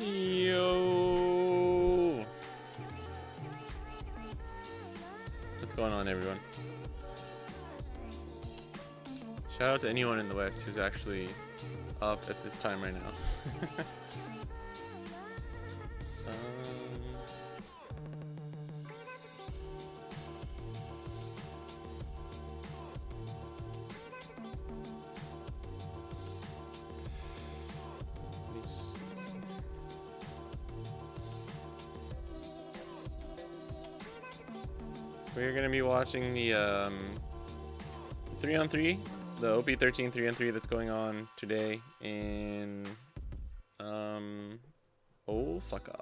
Yo! What's going on, everyone? Shout out to anyone in the West who's actually up at this time right now. We're gonna be watching the 3-on-3, the OP13 3-on-3 that's going on today in Osaka.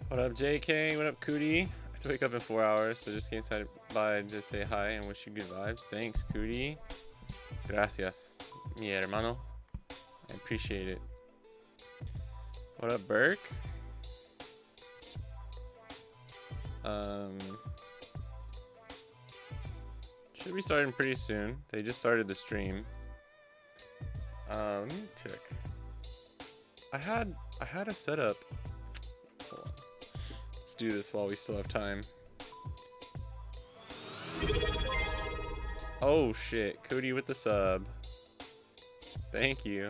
What up, JK? What up, Cootie? I have to wake up in 4 hours, so just came by to say hi and wish you good vibes. Thanks, Cootie. Gracias, mi hermano. I appreciate it. What up, Burke? Should be starting pretty soon. They just started the stream. Let me check. I had a setup. Hold on. Let's do this while we still have time. Oh shit, Cody with the sub. Thank you.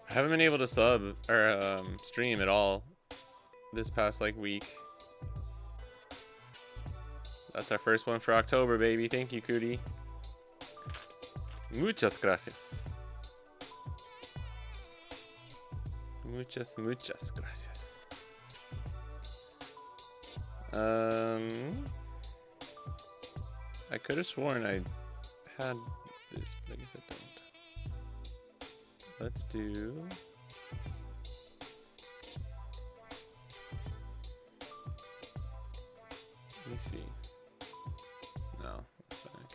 I haven't been able to sub or stream at all this past like week. That's our first one for October, baby. Thank you, Cootie. Muchas gracias. Muchas gracias. I could have sworn I had this, but I guess I don't. Let's do... Let me see. No, that's not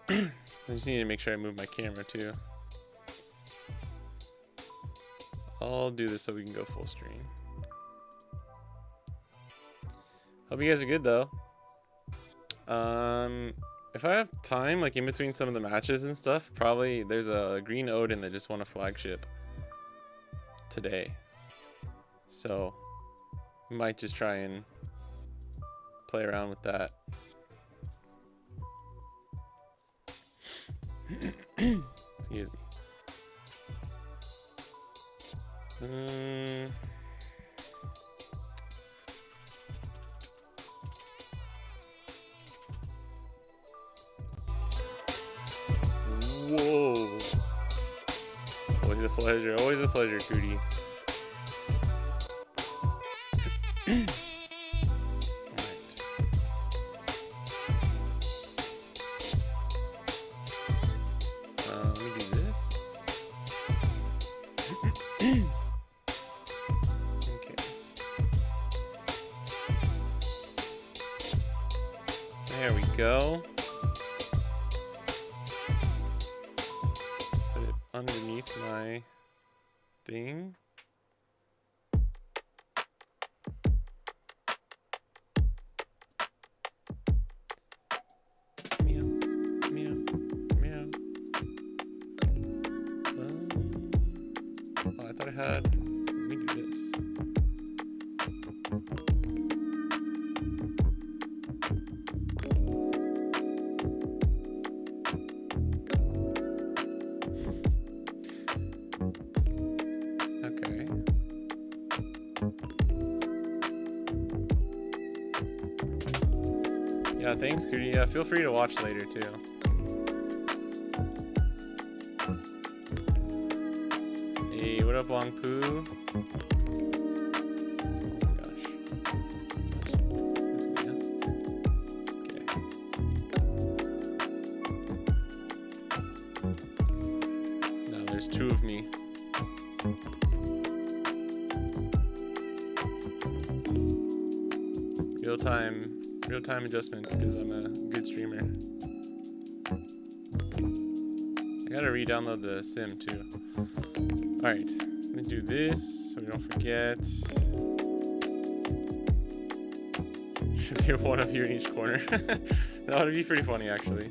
good. I just need to make sure I move my camera too. I'll do this so we can go full screen. Hope you guys are good though. If I have time, like in between some of the matches and stuff, probably there's a green Odin that just won a flagship today. So might just try and play around with that. Excuse me. Always a pleasure. Always a pleasure, Cootie. Let me do this. Okay. There we go. Put it underneath my thing. Meow, meow, meow. Oh, I thought I had. Let me do this. Okay. Yeah, thanks, Cootie. Yeah, feel free to watch later too. Hey, what up, Long Poo? Oh my gosh. This way, yeah. Okay. Now there's two of me. Real time adjustments because I'm a good streamer. I gotta re-download the sim too. Alright, let me do this so we don't forget. Should be one of you in each corner. That would be pretty funny actually.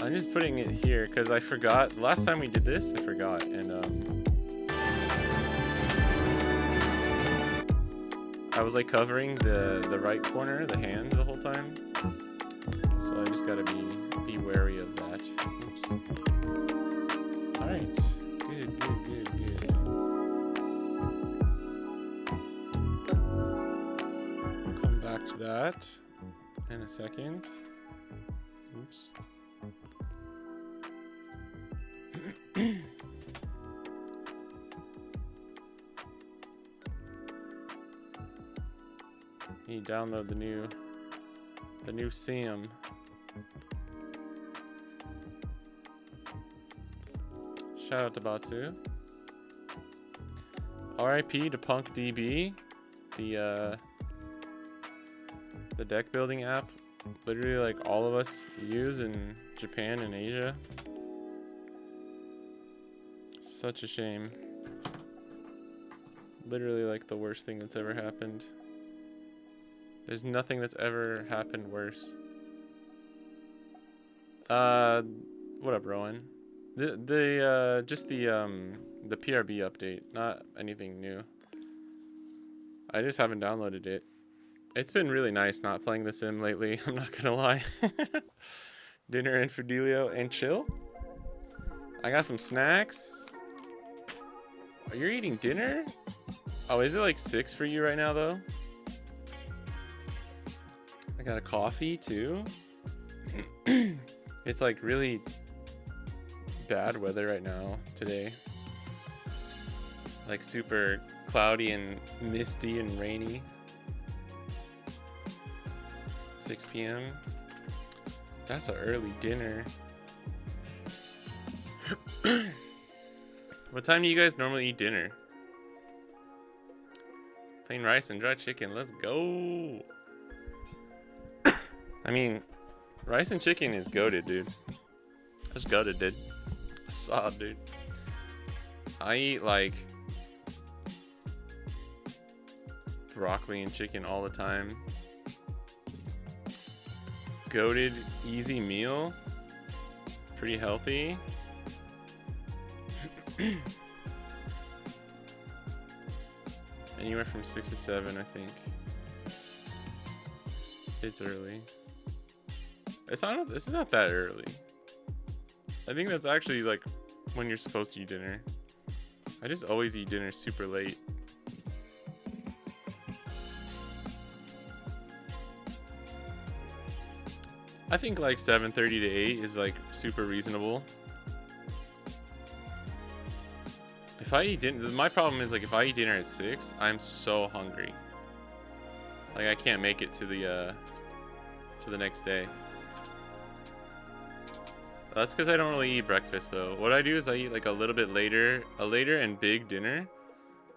I'm just putting it here because I forgot. Last time we did this, I forgot, and I was like covering the right corner, the hand, the whole time. So I just gotta be wary of that. Oops. Alright. Good. We'll come back to that in a second. Oops. You download the new sim. Shout out to Batsu. RIP to Punk DB, the deck building app. Literally, like all of us use in Japan and Asia. Such a shame. Literally, like the worst thing that's ever happened. There's nothing that's ever happened worse. What up, Rowan? Just the PRB update, not anything new. I just haven't downloaded it. It's been really nice not playing the sim lately, I'm not gonna lie. Dinner and Fidelio and chill. I got some snacks. Oh, you're eating dinner? Oh, is it like 6 for you right now though? I got a coffee too. It's like really bad weather right now today. Like super cloudy and misty and rainy. 6 p.m. That's an early dinner. What time do you guys normally eat dinner? Plain rice and dry chicken. Let's go. I mean, rice and chicken is goated, dude. That's goated, dude. Solid, dude. I eat like broccoli and chicken all the time. Goated, easy meal. Pretty healthy. Anywhere from 6 to 7, I think. It's early. This is not that early. I think that's actually like when you're supposed to eat dinner. I just always eat dinner super late. I think like 7:30 to 8 is like super reasonable. If I eat dinner, my problem is like if I eat dinner at 6, I'm so hungry. Like I can't make it to the next day. That's because I don't really eat breakfast though. What I do is I eat like a little bit later, a later and big dinner,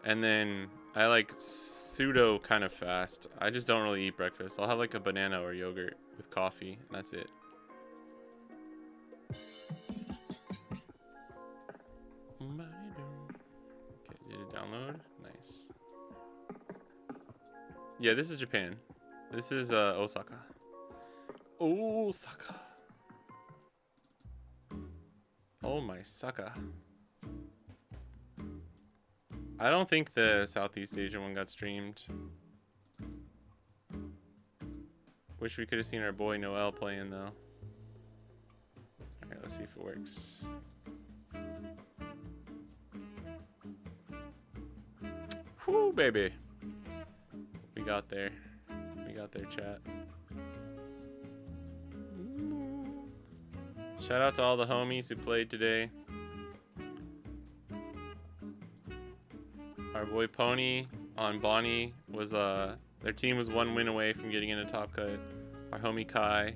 and then I like pseudo kind of fast. I just don't really eat breakfast. I'll have like a banana or yogurt with coffee, and that's it. Okay, did it download? Nice. Yeah, this is Japan. This is Osaka. Osaka. Oh my Saka. I don't think the Southeast Asian one got streamed. Wish we could have seen our boy Noel playing though. Alright, let's see if it works. Whoo, baby. We got there. We got there, chat. Shout out to all the homies who played today. Our boy Pony on Bonnie was their team was 1 win away from getting into top cut. Our homie Kai.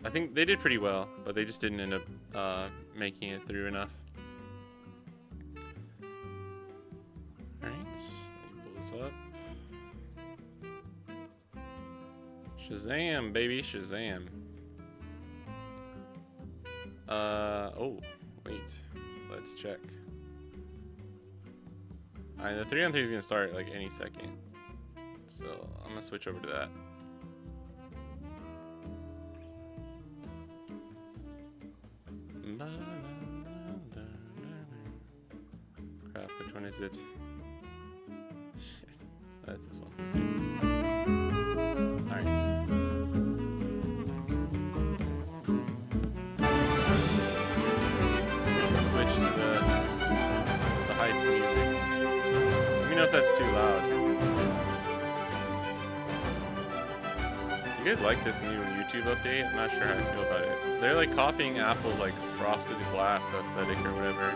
I think they did pretty well, but they just didn't end up making it through enough. Alright, let me pull this up. Shazam, baby, Shazam. Oh, wait. Let's check. Alright, the 3-on-3 is gonna start like any second. So I'm gonna switch over to that. Crap, which one is it? Shit. That's this one. Alright. Switch to the hype music. Let me know if that's too loud. Do you guys like this new YouTube update? I'm not sure how I feel about it. They're like copying Apple's like frosted glass aesthetic or whatever.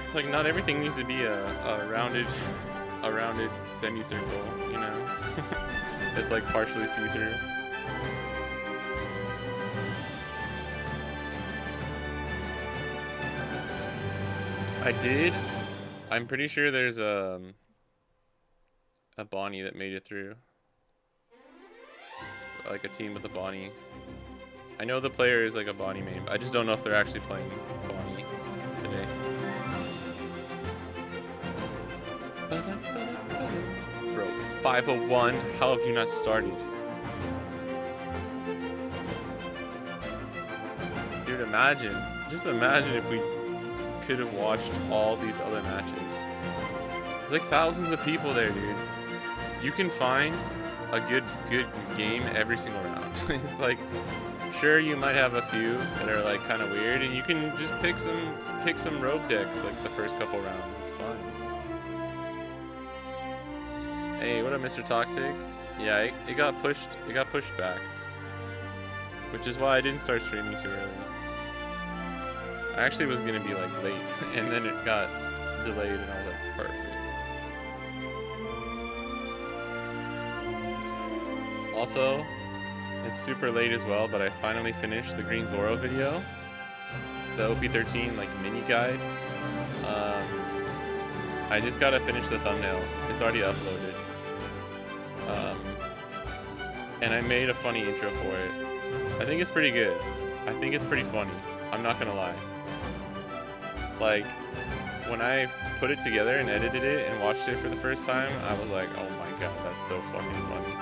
It's like not everything needs to be a rounded semicircle, you know? It's like partially see-through. I'm pretty sure there's a Bonnie that made it through. Like a team with a Bonnie. I know the player is like a Bonnie main. I just don't know if they're actually playing Bonnie today. Bro, it's 5:01. How have you not started? Dude, imagine. Just imagine if we could have watched all these other matches. There's like thousands of people there, dude. You can find a good game every single round. It's like, sure, you might have a few that are like kind of weird, and you can just pick some rogue decks like the first couple rounds. It's fun. Hey, what up, Mr. Toxic? Yeah, it got pushed. It got pushed back, which is why I didn't start streaming too early. I actually was gonna be like late, and then it got delayed, and I was like, perfect. Also, it's super late as well, but I finally finished the Green Zoro video, the OP13 like mini guide. I just gotta finish the thumbnail. It's already uploaded. And I made a funny intro for it. I think it's pretty good. I think it's pretty funny. I'm not gonna lie. Like, when I put it together and edited it and watched it for the first time, I was like, oh my god, that's so fucking funny.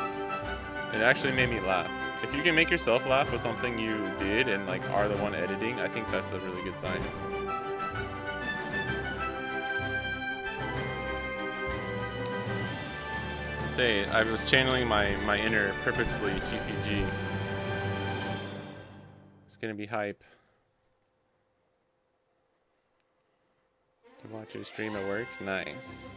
It actually made me laugh. If you can make yourself laugh with something you did and like are the one editing, I think that's a really good sign. Say, I was channeling my inner purposefully TCG. It's gonna be hype. Can watch your stream at work. Nice.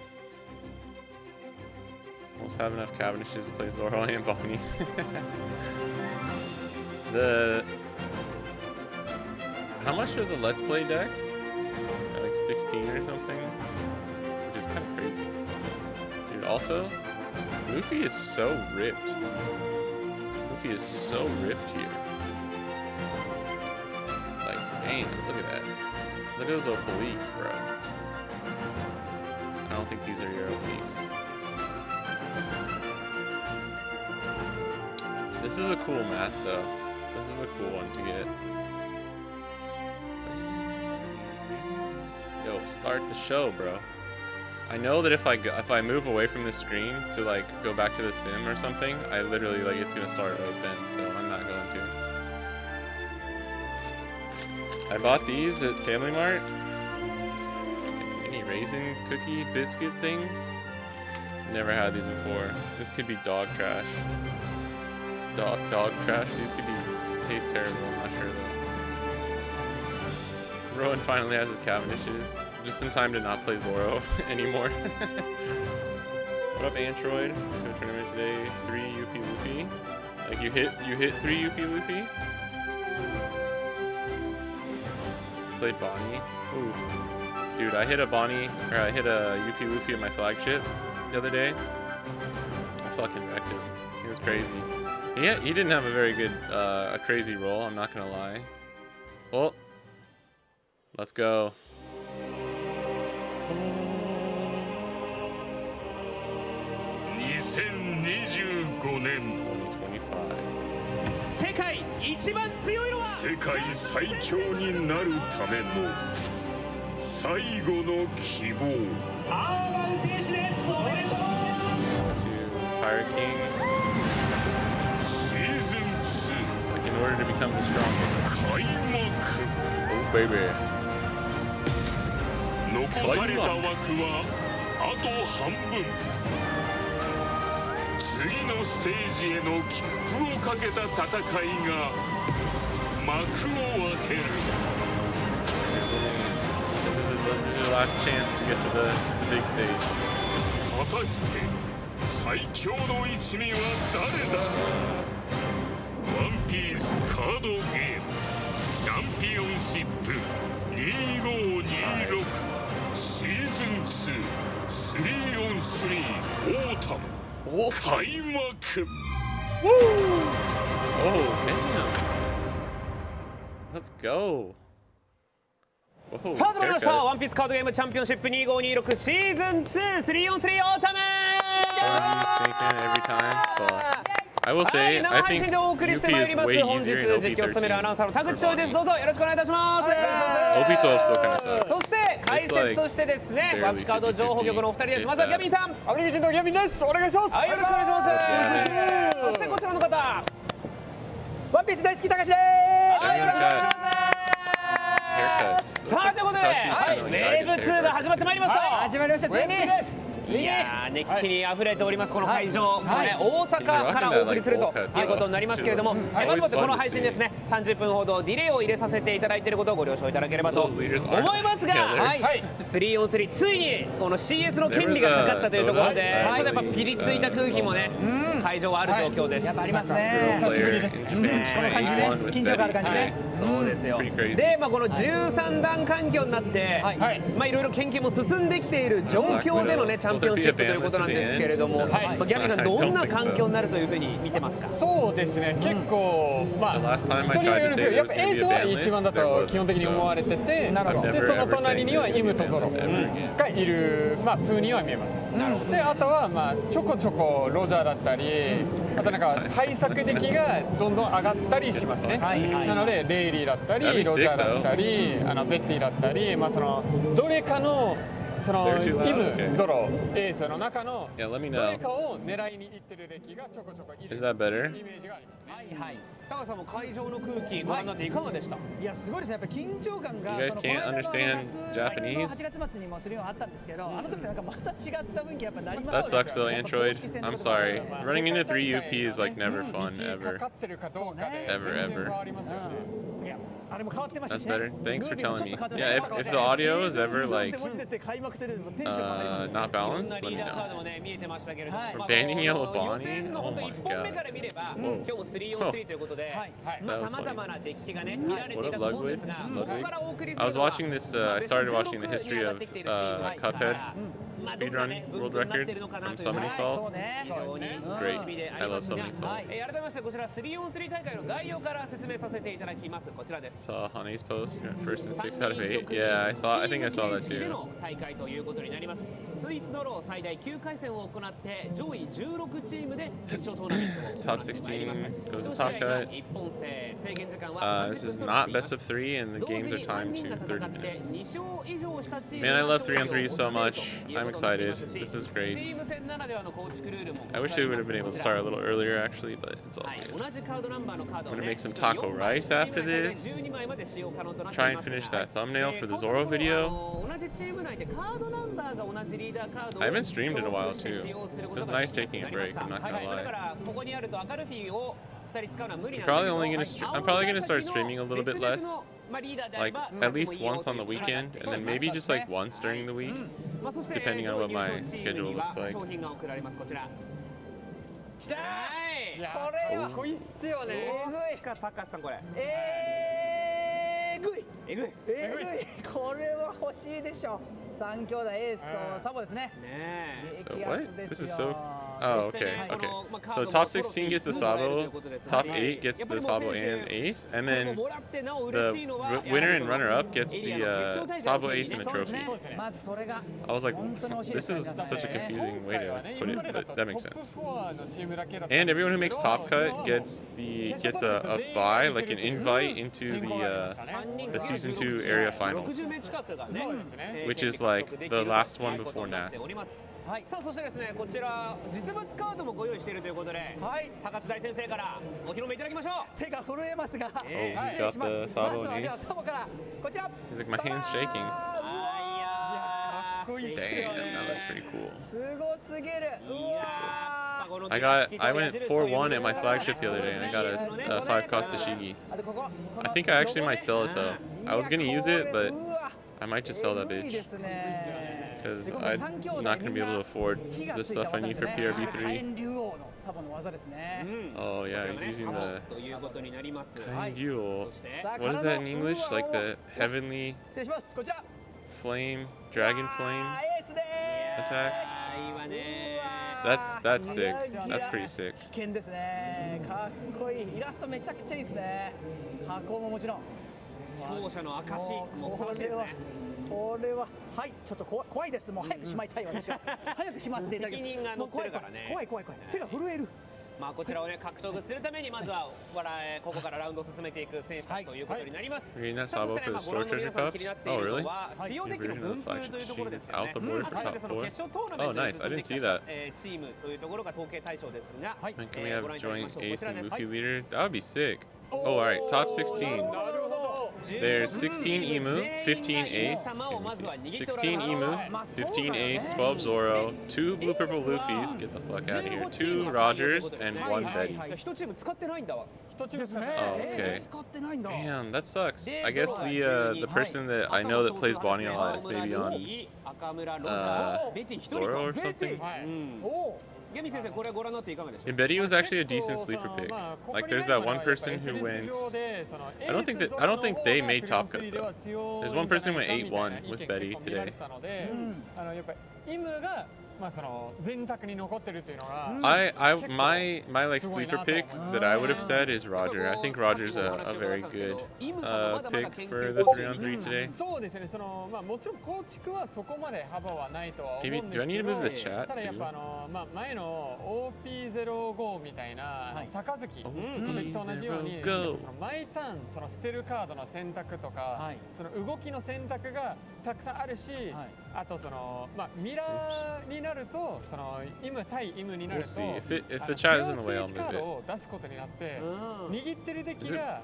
Almost have enough Cavendishes to play Zoro and Bonnie. How much are the Let's Play decks? They're like 16 or something, which is kind of crazy. Dude, also, Luffy is so ripped. Luffy is so ripped here. Like, damn, look at that. Look at those obliques, bro. I don't think these are your obliques. This is a cool math, though. This is a cool one to get. Yo, start the show, bro. I know that if I move away from the screen to like go back to the sim or something, I literally like it's gonna start open, so I'm not going to. I bought these at Family Mart. Any raisin cookie biscuit things? Never had these before. This could be dog trash. Dog trash. These could be taste terrible. I'm not sure though. Rowan finally has his Cavendishes. Just some time to not play Zoro anymore. What up, Android? To a tournament today. 3 UP Luffy. Like you hit 3 UP Luffy. Played Bonnie. Ooh. Dude, I hit a UP Luffy at my flagship the other day. I fucking wrecked him. He was crazy. Yeah, he didn't have a very good, a crazy roll, I'm not gonna lie. Well, let's go. 2025年世界一番強いのは世界最強になるための最後の希望青丸選手です。おめでとう。 Fire Kings. シーズン2 Like in order to become the strongest. 開幕 Oh baby. 残された枠はあと半分。次のステージへの切符をかけた戦いが幕を開ける。 This is your last chance to get to the big stage. 果たして最強の一味は誰だ。ワンピースカードゲームチャンピオンシップ2526シーズン2 3on3 オータム開幕。 Woo! Oh damn. Let's go. Whoa, さあ始まりました haircut. ワンピースカードゲームチャンピオンシップ2526シーズン2 3on3 オータム。 Sorry, sneak in every time. Fuck. I will はい、 say, 生 I 配 think 信でお送りして UP まい is ります。 way 本日 easier 実況を in 務めるアナウンサーの田 OP13 口翔です。どうぞよろしくお願いいたします。 OP12 still kind of sucks. そして解説としてですね、ワンピカード情報局のお二人です。まずはギャビンさん。アメリカ人のギャビンです。お願いします。はいよろしくお願いします。 Okay. そしてこちらの方。ワンピース大好き高橋です。はいよろしくお願いします。 Haircuts. さあということで、はい、ウェーブ2が始まってまいりました。始まりました。ウェーブ2です。いやー熱気に溢れておりますこの会場、これね大阪からお送りするということになりますけれども、まずまずこの配信ですね30分ほどディレイを入れさせていただいていることをご了承いただければと思いますが、はい、3on3 ついにこの CS の権利がかかったというところで、ちょっとやっぱピリついた空気もね会場はある状況です。やっぱありますね。久しぶりです。この感じね、緊張感ある感じね。そうですよ。で、まあこの13段環境になって、まあいろいろ研究も進んできている状況でのねチャンピオンシップということなんですけれども、まあギャビンさんどんな環境になるというふうに見てますか。そうですね。結構まあ人によるんですけど、やっぱエースは一番だと基本的に思われてて、でその隣にはイムとゾロがいるまあ風には見えます。であとはまあちょこちょこロジャーだったり、あとなんか対策的がどんどん上がったりしますね。なのでレイリーだったりロジャーだったりベッティだったり、まあそのどれかのそのイム、ゾロ、エースの中のどれかを狙いにいってる歴がちょこちょこいるイメージがありますね。はいはい。高橋さんも会場の空気ご覧になっていかがでした？いやすごいですね。やっぱ緊張感が You guys can't understand Japanese? 8月末にもするようあったんですけど、あの時なんかまた違った雰囲気やっぱなりま That す。 sucks though, Android. I'm sorry. Running into 3 UP is like never fun ever. Ever, ever. That's better. Thanks for telling me. Yeah, if the audio is ever like not balanced, let me know. We're banning Yellow Bonnie? Oh my god. Whoa. That was funny. What up, Ludwig? I was watching this, I started watching the history of Cuphead speedrun world records from Summoning Salt. Great. I love Summoning Salt. Saw Hane's post, first and 6 out of 8. Yeah, I think I saw that too. Top 16 goes to top cut. This is not best of 3 and the games are timed to 30 minutes. Man, I love 3-on-3 so much. I'm excited. This is great. I wish they would have been able to start a little earlier actually, but it's all good. I'm gonna make some taco rice after this. Try and finish that thumbnail for the Zoro video. I haven't streamed in a while too. It was nice taking a break, I'm not gonna lie. I'm probably gonna start streaming a little bit less. Like at least once on the weekend, and then maybe just like once during the week, depending on what my schedule looks like. So what? This is so... Oh, okay, okay. So top 16 gets the Sabo, top 8 gets the Sabo and Ace, and then the winner and runner-up gets the Sabo, Ace, and a trophy. I was like, this is such a confusing way to put it, but that makes sense. And everyone who makes top cut gets a bye, like an invite into the season 2 area finals, which is like the last one before Nats. さあそしてですねこちら実物カードもご用意しているということで、高津大先生からお披露目いただきましょう。手が震えますが、he's got the Sabo and Ace. He's like, my hand's shaking. Damn, that looks pretty cool. I went 4-1 at my flagship the other day, and I got a 5-cost Tashigi. I think I actually might sell it though. I was gonna use it, but I might just sell that bitch. Because I'm not going to be able to afford the stuff I need for PRB3. Oh yeah, he's using the Kainryuo. What is that in English? Like the heavenly flame, dragon flame attack? That's sick. That's pretty sick. これははいちょっと怖いですもう早くしまいたい私は早くしまっていただきます。責任が残るからね。怖い手が震える。まあこちらをね獲得するためにまずはここからラウンドを進めていく選手たちということになります。そしてねご覧の皆さんが気になっているのは使用デッキの分布というところですよね。初めてその決勝トーナメントに進んできたチームというところが統計対象ですが、ご覧いただきましょう。こちらです。 That would be sick. Oh, all right, top 16. There's 16 Emu, 15 Ace, 16 Emu, 15 Ace, 12 Zoro, 2 Blue Purple Luffys, get the fuck out of here, 2 Rogers, and 1 Betty. Oh, okay. Damn, that sucks. I guess the person that I know that plays Bonnie a lot is maybe on Zoro or something. And Betty was actually a decent sleeper pick. Like there's that one person who went. I don't think they made top cut though. There's one person who went 8-1 with Betty today. My like sleeper pick that I would have said is Roger. I think Roger's a very good pick for the 3-on-3 today. Maybe, do I need to move the chat too? We'll see. If the chat is in the way, I'll move it.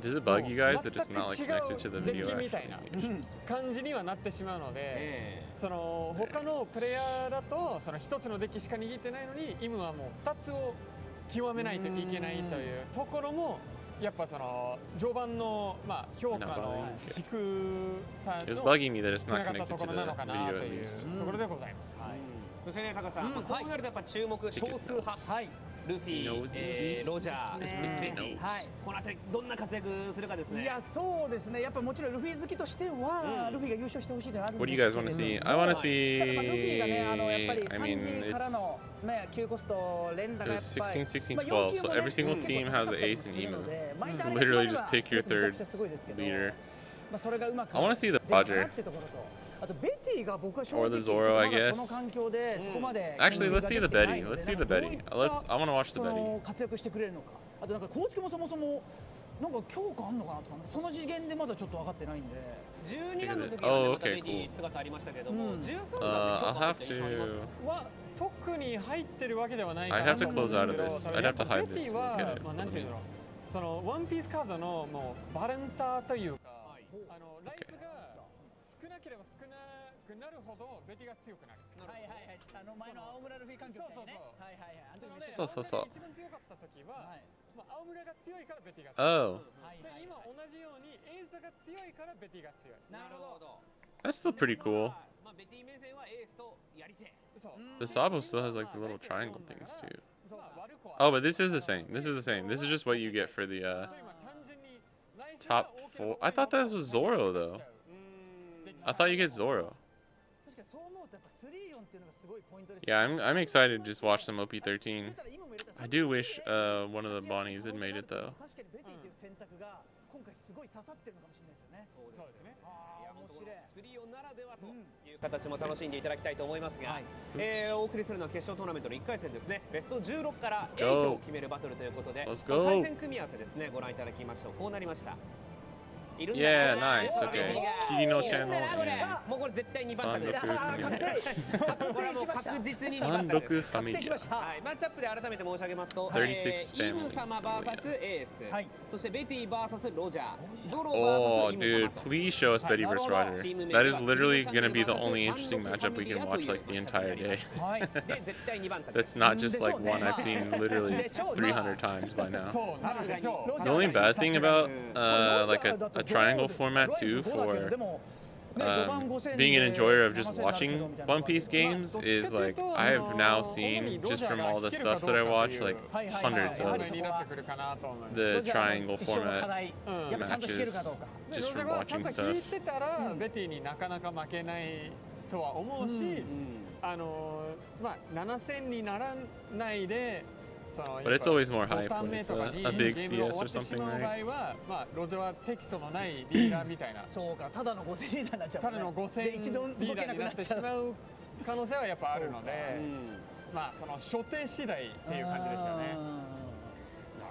Does it bug you guys that it's not like connected to the video actually? 感じにはなってしまうので、その他のプレイヤーだとその一つのデッキしか握ってないのに、イムはもう2つを極めないといけないというところもやっぱその序盤のまあ評価の低さの It was bugging me that it's つな not がった connected と to ころなの the かな video と at いう least. ところでございます。そしてね、タカさん、こうなるとやっぱ注目少数派、ルフィ、ロジャー、ベティ、このあたりどんな活躍するかですね。いや、そうですね。やっぱもちろんルフィ好きとしては、ルフィが優勝してほしいのはあるん What で do you す guys け want れ to ども、 see? I want to ただまあルフィがね、やっぱ see. り I 3 mean, 時からの it's 9コスト連打がやっ It's ぱり 16, 16, 12, so every single team has an ace and emu. So literally just pick your third leader. まあそれがうまく I want to see the 出るかな Roger ってところと、あとベティが僕は正 or 直 the ちょっ Zoro, と I まだ guess. この環境でそこまで Actually, let's see the 出てない Betty. ので Let's see the なんかどう Betty. いった I want to watch the そ Betty. の活躍してくれるのか、あとなんか構築もそもそもなんか強化あんのかなとか、その次元でまだちょっと分かってないんで。12ラウンドの時はね、またベティ姿ありましたけども、13ラウンド I'll って have 強化あります to. は特に入ってるわけではないか I'd な have と to 思うん close です out け of ど、 this. I'd have to hide ベ this ティ to は look at it. まあなんていうんだろう、そのワンピースカードのもうバランサーというか、ライフが少なければ少なくなるほどベティが強くなる。はいはいはい、前の青村ルフィ環境みたいなね。はいはいはい。あの時ねそうそうそう。一番強かった時は、まあ青村が強いからベティが強い。 Oh, で今同じようにエースが強いからベティが強い。なるほど。 that's still pretty cool. まあベティ目線はエースとやりてえ。そう。 The Sabo still has like the little triangle things too. そう悪くは Oh, but this is the same. This is the same. This is just what you get for the 今単純にライフが top 4. I thought that was Zoro though. I thought you get Zoro. 確かにそう思うとやっぱ3-4っていうのがすごいポイントです。 Yeah, I'm excited to just watch some OP13. I do wish one of the Bonnies had made it though. 確かにベティっていう選択が今回すごい刺さってるのかもしれないですよね。そうですね。ああ、面白い。3-4ならではという形も楽しんでいただきたいと思いますが、お送りするのは決勝トーナメントの1回戦ですね。ベスト16から Let's 8 go. を決めるバトルということで、 Let's go. 対戦組み合わせですね、ご覧いただきましょう。こうなりました。いるんだ Yeah, な nice. このベティ Okay. が Kirino いるんだな channel これ and もうこれ絶対2番手です Sanroku これはもう確実に2番手です Sanroku Familia. はい、マッチアップで改めて申し上げますと、 36イム様 VS エース、はいそしてベティ VS ロジャー、ゾロ Oh, VS イム dude, 様と。 please show us Betty versus Roger. That is literally gonna be the only interesting matchup we can watch like the entire day. はい。で絶対2番手です。 That's not just like one I've seen literally 300 times by now. そうなるでしょう。 The only bad thing about like a triangle format too for being an enjoyer of just watching One Piece games is like I have now seen just from all the stuff that I watch like hundreds of になってくるかなと思う。 the triangle 一生の課 format 題、やっぱちゃんと弾けるかどうか。 で just ロジャ from ーがちゃん watching と弾い stuff. てたら、ベティになかなか負けないとは思うし、まあ7戦にならないで。But it's always more hype when it's a big CS or something, 場合 right? は、まあロジャーはテキストのないリーダーみたいな。そうか、ただの5000リーダーになっちゃう。ただの5000で一度動リーダーけなくなっになってしちゃう。まう可能性はやっぱあるので、うんまあその所定次第っていう感じですよね。なる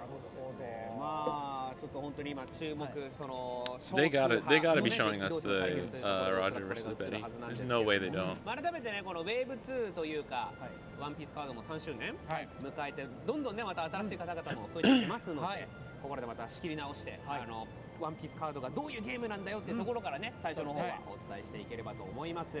ほどですね。まあちょっと本当に今注目その They gotta be showing us the Roger versus Betty. There's no way they don't. 改めてねこのウェーブ2というか、ワンピースカードも3周年迎えてどんどんねまた新しい方々も増えてきてますので、ここでまた仕切り直してワンピースカードがどういうゲームなんだよっていうところからね最初の方はお伝えしていければと思います。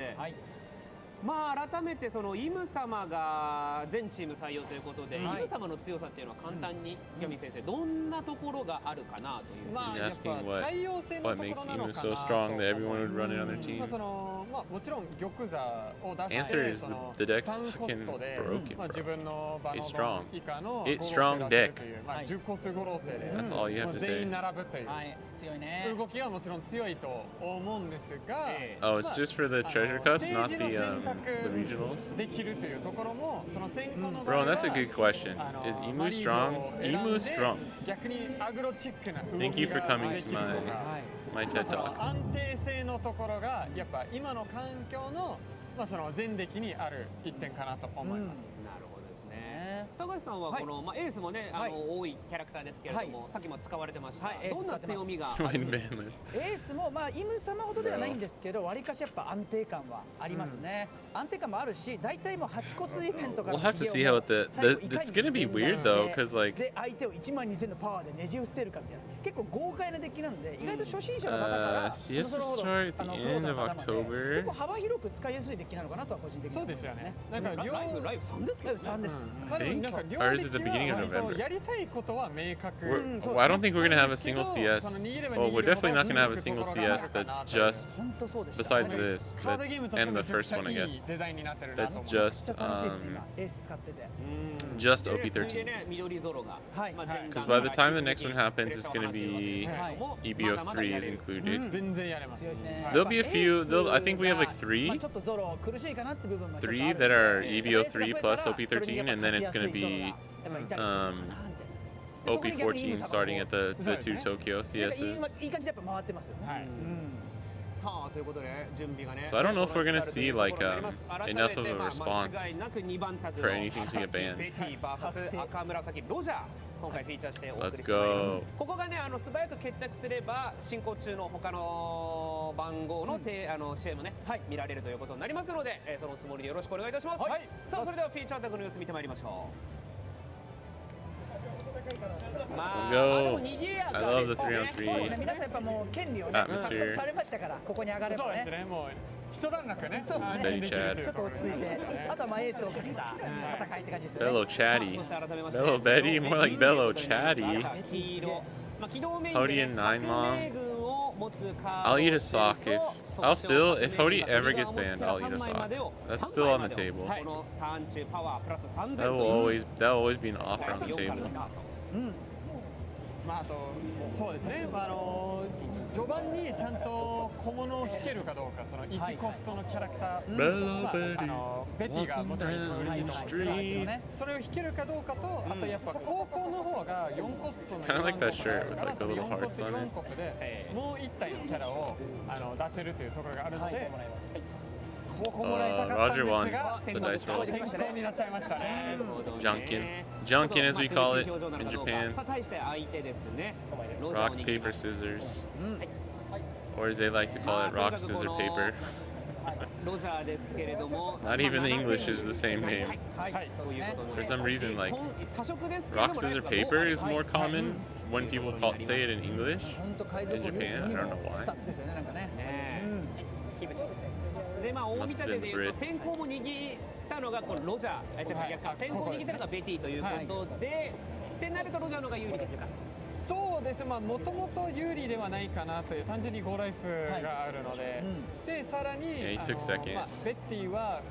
まあ改めてそのイム様が全チーム採用ということで、イム様の強さっていうのは簡単に岩見先生どんなところがあるかなという。まあやっ Asking ぱ対応性の what とこ makes ろなの Emu か so な strong と that everyone would run it on their ま team. あそのまあもちろん玉座を出して Answer is その the deck's 3コス fucking トで broken, まあ自分の場の It's strong. 以下の It's 5 strong ロースを出せる deck. というまあ10コス5ロースで That's all you も have う to 全員 say. 並ぶというはい、強いね。動きはもちろん強いと思うんですが、 Oh, it's just for the treasure cups, ステー not ジ the の選択 the regionals. できるというところもその先行の場合 Bro, は that's a good question. Is Emu strong? Emu strong. 逆にアグロチックな動 Thank you き for が coming で to きると my か TED talk. 安定性のところがやっぱ今の環境のまあその前歴にある一点かなと思います。なるほどですね。高橋さんはこのまあエースもね多いキャラクターですけれども、さっきも使われてました。どんな強みがある Join ban list. エースもまあイム様ほどではないんですけど、わりかしやっぱ安定感はありますね。安定感もあるし、大体もう8コスイベントから We'll have to see how it's gonna be weird though, because like で相手を12000のパワーでねじ伏せるかみたいな。結構豪快なデッキなんで意外と初心者の方から CS start at the end of October. 結構幅広く使いやすいデッキなのかなとは個人的に思いますね。なんかライフ3ですか？ライフ3です。まあでもなんか両 Or is it the デッ beginning キ of は November? やりたいことは明確。 Well, I don't think we're gonna have a single CS. Well, we're definitely not gonna have a single CS that's just besides this. That's and the first one, I guess. That's just OP13. Because by the time the next one happens, it's gonna be EBO3 is included. 全然やれます。 There'll be a few. I think we have like three that are EBO3 plus OP13, and then it's gonna be OP14 starting at the two Tokyo CSs. So I don't know if we're gonna see like enough of a response for anything to get banned. Let's go. ここがね素早く決着すれば進行中の他の番号の試合もね見られるということになりますので、そのつもりでよろしくお願いいたします。さあそれではフィーチャータグの様子見てまいりましょう。 Let's go. I love the 3-on-3 皆さんやっぱもう権利をね獲得されましたからここに上がればね。もう一段落ね。そうですね。 Very chat. ちょっと落ち着いて、あとはまあエースをかけた戦いって感じですね。 Bello Chatty. Bello Betty, more like Bello Chatty. Hody and 9-mom. I'll eat a sock if Hody ever gets banned, I'll eat a sock. That's still on the table. That will always be an offer on the table. まああとそうですね。序盤にちゃんと小物を引けるかどうか、その1コストのキャラクター、ベティがもちろん一番嬉しいと思うんですけど、それを引けるかどうかと、あとやっぱ高校の方が4コストの4コストでもう1体のキャラを出せるというところがあるので、ここもらいたかったんですが、先行になっちゃいましたね。Junkin, as we call it in Japan. Rock, paper, scissors. Or as they like to call it, rock, scissors, paper. Not even the English is the same name. For some reason, like, rock, scissors, paper is more common when people say it in English in Japan. I don't know why. でまあ大見立てでいうと先行も握ったのがこのロジャー、先行握ったのがベティということで、ってなるとロジャーの方が有利ですか。そうですね。まあもともと有利ではないかなという単純に5ライフがあるので、でさらにベッティは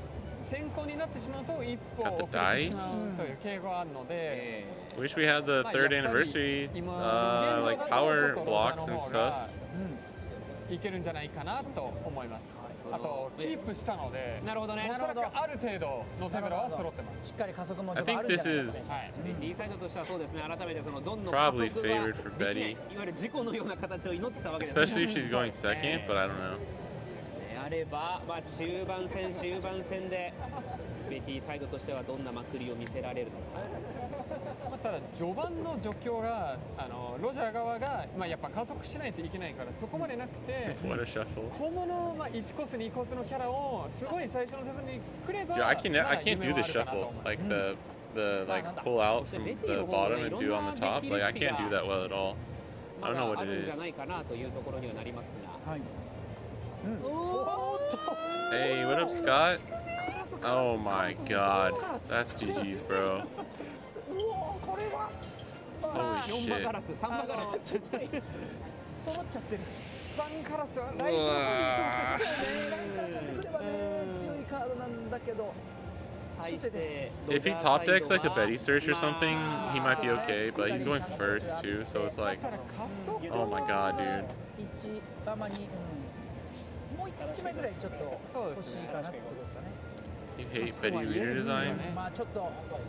先行になってしまうと一歩遅れてしまうという傾向があるので。Wish we had the 3rd anniversary like power blocks and stuff. いけるんじゃないかなと思います。あとキープしたので、なるほどね。おそらくある程度の手柄は揃ってます。しっかり加速もあ I るんじゃない think です this か。is D サイドとしてはそうですね。改めてそのどんどん probably favored for Betty. いわゆる事故のような形を祈ってたわけです。 Especially if she's going second, but I don't know. あればまあ終盤戦でベティサイドとしてはどんなまくりを見せられるのか。ただ序盤の状況がロジャー側がやっぱ加速しないといけないからそこまでなくて、小物1コス2コスのキャラをすごい最初の部分に来れば、Yeah, I can't do the shuffle like the like pull out from the bottom and do on the top. Like I can't do that well at all. I don't know what it is. Hey, what up, Scott? Oh my God, that's GG's, bro. Holy shit. 揃っちゃってる。3カラスはライトの方に行ってほしかったですよね。ライトが出てくればね、強いカードなんだけど。If he top decks like a Betty search or something, he might be okay, but he's going first too, so it's like, oh my God, dude. もう1枚ぐらいちょっと欲しいかなってことですかね。You hate Betty leader design?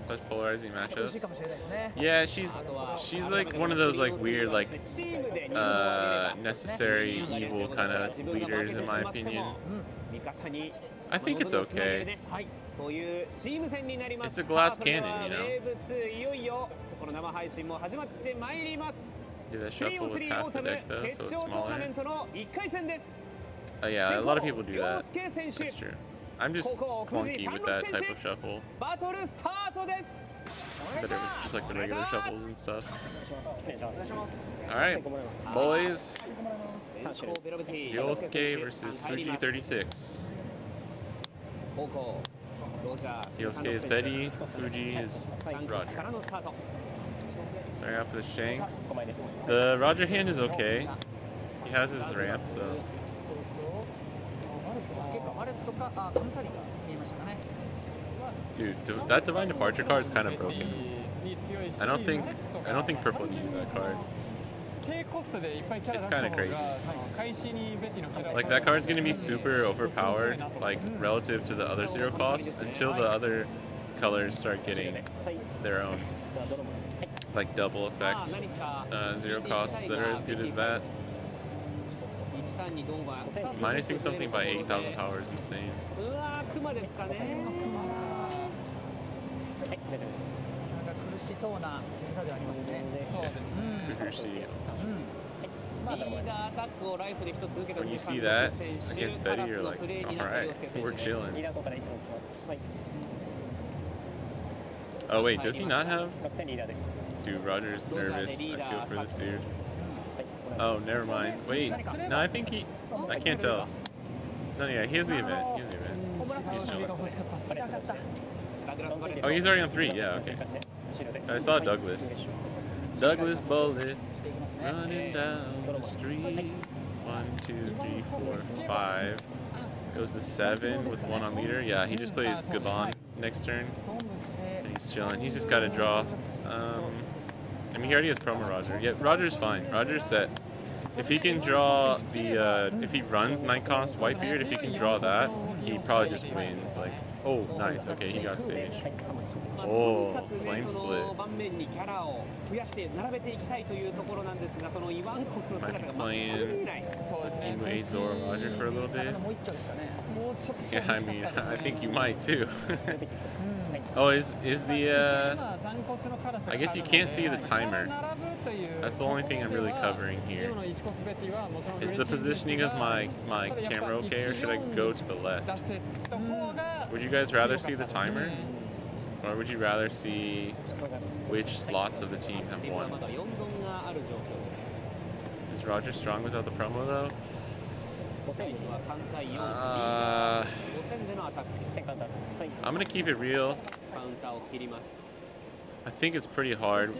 Such polarizing matchups. Yeah, she's like one of those like weird like necessary evil kind of leaders in my opinion. I think it's okay. It's a glass cannon, you know. Do that shuffle with half the deck though, so it's smaller. Yeah, a lot of people do that. That's true. I'm just clunky with that type of shuffle. Better, just like the regular shuffles and stuff. Alright, boys. Yosuke versus Fuji 36. Yosuke is Betty, Fuji is Roger. Starting out for the Shanks. The Roger hand is okay. He has his ramp, so. Dude, that Divine Departure card is kind of broken. I don't think purple needed that card. It's kind of crazy. Like that card's gonna be super overpowered, like relative to the other zero costs, until the other colors start getting their own, like double effect zero costs that are as good as that. Minusing something by 8,000 power is insane. When you see that against Betty, you're like, alright, we're chilling. Oh wait, does he not have? Dude, Roger's nervous. I feel for this dude. Oh, never mind. Wait, no, I think he... I can't tell. No, yeah, he has the event. He has the event. He's chilling. Oh, he's already on 3. Yeah, okay. I saw Douglas. Douglas Bullet running down the street. 1, 2, 3, 4, 5. Goes to 7 with 1 on leader. Yeah, he just plays Gabon next turn. And he's chilling. He's just got to draw. I mean, he already has promo Roger. Yeah, Roger's fine. Roger's set. If he can draw the, if he runs Night Cost Whitebeard, if he can draw that, he probably just wins. Like, oh, nice. Okay, he got stage. Oh, flame split. Might be playing Azor Roger for a little bit. Yeah, I mean, I think you might too. Oh, is the, I guess you can't see the timer. That's the only thing I'm really covering here. Is the positioning of my camera okay, or should I go to the left? Would you guys rather see the timer? Or would you rather see which slots of the team have won? Is Roger strong without the promo though? I'm gonna keep it real. I think it's pretty hard.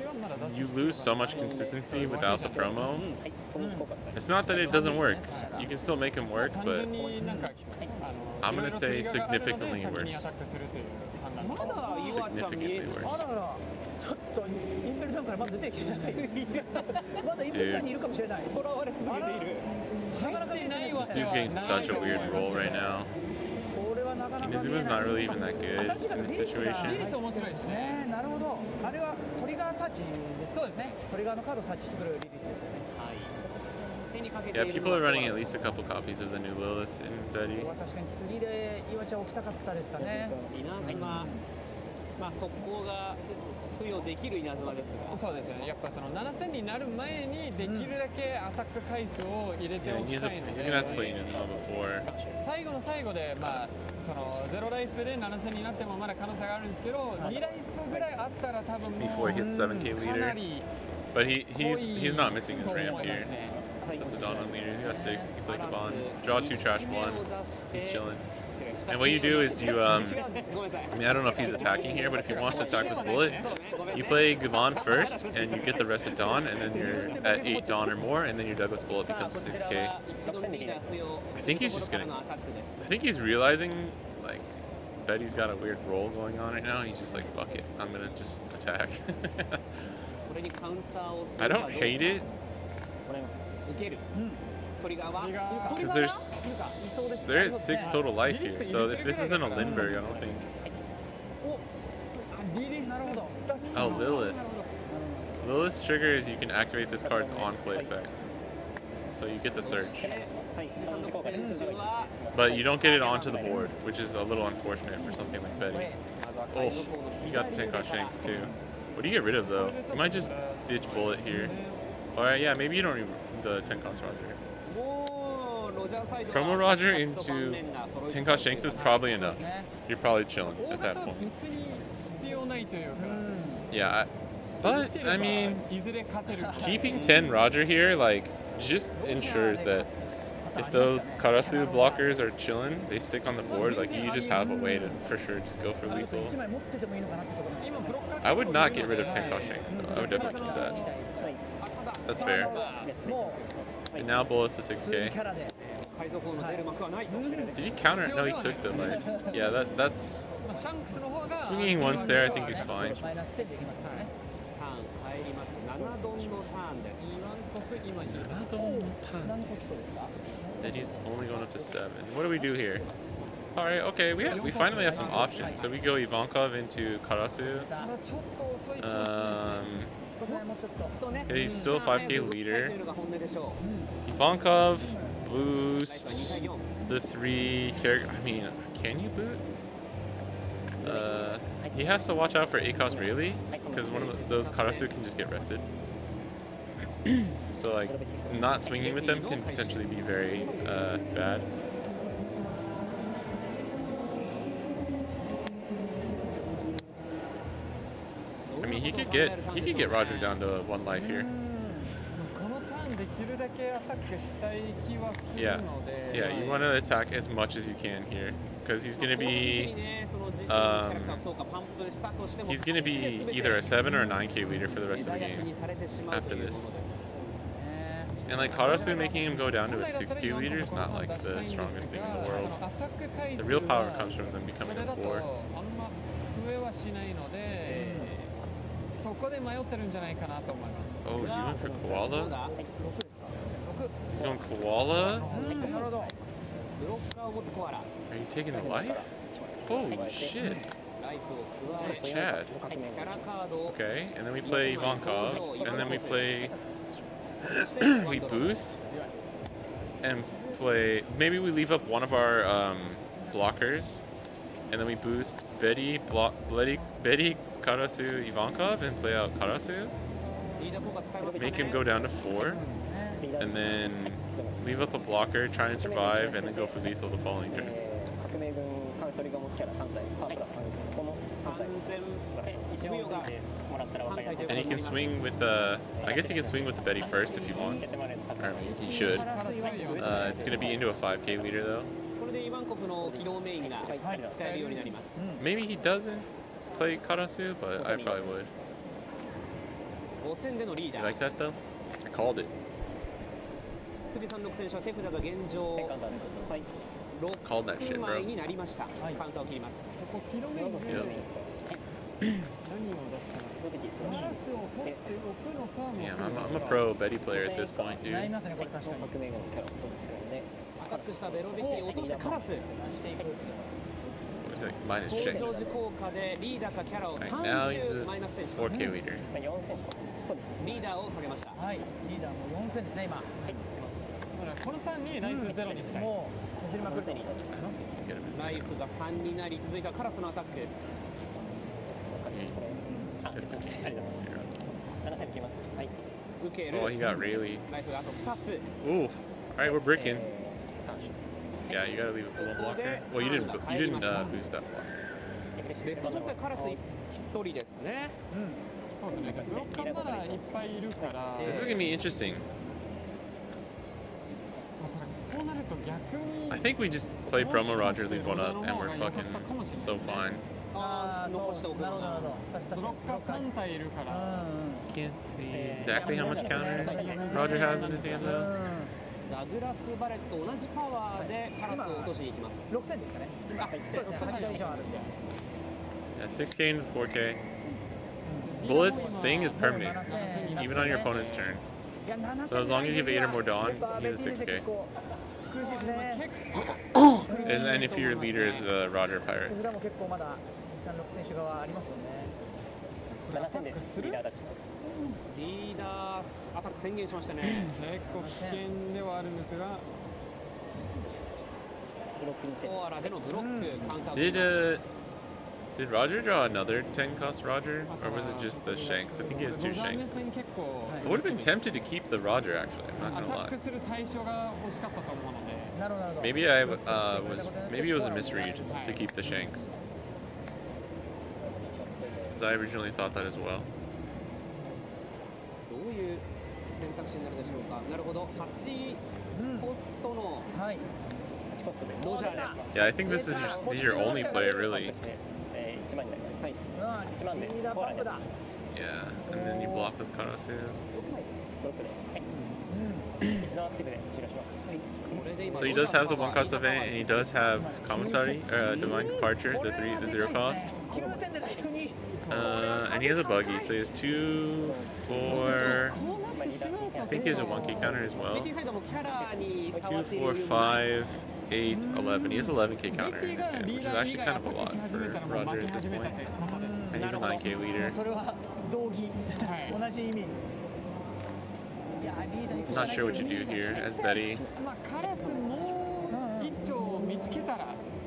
You lose so much consistency without the promo. It's not that it doesn't work. You can still make him work, but I'm gonna say significantly worse. Significantly worse. Dude, this dude's getting such a weird roll right now. Inazuma's not really even that good in this situation. Yeah, people are running at least a couple copies of the new Lilith in Betty. 付与できる稲妻ですが、そうですよね。やっぱその7000になる前にできるだけアタック回数を入れておきたいので、最後の最後でまあそのゼロライフで7000になってもまだ可能性があるんですけど、2ライフぐらいあったら多分もう before he hits 7k leader. But he's not missing his ramp here. That's a Dawn on leader. He's got 6. He can play Gabon. Draw 2, trash 1. He's chilling. And what you do is you, I mean, I don't know if he's attacking here, but if he wants to attack with Bullet, you play Gabon first, and you get the rest of Dawn, and then you're at 8 Dawn or more, and then your Douglas Bullet becomes 6k. I think he's just gonna, I think he's realizing, like, Betty's got a weird roll going on right now, and he's just like, fuck it, I'm gonna just attack. I don't hate it. Because they're at 6 total life here, so if this isn't a Lindbergh, I don't think. Oh, Lilith. Lilith's trigger is you can activate this card's on-play effect. So you get the search. But you don't get it onto the board, which is a little unfortunate for something like Betty. Oh, you got the 10-cost Shanks too. What do you get rid of though? You might just ditch Bullet here. Alright, yeah, maybe you don't need the 10-cost Roger. Promo Roger into 10-cost Shanks is probably enough. You're probably chilling at that point. Yeah, but I mean, keeping 10 Roger here like just ensures that if those Karasu blockers are chilling, they stick on the board. Like you just have a way to for sure just go for lethal. I would not get rid of Tenka Shanks though. I would definitely keep that. That's fair. And now bullets to 6k. Did he counter? No, he took the life. Yeah, that's swinging once there. I think he's fine. Then he's only going up to 7. What do we do here? All right, okay, we finally have some options. So we go Ivankov into Karasu. He's still 5k leader. Ivankov boost the 3 character. I mean, can you boot? He has to watch out for ACOS really, because one of those Karasu can just get rested. So like, not swinging with them can potentially be very bad. I mean, he could get Roger down to 1 life here. Yeah, you want to attack as much as you can here, because he's gonna be either a 7 or a 9k leader for the rest of the game after this. And like Karasu making him go down to a 6k leader is not like the strongest thing in the world. The real power comes from them becoming a 4. Oh, is he going for Koala? He's going Koala? Are you taking the life? Holy shit. Chad. Okay, and then we play Ivankov, and then we play... we boost, and play... Maybe we leave up one of our blockers, and then we boost Betty, Karasu, Ivankov, and play out Karasu. Make him go down to 4, and then leave up a blocker, try and survive, and then go for lethal the following turn. And he can swing with the... I guess he can swing with the Betty first if he wants. Or I mean, he should. It's going to be into a 5k leader though. Maybe he doesn't play Karasu, but I probably would. You like that though? I called it. Called that shit, bro. Yeah, I'm a pro Betty player at this point, dude. What was that? Minus checks. Right, now he's a 4k leader. Oh, he got really. Ooh, all right, we're bricking. Yeah, you gotta leave it the one blocker. Well, you didn't boost that block. This is gonna be interesting. I think we just play promo Roger, leave one up, and we're fucking so fine. Can't see exactly how much counter Roger has in his hand though. Yeah, 6k into 4k. Bullets thing is permanent, even on your opponent's turn. So as long as you have 8 or more Dawn, he's a 6k. And if your leader is Roger Pirates. Did Roger draw another 10 cost Roger, or was it just the Shanks? I think he has 2 Shanks. I would have been tempted to keep the Roger actually. I'm not gonna lie. Maybe maybe it was a misread to keep the Shanks. Because I originally thought that as well. どういう選択肢になるでしょうか。なるほど、8ポストのロジャーです。Yeah, I think this is your only play, really. 1万になります。はい。1万で。Yeah, and then you block with Karasu. ブロックで。はい。一度アクティブで終了します。So he does have the 1 cost event, and he does have Commissary, Divine Departure, the 0 cost. And he has a buggy, so he has 2, 4. I think he has a 1k counter as well. 2, 4, 5, 8, 11. He has 11k counter in his hand, which is actually kind of a lot for Roger at this point. And he's a 9k leader. Not sure what you do here as Betty.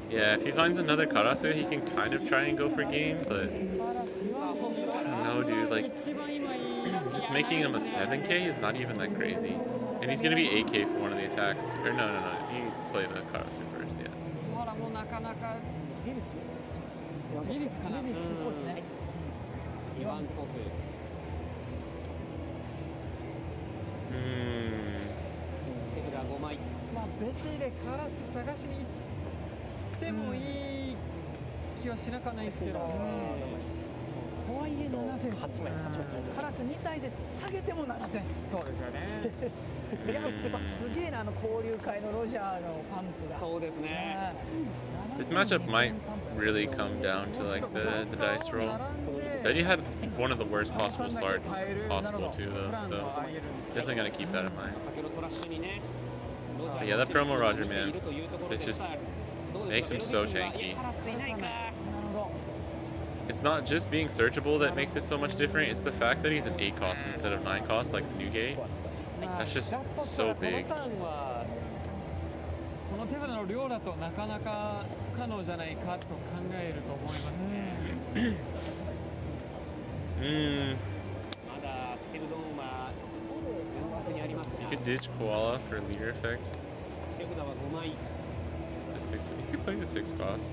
Yeah, if he finds another Karasu, he can kind of try and go for game, but I don't know, dude. Like, just making him a 7k is not even that crazy. And he's gonna be 8k for one of the attacks. Or no. You play the Karasu first, yeah. This matchup might really come down to like the dice roll. Betty had one of the worst possible starts possible too, though, so definitely gotta keep that in mind. But yeah, that promo Roger, man, it just makes him so tanky. It's not just being searchable that makes it so much different, it's the fact that he's an 8 cost instead of 9 cost like Newgate. That's just so big. You could ditch Koala for leader effect. The 6, you could play the 6 cost.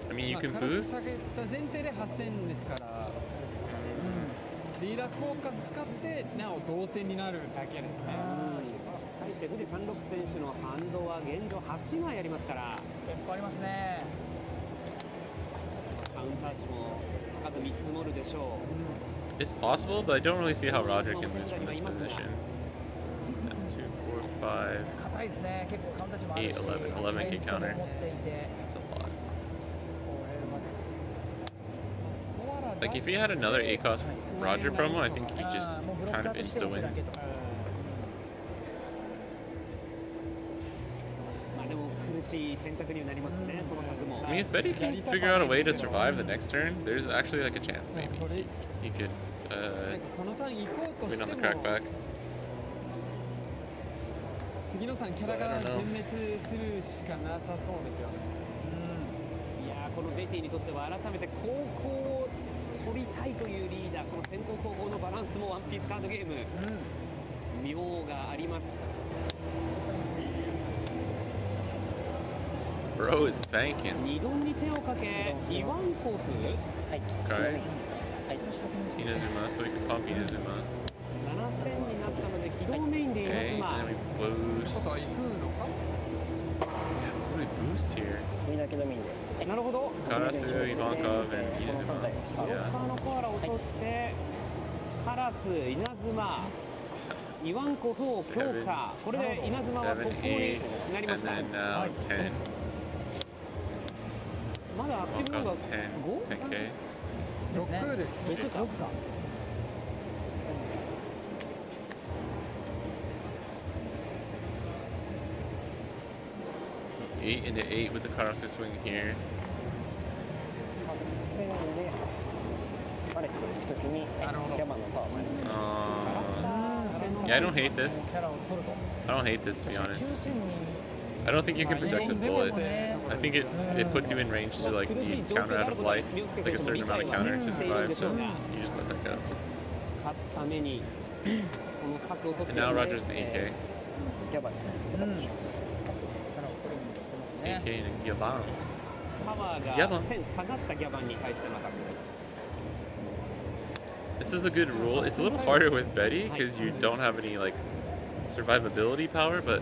I mean, you can boost. It's possible, but I don't really see how Roger can lose from this position. 2, 4, 5, 8, 11. 11k counter. That's a lot. Like, if he had another 8 cost Roger promo, I think he just kind of insta wins. I mean, if Betty can figure out a way to survive the next turn, there's actually like a chance maybe he could win on the crackback. I don't know. このベティにとっては改めて後攻を取りたいというリーダー、この先攻後攻のバランスもワンピースカードゲーム、妙があります。Bro is thanking. 二度に手をかけ、イワンコフ。Okay. Inazuma, so we can pump Inazuma. 7000になったので起動メインで稲妻。And then we boost. What do we boost here? なるほど。Karasu, Ivankov, and Inazuma. ロッカーのコアラを落として、カラス、稲妻、イワンコフを強化。これで稲妻は速攻になりました。And then now 10. まだアクティブモード 10k. 6です。6か。8 into 8 with the Karasu swing here. Yeah, I don't hate this. I don't hate this, to be honest. I don't think you can project this bullet. I think it puts you in range to like be counter out of life, like a certain amount of counter to survive, so you just let that go. And now Roger's an 8k. 8k and a Yabang. パワーがギャバン1000下がったギャバンに対してのアタックです。 This is a good rule. It's a little harder with Betty because you don't have any like survivability power, but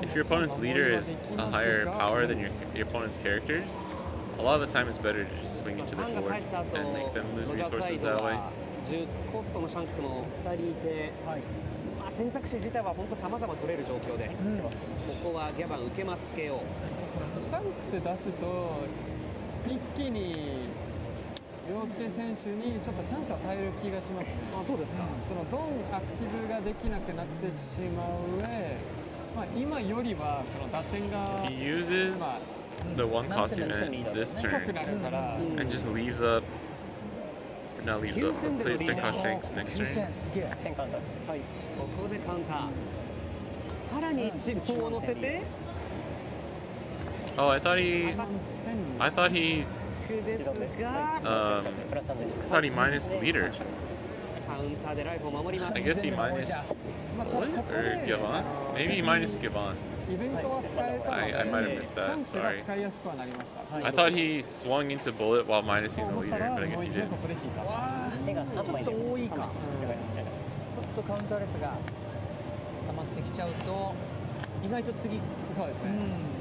if your opponent's leader is a higher power than your opponent's characters, a lot of the time it's better to just swing into the board and make them lose resources that way. 10コストのシャンクスも2人いて、まあ、選択肢自体は本当様々取れる状況で、ここはギャバン受けます KO。 シャンクス出すと一気に陽介選手にちょっとチャンスを与える気がしますね。あ、そうですか。そのドンアクティブができなくなってしまう上、まあ、今よりはその打点が He uses the one costume in this turn and just leaves up, not leaves up, but plays turn cost Shanks next turn. 1000カウンター。はい。ここでカウンター。さらに一度を乗せて。Oh, I thought he ですが、I thought he minus the leader. カウンターでライフを守ります。 I guess he minus Bullet or Gavon? Maybe he minus Gavon. イベントは使えたので I might have missed シ that. ャンクスが Sorry. 使いやすくはなりました。 I thought he swung into Bullet while minusing と the 思った leader, ら but I も guess う he 一度 did. ここで引いた。手が3枚で。ちょっと多いか。了解です。ちょっとカウンターレスが溜まってきちゃうと意外と次、そうですね。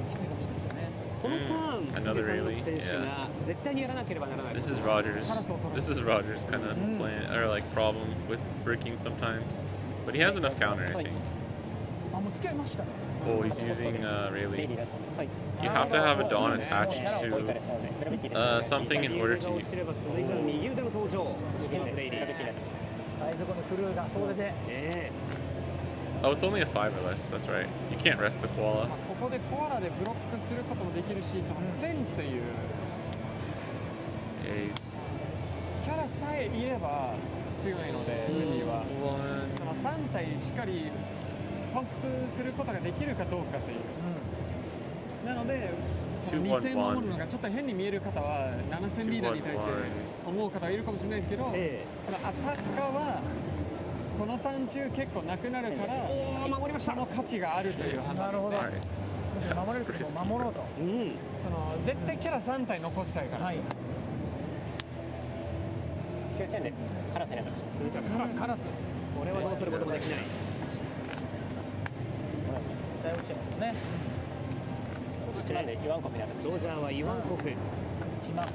きついかもしれないですよね。このターン、 Another 藤 rally, 選手が絶対にやらなければならない。 This is Rogers. This is Rogers' kind of plan or like problem with bricking sometimes, but he has enough counter, I think. あ、もう付き合いましたね。 Oh, he's using レディ Rayleigh. ー出します。はい。 You have to have a Dawn attached ポイント to ですので、グラビティです。 something in order が to. 落ちれば続いての右腕の登場。グラビティでお願いします。海賊のクルーが総出で。Oh, it's only a 5 or less. That's right. You can't rest the koala. ここでコアラでブロックすることもできるし、その1000という Yeah, he's キャラさえいれば強いので、ウディは one. その3体しっかりパンプすることができるかどうかという、なのでその2000守るのがちょっと変に見える方は7000リーダーに対して思う方はいるかもしれないですけど、そのアタッカーはこのターン中結構なくなるから、その価値があるという判断ですね。 Alright. 守れるところ守ろうと。その絶対キャラ3体残したいから。 9000でカラスに当たります。続いてはカラス。これはどうすることもできない。絶対落ちちゃいますよね。そして1万でイワンコフに当たります。ドジャーはイワンコフ。1万。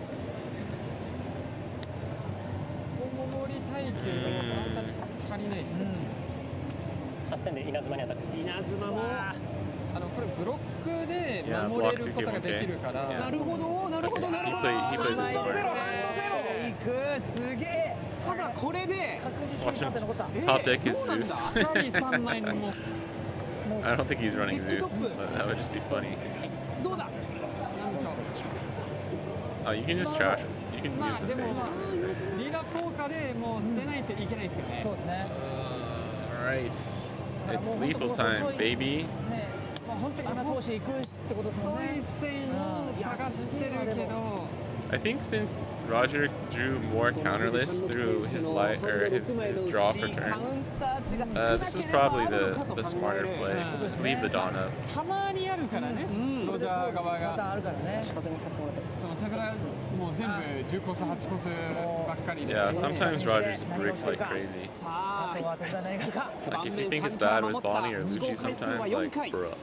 大守り耐久とか足りないですね。 8000で稲妻に当たります。稲妻も。これブロックで守れることができるから。なるほど、なるほど、なるほど。 He played this ハンド smart. ゼロ、ハンいく、すげえ。ドゼロ。ただこれで。 確実に残った。 Top deck is Zeus. 3枚にも I don't think he's running Zeus, but that would just be funny. どうだ。なんでしょう。 Oh, you can just trash. You can ま use あ the でも stage. リーダー効果でもう捨てないといけないですよね。そうですね。 Alright. It's lethal time, baby. ね、まあ本当に穴通し行くってことですもん細いね。線を探してるけど。 I think since Roger drew more counterless through his light or his draw for turn, this is probably the smarter play. Just leave the Dawn up. たまにあるからね。ロジャー側またがあるからね。確認させてもらってます。その手ぶらもう全部10コース8コースばっかりで。 Yeah, sometimes Roger's bricked like crazy. あとは手札何があるか。 Like if you think it's bad with Bonnie or Lucci sometimes, like bruh.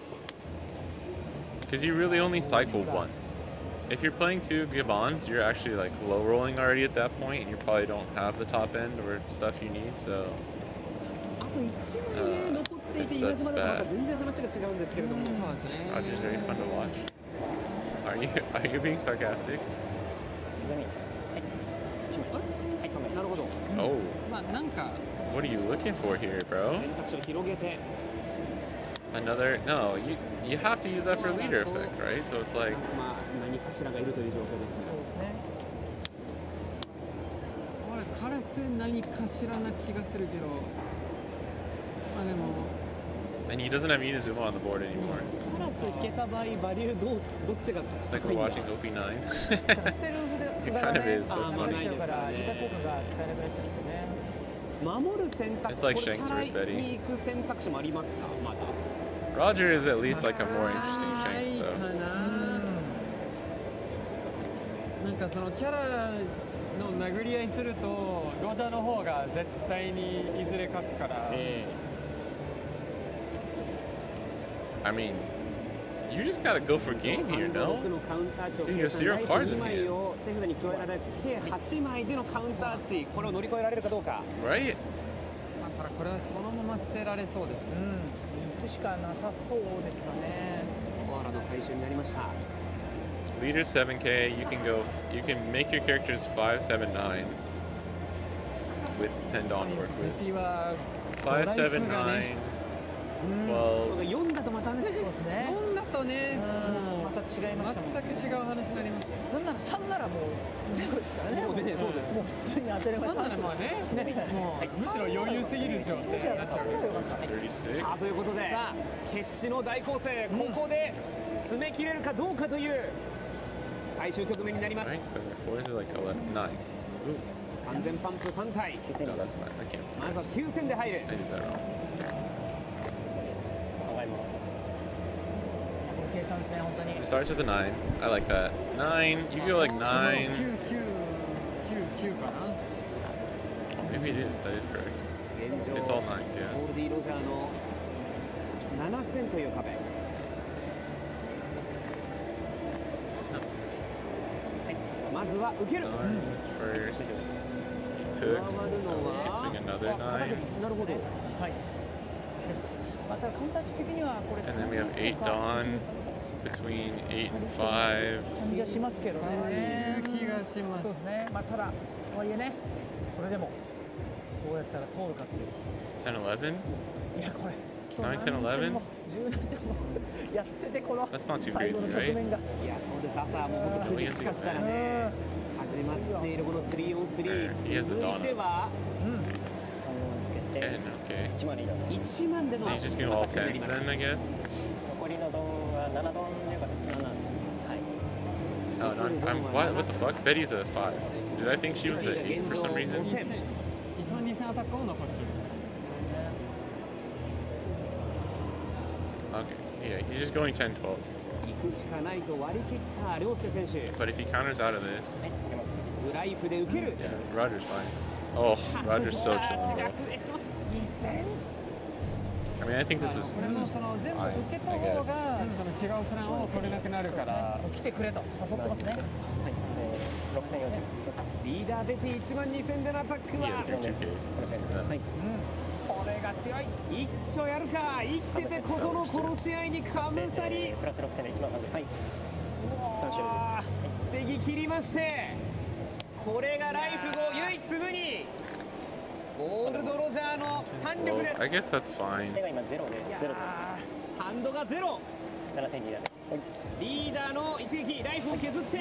Because you really only cycle once. If you're playing 2 Gibons, you're actually like low rolling already at that point, and you probably don't have the top end or stuff you need. So あと1枚ね、残っていて稲妻だとまた全然話が違うんですけれども。そうですね。 Roger's very fun to watch. Are you being sarcastic? 南に使います。はい。準備はい、考え。なるほど。 Oh, まあなんか what are you looking for here, bro? 選択肢を広げて。 Another no, you have to use that for leader effect, right? So it's like まあ何かしらがいるという状況ですそうですね。これカラス何かしらな気がするけど、まあでも and he doesn't have Inazuma on the board anymore. カラス引けた場合バリューどっちが It's like 高い we're んだ。 watching OP9. ステルフがね、 It kind of is, あ that's 取 funny. れちゃうからリーダー効果が使えなくなっちゃうんですよね。守る選択 It's like これ Shanks チャラ versus Betty. に行く選択肢もありますかまだ。 Roger is at least like a more interesting Shanks か though. な。なんかそのキャラの殴り合いするとロジャーの方が絶対にいずれ勝つから、I mean, you just gotta go for game here, no? のカウンター値を You have 0 cards in 2枚 hand. を手札に加えられ計8枚でのカウンター値、これを乗り越えられるかどうか。 Right? まあ、ただこれはそのまま捨てられそうですね。行くしかなさそうですかね。コアラの回収になりました。 Leader 7k, you can go, you can make your characters 5, 7, 9 with 10 dawn work ベ with. ティは 5, 7, ドライ 9, 12. 4だとまたね。そうですね。 4だとね、もうまた違いましたもん。全く違う話になります。なんなら3ならもうゼロですからね。もうね、そうです。もう普通に当たり前。 3ならまあね、もうむしろ余裕すぎる状態になっちゃうんですよ。 36. さあということでさあ決死の大攻勢、ここで詰め切れるかどうかという最終局面になります。 Right? But before is it like 11, 9. Ooh, 3000パンプ3体、 no, that's not. I can't. まずは9000で入る。 I did that wrong. 考えます。計算ですね本当に。 It starts with a 9. I like that. 9. You go like 9. 9かな。 Maybe it is. That is correct. 現状 It's all 9s, yeah. オールディ・ロジャーの7000という壁。まずは受ける。 9 first. 加 Took. わる So の we can は swing another 9. なるほど。はい。です。またカウンター値的にはこれ。 And then we have 8 dawn between 8 and 5. 感じはしますけどね。気がします。そうですね。まあただとはいえね、それでもどうやったら通るかっていう。 10, 11? いやこれ。 9, 10, 11? 17戦もやっててこの That's not too 最後の crazy, 局面が。いやそうです。朝はもう本当9時近くからね始まっているこの 3on3 続いては3をつけて 10, okay. 1万リーダー。 1万での Then you just go all アタックになり 10s ます then, I guess? 残りのドンは7ドンでよかったです。7ですね。はい。 Oh, no. What the fuck? Betty's a 5. Did I think she was an 8 for some reason? 5000 1万2000アタックを残してる。 Okay. Yeah, he's just going 10, 12. 行くしかないと割り切った涼介選手。 But if he counters out of this, はい、いけます。ブライフで受ける。 yeah, Roger's fine. Oh, Roger's so chill, bro. 2000。 I mean, I think this is これもその全部 fine, 受けた I 方 guess. がその違うプランを取れなくなるから。来てくれと誘ってますね。はい。6400です。そうです。リーダーベティ1万2000でのアタック He は has 2Ks. はい。これが強い。一丁やるか。生きててこそのこの試合にかむさりプラス6000で1万3000。はい。楽しみです。防ぎ切りまして、これがライフ後唯一無二ゴールドロジャーの弾力 Well, です。 I guess that's fine. 手が今0で0です。ハンドがゼロ。7000リーダーで。はい。リーダーの一撃ライフを削って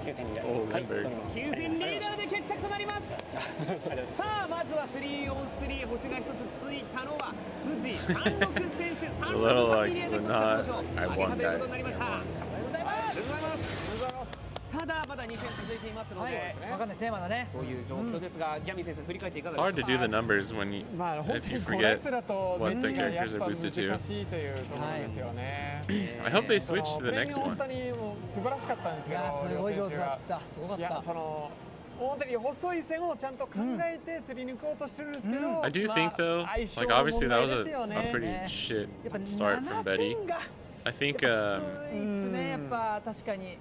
9000リーダーで。おーはい。レンベル取ります。 9000リーダーで決着となります。さあまずは 3on3 星が一つついたのは富士三六選手三 A 六 little ファ like ミリアで the 登 not. 場 I 挙げ won, たというこ guys. とになりました。 I あ won. りがとうございます。ただまだ2戦続いていますので、わかんないですねまだね。という状況ですが、ギャミー先生振り返っていか It's が hard でし to ょう do the か。 numbers when you まあ本 if 当 you にコラ forget イプだと what ベ the ティがやっ characters ぱ are 難 boosted し to. いというところですよね。 I hope they その switch to プ the レミ next 本 one. 当にもう素晴らしかったんですいけど、やすごい上手だっ両選手がた。すごかっいやた。その本当に細い線をちゃんと考えてすり抜こうとしてるんですけど、 I do まあ think though, 相性 like の obviously 問 that 題 was ですよ a ね。 pretty ね shit やっぱ start from Betty. 7000が I think きついですねやっぱ確かに。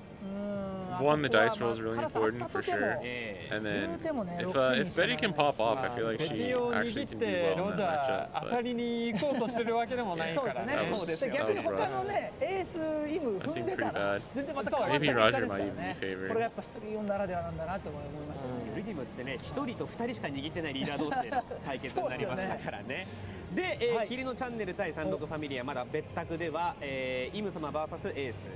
one, the dice roll is really important for sure. え And 言 then うてもね if 6000 if Betty can pop off, I feel like ベ she ティを actually 握 can っ do て well in ロ that ジャー matchup. 当た But りに行こうとしてるわけでもないそうですねからね。そうですよ逆に他のねエースイム That 踏ん seemed で pretty たら bad. 全然また変わった Maybe 結 Roger 果ですから might even ね be favored. これがやっぱ3-4ならではなんだなって思いましたね。ルディムってね、1人と2人しか握ってないリーダー同士での対決になりましたからね。で、はいキリノチャンネル対36ファミリアまだ別卓では、イム様 VS エース、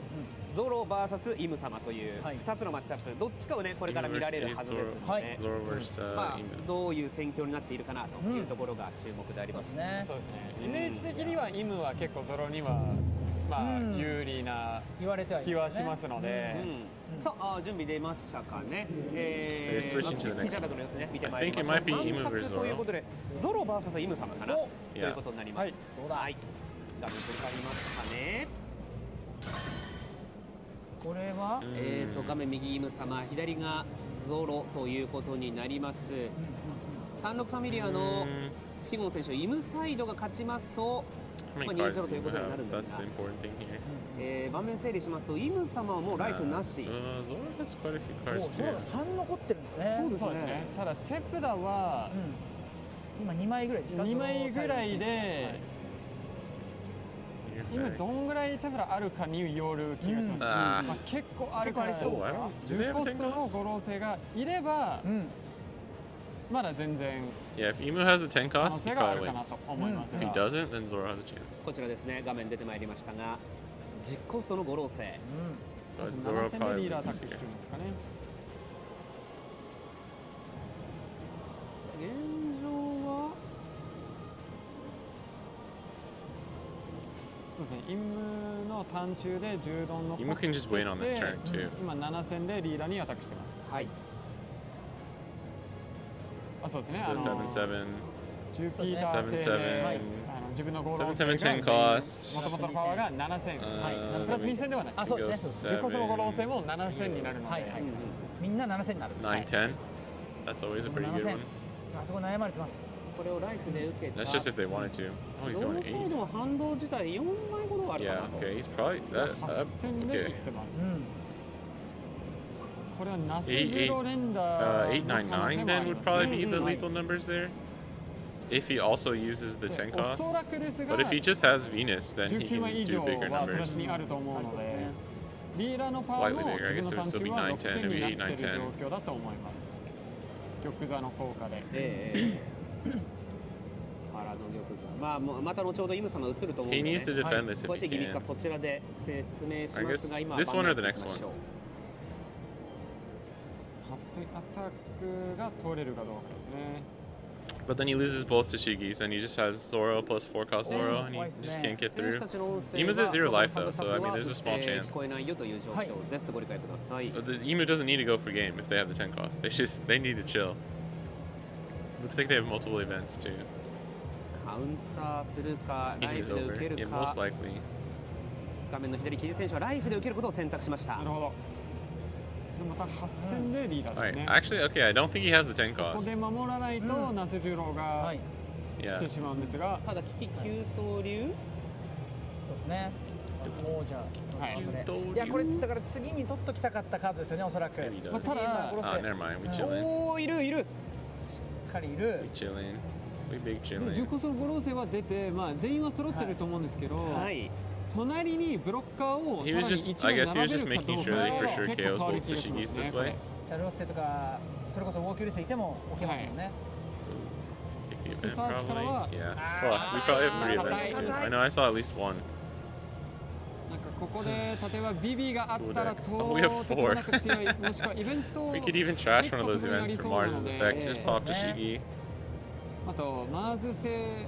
ゾロ VS イム様というはい2つのマッチアップ、どっちかをねこれから見られるはずですのはいで、 Zoro versus まあ Emu. どういう戦況になっているかなというところが注目であります。ねそうですね。イメージ的にはイムは結構ゾロにはまあ有利な言われてはい気はしますので。さあ準備出ましたかね。 They're switching to the next フィーチャーバックの様子ね見てまい I り think ま it しょう。 might be Emu 3 versus 択ということでゾロ VS イム様かなということになります。はいどうだはい。画面振り返りますかね。これはは画面右イム様、左がゾロということになります。36ファミリアのフィゴン選手、イムサイドが勝ちますと、2-0ということになるんですが、盤面整理しますと、イム様はもうライフなし。ゾロが3残ってるんですね。そうですね。ただテプダは今2枚ぐらいですか？ 2枚ぐらいで、今どんぐらいテプダあるかによる気がします。結構あるから、10コストの五老星がいれば、まだ全然 Yeah, if Emu has a 10 cost, he があ probably るかな wins. と思いますが、 If he doesn't, then Zoro has a chance. こちらですね、画面出てまいりましたが、10コストの五老星。But Zoro 7戦で probably リーダーアタッ loses クして here. るんですかね。現状はそうですね、イムの単中で10ドンの Emu can just win on this turn too. 今7戦でリーダーにアタックしてます。はい。そうですね、 7-7. ジュピーター製で自分のゴールを7-7 10 cost. もともとのパワーが7000、プラス2戦ではない。あ、そうですね。10コストのゴール星も7000になるので、みんな7000になる。 9-10. That's always a pretty good one. あそこ悩まれてます。これをライフで受けた。 That's just if they wanted to. Oh, he's ゾロ going サイド 8. の反動自体4枚ほどあるか Yeah, なと。 okay, he's probably that. 8000でいっ Okay. てます。これはナスジロレンダーの可能性 899 もあ then り would ます probably ね。 be the lethal numbers there. If he also uses the 10お cost. そらくですが、 But if he just has Venus, then he 19 枚 can 以 do 上 bigger はプラ numbers. スにあると思うので、リーダーのパワー Slightly も bigger. I 自 guess 分の it would 単 still 中 be は 9-10, 6000 maybe にな 8-9-10. っている状況だと思います。玉座の効果で。原の玉座。まあまた後ほどイム様映ると思うの He で、 needs to defend this こう if して he ギミック can. はそちらで説明し I ます guess が、今 this one or the next 盤面を見ていきましょう。 8000アタックが取れるかどうかですね。 But then he loses both Tashigis, and he just has Zoro plus 4 cost Zoro, and he just can't get 選手 through. たちの音声 Emu's at 0 life though, は so I mean there's a small chance. 聞こえないよという状況です。ご理解ください。 But the Emu doesn't need to go for game if they have the 10 cost. They need to chill. Looks like they have multiple events too. カウンターするか、 This ラ game イ is フで受 over. ける Yeah, か most。likely. 画面の左、キジ選手はライフで受けることを選択しましたな。るほど。また8000でリーダーです Alright, ね。 actually, okay, I don't think he has the 10ここ cost. で守らないとナスジュローが来 Yeah. てしまうんですが、ただ、危機急騰流。そうですね。王者。はいいやこれだから次に取っときたかったカードですよね、おそらく。 Maybe he まあ does. ただ Ah, never mind. We chillin'. おお、いるいる。しっかりいる We。chillin'. We big 10 chillin'. コスト五老星は出て、まあ全員は揃ってると思うんですけど、はい。隣にブロッカーを He さ was らに just, 1 I 枚 guess he 並 was べ just るか making どう sure か that he for 結 sure 構 KOs 変わる both 気がします Tashigis ね this これ way. チャルロッセとかそれこそウォーキュリスいても置けますもんね。 Take the event Sarge probably. Karawa. Yeah. Fuck. We probably have 3 events too. I know I saw at least 1. なんかここで例えばビビがあったら Oh, we have とてもなく強いもしくはイベント We could even trash one of those events for Mars's effect. Just pop Tashigi あとマーズ製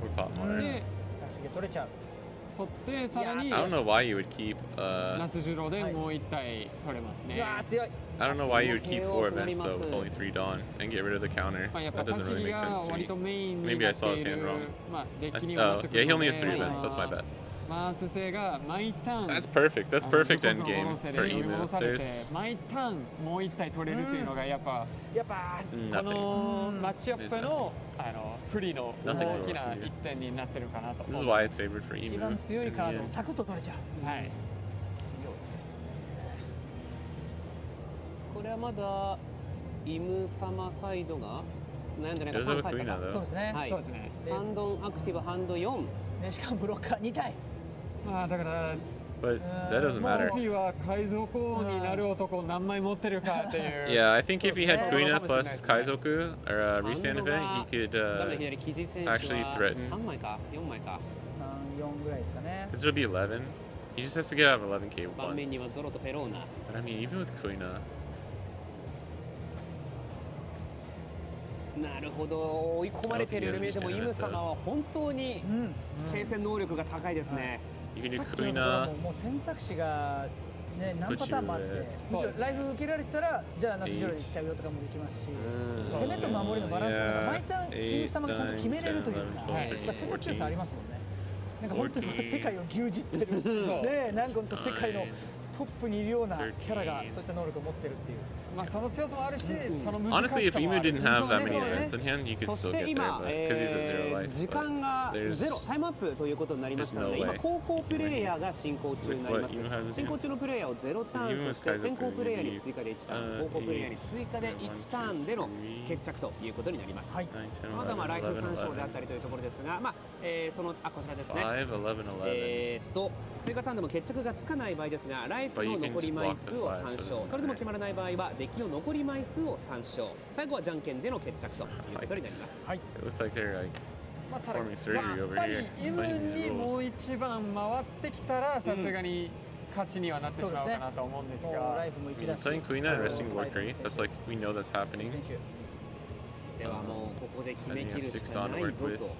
or pop Mars. で確かに取れちゃう。取ってさらに I don't know why you would keep ナスジュロでもう1体取れますうね。わー強い。 I don't know why you would keep 4 events though with only 3 Dawn and get rid of the counter. まあやっぱ That タ doesn't シ really ギ make が sense to 割 me. とメインに Maybe な I って saw い his hand る wrong. まあデッキにはなっ Oh, てく yeah, る he の only で has 3 events. That's my bad. マース製が毎ターン That's perfect. That's perfect 10 end game コストの for ゴロセで呼び Emu. 戻されて There's 毎ターンもう1体取れるっていうのがやっぱやっぱこ nothing. のマッチアップの不利の大 Nothing きな wrong here. 1点になってるかなと。 This is why it's favored for 一 Emu. 番強い in カー the ドを end. サクッと取れちゃう。はい。強いですね。これはまだイム様サイドが悩んでないか Does ら have a ターン queen 返 now ったか though. そうですね。はいそうですね。 3ドンアクティブハンド4。でしかもブロッカー2体。まあだから But that doesn't モ matter. ーフィーは海賊王になる男を何枚持ってるかっていう。 Yeah, I think if he had Yeah. Kuina plus Kaizoku or a restand event, he could 画面左キジ選手は actually threaten. 3枚か4枚か。 3、4ぐらいですかね。 Because it'll be 11. He just has to get out of 11k 盤面 once. にはゾロとペローナ。 But I mean, even with Kuina, なるほど、追い込まれているように見えてもイム様は本当にうん。継戦能力が高いですね。 you can さ do っきのところ Kuina. ももう選択肢がね何パターンもあって、むしろそうですねライフ受けられてたらじゃあナスジョロに行っちゃうよとかもできますし、うん攻めと守りのバランスが Yeah. 毎ターンイム様がちゃんと決めれるというか、 8, やっぱ戦略強さありますもんね。なんか本当に世界を牛耳ってるね、なんか本当世界のトップにいるようなキャラがそういった能力を持ってるっていう。まあその強さもあるし、その難し Honestly, さ if もあ Emu る。 didn't have that many events in him, you could そし still て get there, 今、 but because he's at 0 life. 時間が there's ゼロタイムアップということになりましたので、 there's no 今 way. 後攻プレイヤーが進行中になります With what Emu has 進行中のプレイヤーを0ターンとして先行プレイヤーに追加で1ターン後攻プレイヤーに追加で1ターンでの決着ということになります。はい。その他まあライフ参照であったりというところですが、まあそのこちらですね。 5, 11, 11. 追加ターンでも決着がつかない場合ですが、ライフの残り枚数を参照、それでも決まらない場合はデッキの残り枚数を参照、最後はじゃんけんでの決着ということになります。はい。 It looks like they're like まあただ performing surgery や over っぱり here. イム Explaining に these もう rules. 一番回ってきたらさすがに勝ちにはなってしまうかなと思うんですもうラがイ、フも1だし。 Playing Queen and resting Valkyrie, that's like, we know that's happening. 選手。ではもうここで決め And き you る have し 6 to かない work ぞ with. と。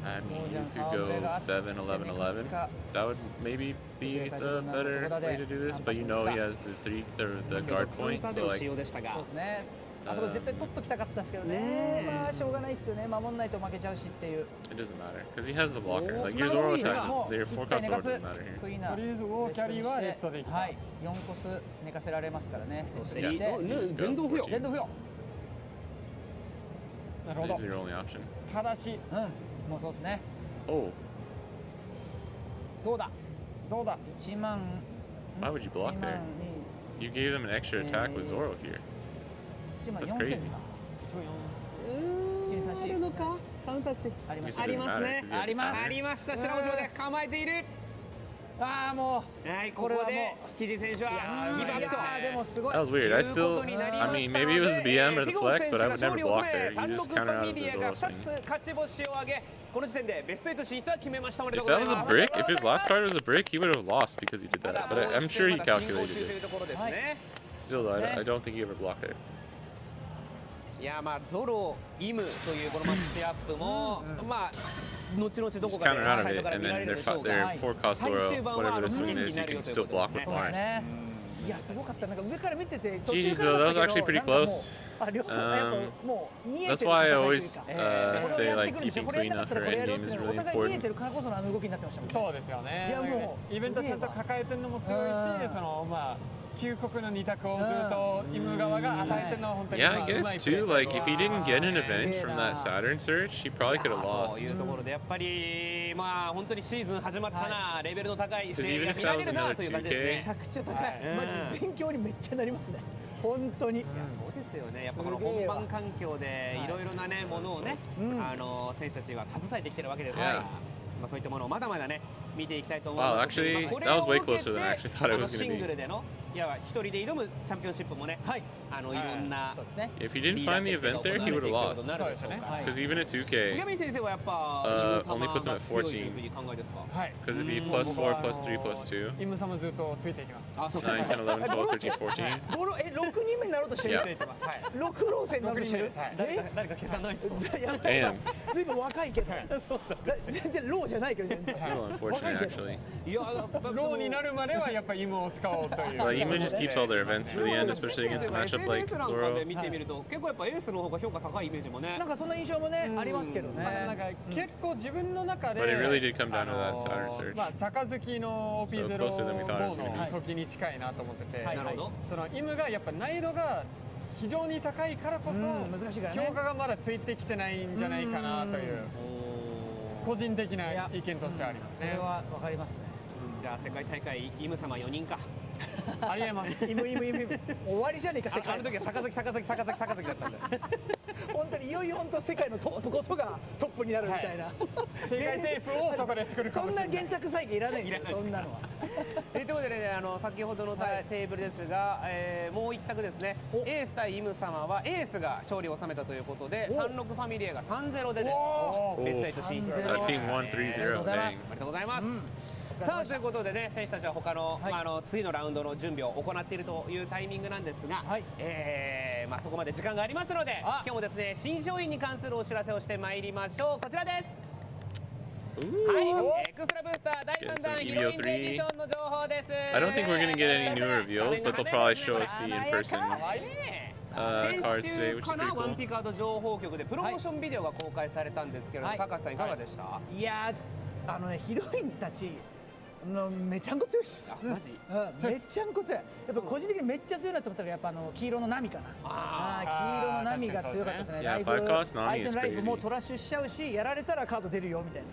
I mean, you could go 7, 11, 11. That would maybe be the better way to do this, but you know he has the guard カウン point, ターで so の like 使用でしたがそうですね。あそこ絶対取っときたかったですけどね。ねえまあしょうがないですよね。守んないと負けちゃうしっていう。 it doesn't matter because he has the blocker. Like な your るほど Zoro attack, もう their 一 forecast 回寝 Zoro かす doesn't matter here. クイーナとりあえずウォーキャリーはレストできた。はい。4コス寝かせられますからね。そしていや全動不要。全動不要。なるほ This ど is。your only option. ただしうん。もうそうですね。 Oh, どうだ。どうだ。 1万。 why would you block 1 there? 万 You gave them an extra attack with Zoro here. 1万 That's 4000 crazy. ですか。あるのかカウンターチありまし You たあ said り it ますね didn't matter 'cause you had あります the ありました白尾城で構えている。ああもうはいこここれはもでキジ選手はギブアップと。でもすごい That was weird. I still, I mean, maybe it was the BM or the flex, but I would never block there. You just counter out of the Zoro 2 swing. つ勝ち星を挙げ、この時点でベスト8進出は決めました。おめで If とうご that ざい was ま a す。 brick, if his last card was a brick, he would have lost because he did ただ that. But I'm sure he まだ進行 calculated 中という it. ところですね。 Still, I don't think he ever blocked there. いやまあゾロイムというこのマッチアップもまあ後々どこ Just かで counter out of 最初 it, から and 見られ then る their でしょうが、 their forecast 最 Zoro, 終盤は whatever the 無 swing 限 is, に you なるよ can という still ことです block ね。with Mars. ねいやすごかったなんか上から見てて途 GG's 中からだ though, った that was け actually ど pretty なんかもう close. あ両方やっぱもう見えてる That's why I 戦いという always か say これをやっ like てくるんでしょ keeping これや Queen んなか up った for らこれや end ろう game って is いうのお really 互い見えて important. るからこそのあの動きになってましたもんねそうですよね。いやもうイベントちゃんと抱えてるのも強いし、そのまあ旧国の二択をずっとイム側が与えてるのは本当に Yeah, I まあ guess うまいプレ too. ー Like if he didn't get an event Yeah. from that Saturn search, he probably could have と lost. いうところでやっぱりまあ本当にシーズン始まったな、レベルの高い試合 Even が if 見 that られ was るな another という感じです 2K, ね。めちゃくちゃ高いはいマジ勉強にめっちゃなりますね本当にそうですよね。やっぱこの本番環境でいろいろなねものをね、選手たちは携えてきてるわけですから、 Yeah. まあそういったものをまだまだね見ていきたいと思い Wow, ます。 actually, まあこれ that was を way 受け closer て than I actually thought it この was シ going ン to グ be. ルでのいや一人で挑むチャンピオンシップもね、はいいろんなそうですね If he didn't find the event there, he would have lost. なるでしょうか。 Because even at 2K, 南先生はやっぱ only puts him at 強いというふうに考えですか。はい。 because it'd be plus 4, plus 3, plus 2. イム様ずっとついていきます。あ、そうか。 9, 10, 11, 12, 13, 14. 6人目になろうとしてるいやついてます。はい。 6老生になろうとしてるはい誰か計算ないと。Damn. ずいぶん若いけど全然ローじゃないけど全然 A little unfortunate, actually. いや、ローになるまではやっぱイムを使おうという。 But Emu just keeps all their events for the end, especially against a matchup like SNS なんかで Zoro. 見てみると結構やっぱエースの方が評価高いイメージもねな。んかそんな印象もねありますけどまあなんねか結構自分の中で But it really did come down to that Saturn search. まあ杯の So closer than we thought it was gonna be. OP05 の時に近いなと思ってて、はいなるほど。そのイムがやっぱ難易度が非常に高いからこそ、難しいからね評価がまだついてきてないんじゃないかなという個人的な意見としてはありますね。それはわかりますねじゃあ世界大会イム様4人か。ありえます。イム終わりじゃねえか世界あの時は坂崎だったんだ。本当にいよいよ本当世界のトップこそがトップになるみたいな世界征服をそこで作るかそんなもしれない。原作再現いらないですよそんなのはということでね、先ほどのテーブルですが、もう一択ですね。エース対イム様はエースが勝利を収めたということで、36ファミリアが 3-0 でね、ベスト8進出。 That team won 3-0. ありがとうございま Dang. すおめでとうございます。さあということでね、選手たちは他の、次のラウンドの準備を行っているというタイミングなんですが、はいまあそこまで時間がありますので、今日もですね新商品に関するお知らせをしてまいりましょう。こちらです。はい、エクストラブースター第3弾 Get some ヒロインズエディ EVO3. ションの情報です。 I don't think we're going to get any new reveals, but they'll probably show us the in-person 先 cards today, 週 which is かな pretty ワン cool. ピカード情報局でプロモーションビデオが公開されたんですけれども、はい高橋さんいかがでした？いやヒロインたちめちゃんこ強いです。マジ？めちゃんこ強い。やっぱ個人的にめっちゃ強いなと思ったらやっぱ黄色の波かな。黄色の波が強かったですね。ライフ相手のライフもトラッシュしちゃうし、やられたらカード出るよみたいな。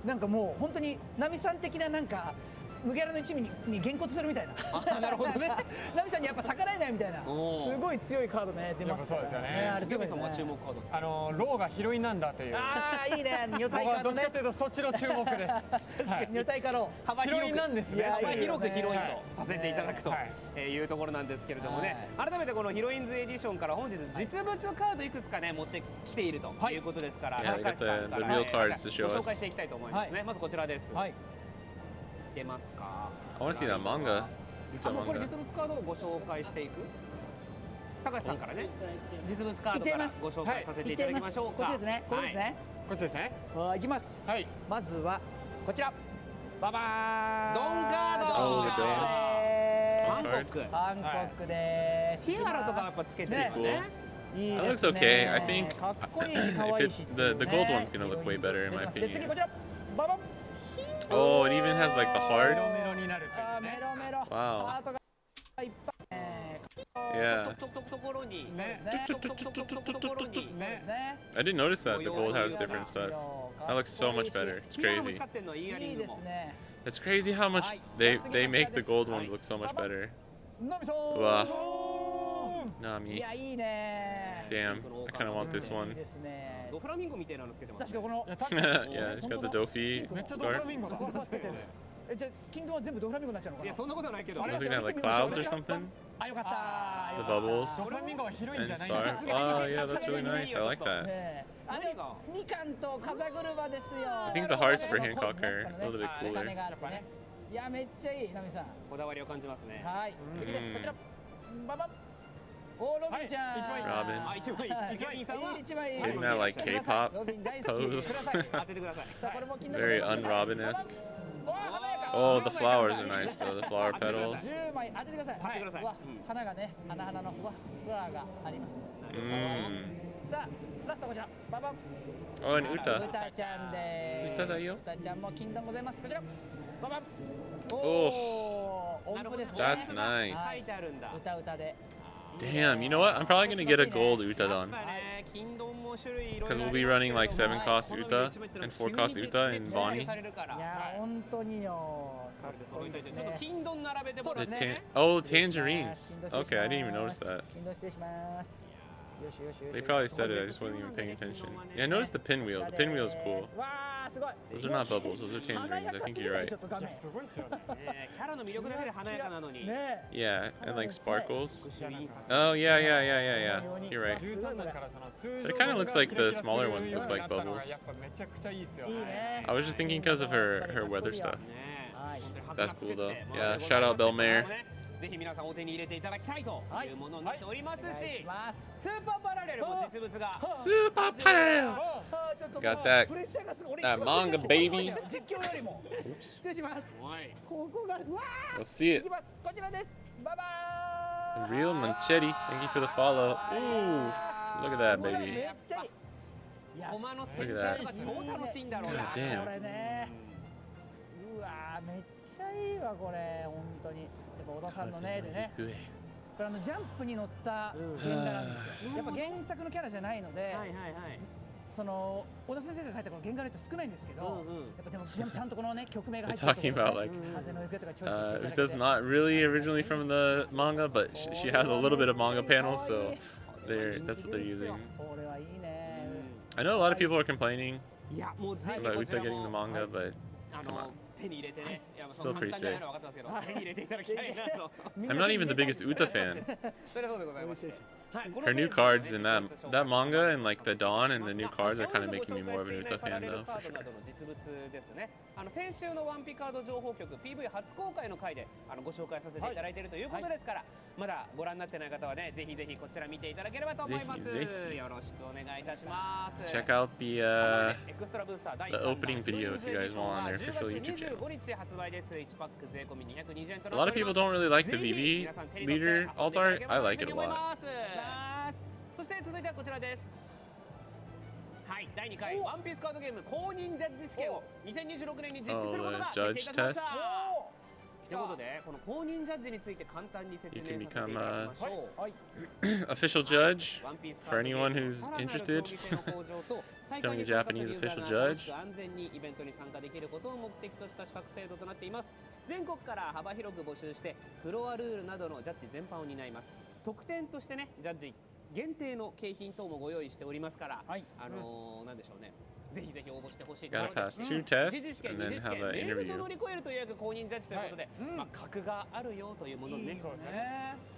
なんかもう本当に波さん的ななんか。麦わらの一味にげんこつするみたいな。なるほどね。ナミさんにやっぱ逆らえないみたいな。すごい強いカードね出ます。そうですよね。あれジョメさんは注目カード。ローがヒロインなんだという。ああいいね。女体化のね。どっちかというとそっちの注目です。女体化のヒロインなんですね。幅広くヒロインとさせていただくというところなんですけれどもね。改めてこのヒロインズエディションから本日実物カードいくつかね持ってきているということですから、高橋さんからご紹介していきたいと思いますね。まずこちらです。出ますか。I want to see that manga. これ実物カードをご紹介していく。高橋さんからね、実物カードからご紹介させていただきましょうか。こっちですね。これですね。こっちですね。いきます。はい。まずはこちら。ババーン。ドンカード。ハンコックです。ティアラとかやっぱつけてるよね。That looks okay. I think if it's the gold one's gonna look way better in my 次 opinion. こちら。ババン。Oh, it even has like the hearts. メロメロ。 Wow. ハートがいっぱい。Yeah. I didn't notice that the gold has different stuff. That looks so much better. It's crazy. It's crazy how much they make the gold ones look so much better. Wow. Nami. Damn. I kind of want this one. Yeah, it's got the Dofi scarf. じゃあ金ドは全部ドフラミンゴになっちゃうのかな。いやそんなことないけど。 Was it gonna have like clouds or something? あよかった。 The bubbles ドフラミンゴは広いんじゃ and ない star. Oh yeah, that's really nice. I like that. みかんと風車ですよ。 I think the hearts for Hancock are a little bit cooler. いやめっちゃいいナミさん。こだわりを感じますね。はい。次ですこちら。ババン。おロビンちゃん。Robin. 一番いい。一番いいさんは。 Isn't that like K-pop pose? 当ててください。 Very un-Robin-esque. Oh, the flowers are nice though. The flower petals. 10枚当ててください。はい。花がね、花のフラワーがあります。さあ、ラストこちら。ババン。Oh, and Uta. ウタちゃんで。歌だよ。ウタちゃんも金ドンございます。こちら。ババン。おお、音符ですね。 That's nice. 書いてあるんだ。歌で。 Damn, you know what? I'm probably gonna get a gold Utadon. Because we'll be running like 7 cost Uta and 4 cost Uta in Bonnie. いや、本当によ。Oh, tangerines. Okay, I didn't even notice that. They probably said it, I just wasn't even paying attention. Yeah, I noticed the pinwheel. The pinwheel is cool. Those are not bubbles, those are tangerines. I think you're right. Yeah, and like sparkles. Oh, yeah. You're right. But it kind of looks like the smaller ones look like bubbles. I was just thinking because of her weather stuff. That's cool though. Yeah, shout out Belmare. ぜひ皆さんお手に入れていただきたいというものになっておりますし、スーパーパラレルも実物が Super Parallel! Got that manga, baby. 実況よりも失礼します。ここがうわー Let's see it. こちらです。バイバー Real Manchetti. Thank you for the follow. Ooh, look at that, baby. めっちゃいい。コマの戦争とか超楽しいんだろうな。 Damn. これね。うわーめっちゃいいわこれ本当に。小田さんのねでね、これジャンプに乗った原画なんですよ。やっぱ原作のキャラじゃないので、その小田先生が描いたこの原画の人少ないんですけど、やっぱでもちゃんとこのね曲名が入ってる。Talking about like Uta's not really originally from the manga, but she has a little bit of manga panels, so that's what they're using. I know a lot of people are complaining about Uta getting the manga, but come on. Still pretty sick. I'm not even the biggest Uta fan. Her new cards in that manga and like the Dawn and the new cards are kind of making me more of an Uta fan though, for sure. 先週のワンピカード情報局 PV 初公開の回でご紹介させていただいているということですから、まだご覧になってない方はね、ぜひぜひこちら見ていただければと思います。よろしくお願いいたします。 Check out the opening video if you guys want on their official YouTube channel. A lot of people don't really like the VV leader alt art. I like it a lot. そして続いてはこちらです。はい、第2回ワンピースカードゲーム公認ジャッジ試験を2026年に実施することが決定いたしました。ということでこの公認ジャッジについて簡単に説明させていただきましょう。official judge for anyone who's interested. Becoming a Japanese official judge. 安全にイベントに参加できることを目的とした資格制度となっています。全国から幅広く募集してフロアルールなどのジャッジ全般を担います。特典としてねジャッジ限定の景品等もご用意しておりますから、なんでしょうね。ぜひぜひ応募してほしいと思います。Gotta pass 2 tests and then have an 面接を interview. 乗り越えるという公認ジャッジということで、格があるよというものにね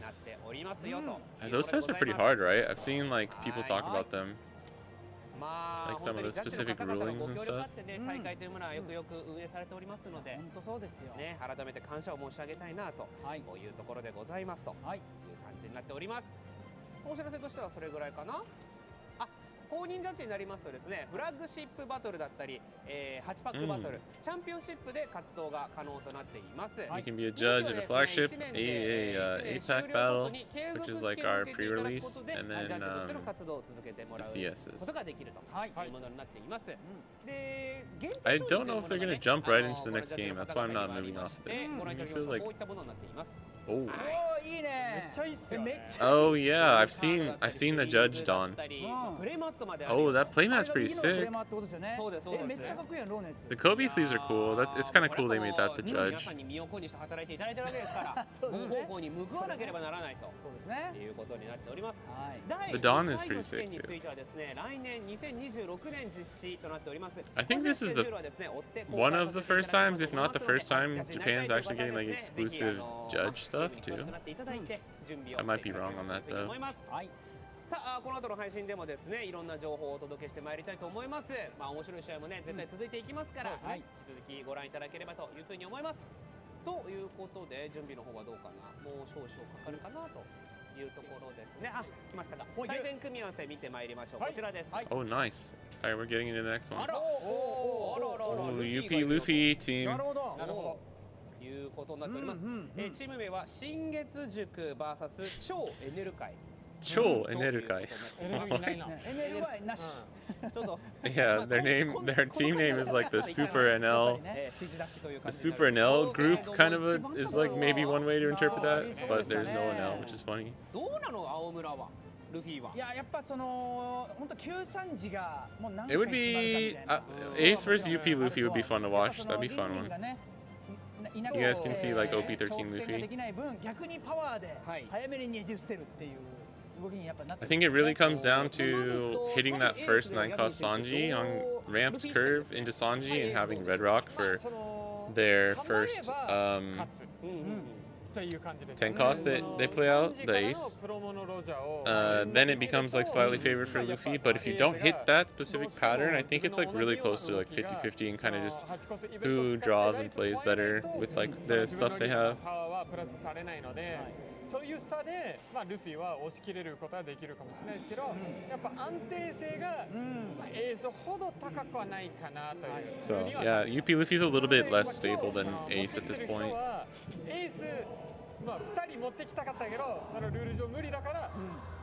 なっておりますよと。Those tests are pretty hard, right? I've seen like people talk about them. まあ Like some of the specific rulings and stuff. 大会というものはよくよく運営されておりますので、本当そうですよ。ね、改めて感謝を申し上げたいなというところでございますという感じになっております。お知らせとしてはそれぐらいかな。公認ジャッジになりますとですね、フラッグシップバトルだったり、8パックバトル、チャンピオンシップで活動が可能となっています。You can be a judge at a flagship, a pack battle, which is like our pre-release, and then CSs. ことができるというものになっています。で、 I don't know if they're gonna jump right into the next game. That's why I'm not moving off this. ご覧いただ It きます feels と like こういったものになっています。oh おーいいね。めっちゃいいっすよ。めっちゃ。 oh yeah, I've seen the judge don. プレマットまである。 Oh, that playmat's pretty プ sick. レマってことですよね。そうですそうです。めっちゃかっこいいやんローのやつ。 The Kobe sleeves are cool. It's kind of cool they made that the 皆 judge. さんに身を粉にして働いていただいてるわけですからそうですね合方向に報わなければならないとそうですね。いうことになっております。はい。第 The Dawn 2 is 回 pretty の試験 sick に too. ついてはですね、来年2026年実施となっております。 I think this is the one of the first times, if not the first time, Japan's actually getting like exclusive judge stuff too. I might be wrong on that though. はい。さあこの後の配信でもですねいろんな情報をお届けしてまいりたいと思います。まあ面白い試合もね絶対続いていきますから、引き続きご覧いただければというふうに思います。ということで準備の方はどうかな、もう少々かかるかなというところですね。あ、来ましたが対戦組み合わせ見てまいりましょう。こちらです。 Oh, nice. All right, we're getting into the next one. あら、おららら Oh, UP Luffy team. なるほど。なるほど。いうことになっております。チーム名は新月塾 VS 超エネル界。超エネル界。NLY なし。ちょっと Yeah, their team name is like the Super NL. 指示出しという The 感じで Super NL group kind of is like maybe one way to interpret that, but there's no NL, which is funny. どうなの青村はルフィは。いややっぱその本当93時がもう何 It 回 would 決まるかみ be たいな。 Ace versus UP Luffy would be fun to watch. That'd be fun one. You guys can see like OP13 Luffy. できない分逆にパワーで早めにねじ伏せるっていう動きにやっぱなって I think it really comes down to hitting that first 9 cost Sanji on Ramp's curve into Sanji and having Red Rock for their first 10 cost that they play out, the ace. Then it becomes like slightly favored for Luffy, but if you don't hit that specific pattern, I think it's like really close to like 50-50 and kind of just who draws and plays better with like the stuff they have. そういう差で、まあ、ルフィは押し切れることはできるかもしれないですけど、やっぱ安定性が、まあ、エースほど高くはないかなという。So yeah, UP Luffy's a little bit less stable than Ace at this point. エース、まあ、2人持ってきたかったけど、そのルール上無理だから、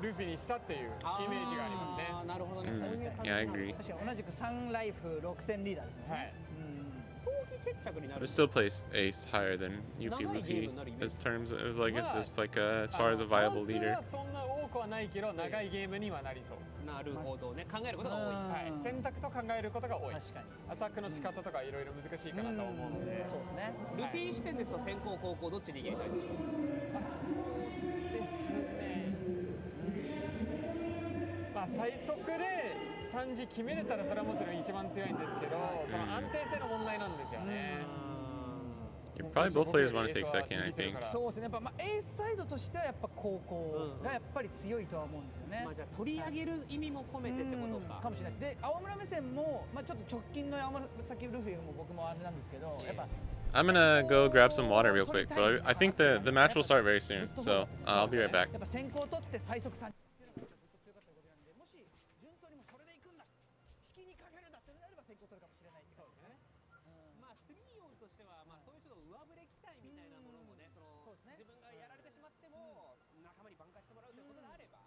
ルフィにしたっていうイメージがありますね。なるほどね。そういう感じ。 Yeah, I agree. 確かに同じく3ライフ6戦リーダーですもんね。はい。早期決着にな I る。 would still place Ace higher than UP Luffy as terms of like as like as far as a viable leader. そんな多くはないけど長いゲームにはなりそう。なるほどね。考えることが多い。はい。選択と考えることが多い。確かに。アタックの仕方とかいろいろ難しいかなと思うので。そうですね。ルフィ視点ですと先行後攻どっちに握りたいでしょう。そうですね。まあ最速で3時決めれたらそれはもちろん一番強いんですけど、その安定性の問題なんですよね。Probably both players want to take second, I think. そうですね。やっぱまあエースサイドとしてはやっぱ後攻がやっぱり強いとは思うんですよね。まあじゃあ取り上げる意味も込めてってことか。かもしれないです。で青村目線もまあちょっと直近の青紫ルフィも僕もあれなんですけど、やっぱ I'm gonna go grab some water real quick, but I think the match will start very soon, so I'll be right back. やっぱ先行取って最速3。先行取るかもしれないけど、まあ3オンとしてはまあそういうちょっと上振れ期待みたいなものもね、その自分がやられてしまっても仲間に挽回してもらうということであれば、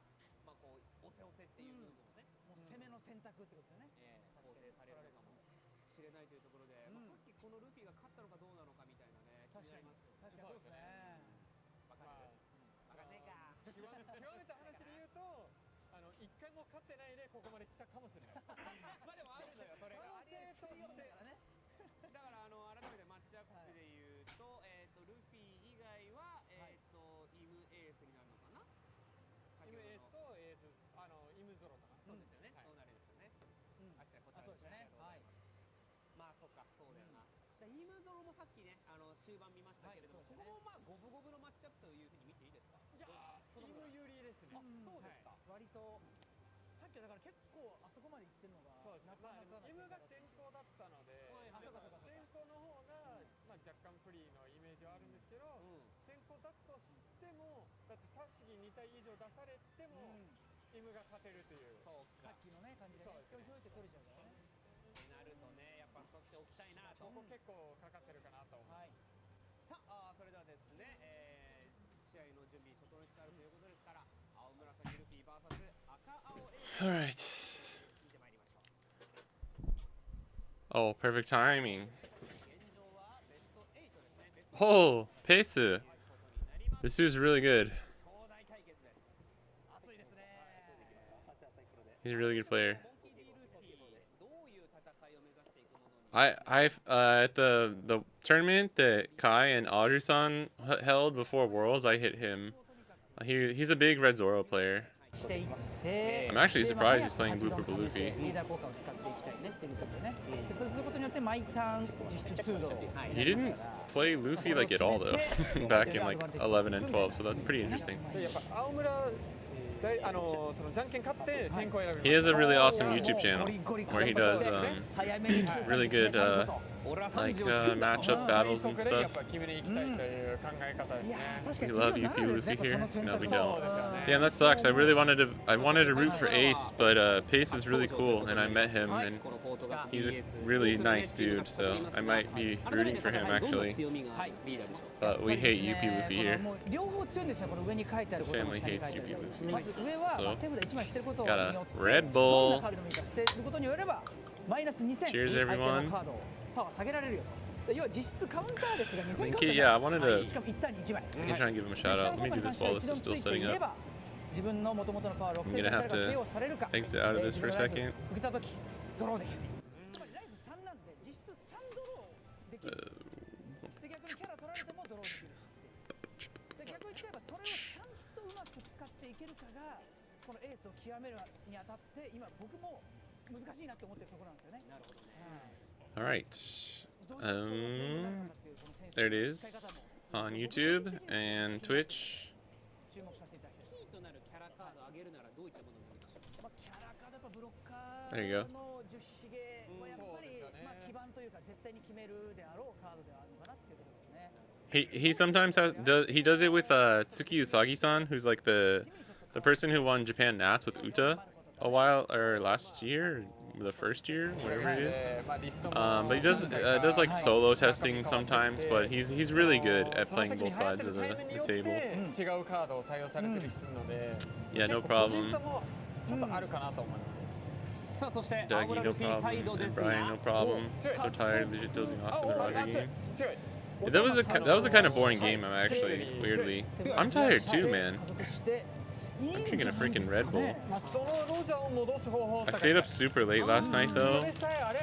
まあこう押せ押せっていう部分もね、もう攻めの選択ってことですよね。肯定されるのかもしれないというところで、まあさっきこのルフィが勝ったのかどうなのかみたいなね、気になりますよね。確かってないでここまで来たかもしれない。まあでもあるのよそれが。可能性ということだからね。だから改めてマッチアップで言うと、ルフィ以外はイムエースになるのかな。イムエースとエースイムゾロかな。そうですよね。そうなるんですよね。あ、失礼、こちらですね。はい。まあそっか、そうだよな。イムゾロもさっきね終盤見ましたけれども、ここもまあ五分五分のマッチアップというふうに見ていいですか。いやイム有利ですね。そうですか。割とさっきはだから結構あそこまで行ってるのがそうですね。なかなかな。イムが先行だったので、先行の方が若干不利のイメージはあるんですけど、先行だとしてもだってタシギ2体以上出されてもイムが勝てるという。さっきのね感じでね。ひょいひょいって取れちゃうからね。なるとね、やっぱ取っておきたいなと。ここ結構かかってるかなと思う。さあ、それではですね、試合の準備整いつつあるということですから、青紫ルフィ VS 赤青エース Alright. 見てまいりましょう。 Oh, perfect timing. 現状はベスト8ですね。ベスト Oh, Pace. This dude's really good. 兄弟対決です。熱いですね。 He's a really good player. モンキー D ルフィ、どういう戦いを目指していくものに。I've at the tournament that Kai and Audrey-san held before Worlds, I hit him. He's a big Red Zoro player. していって、 I'm actually surprised he's playing Blue Purple Luffy. リーダー効果を使っていきたいねっていうことですよね。でそうすることによって毎ターン実質2ドロー。 He didn't play Luffy like at all though, back in like 11 and 12, so that's pretty interesting. でやっぱ青村そのじゃんけん勝って先行選びます。 He has a really awesome YouTube channel where he does really good matchup battles and やっ stuff. ぱ決めに行きたいという考え方ですね。 We love UP Luffy here. No, we don't. Damn, that sucks. I wanted to root for Ace, but Pace is really cool, and I met him, and he's a really nice dude. So I might be rooting for him actually. But we hate UP Luffy here. 両方強いんですよ。この上に書いてある His ことの family 下に hates 書いてあ UP る。 Luffy. まず上は手札1枚捨てることに Got よ a って Red どんな Bull. カードでもいいから捨てることによればマイナス2000 Cheers, 相手の everyone. カードをパワー下げられるよと。要は実質カウンターですが2000 Link カウンタ it. ー Yeah, I wanted to. しかも1対2 1枚 I'm gonna try and give him a shout out. Let me do this while this is still setting up. 自分の元々のパワー I'm gonna have to 6000 されるか exit out of this for a second. 受けた時ドローできる。つまりライフ3なんで実質3ドローできる。で逆にキャラ取られてもドローできるし。で逆に言っちゃえばそれをちゃんとうまく使っていけるかがこのエースを極めるにあたって今僕も難しいなって思ってるところなんですよね。なるほどね。All right. There it is on YouTube and Twitch. 注目させていただきたい。キーとなるキャラカードを上げるならどういったものになりましょう。まあキャラカードやっぱブロッカ There you ー go. の十ひげはやっぱりまあ基盤というか絶対に決めるであろうカードではあるのかなっていうところですね。He sometimes does it with Tsuki Usagi-san, who's like the person who won Japan Nats with Uta a while or last year, the first year, whatever it is. But he does like solo testing sometimes, but he's really good at playing both sides of the table. 違うカードを採用されてる人ので、 Yeah, no problem. ちょっとあるかなと思います。さあそして青 Dougie, 村 no ルフィサイ problem. ドで And す Brian, no が、 problem. So tired, legit dozing off in the Roger game. 強い。 Yeah, that was a kind of boring game. I'm actually weirdly. I'm tired too, man. 加速していいん I'm じ drinking ゃ a ないで freaking すか Red Bull. ね。まあそのロジャーを戻す方法を I 探 stayed up super late last night though.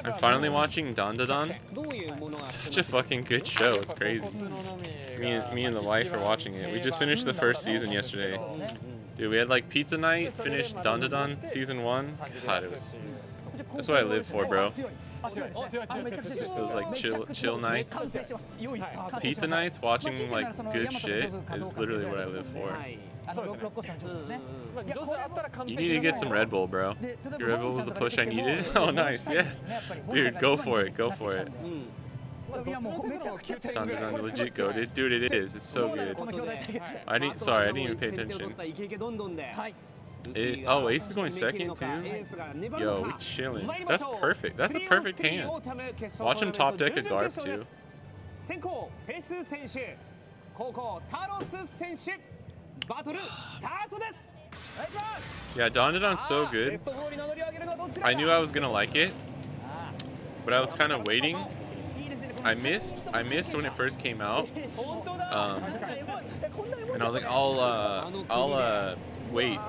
I'm finally watching Dandadan. どういうものが Such a fucking good show. It's crazy. Me and the wife are watching it. We just finished the first season yesterday. Dude, we had like pizza night, finished Dandadan season 1. God, it was. That's what I live for, bro. 強いですね。めちゃくちゃ Just those like chill nights. 完成してます。良いスタート。 Pizza nights, watching like good shit is literally what I live for. ロッコスの上手ですね。 You need to get some Red Bull, bro. Your Red Bull was the push I needed. Oh, nice. Yeah. Dude, go for it. Go for it. いやもうめちゃくちゃ強い。 Dandadan legit goated. Dude, it is. It's so good. I didn't even pay attention. はい。Oh, Ace is going second too? Yo, we chilling. That's perfect. That's a perfect hand. Watch him top deck a Garp too. 先行フェス選手、後攻タロス選手、バトルスタートです。 Yeah, Dandadan's so good. I knew I was gonna like it, but I was kind of waiting. I missed when it first came out, and I was like, I'll wait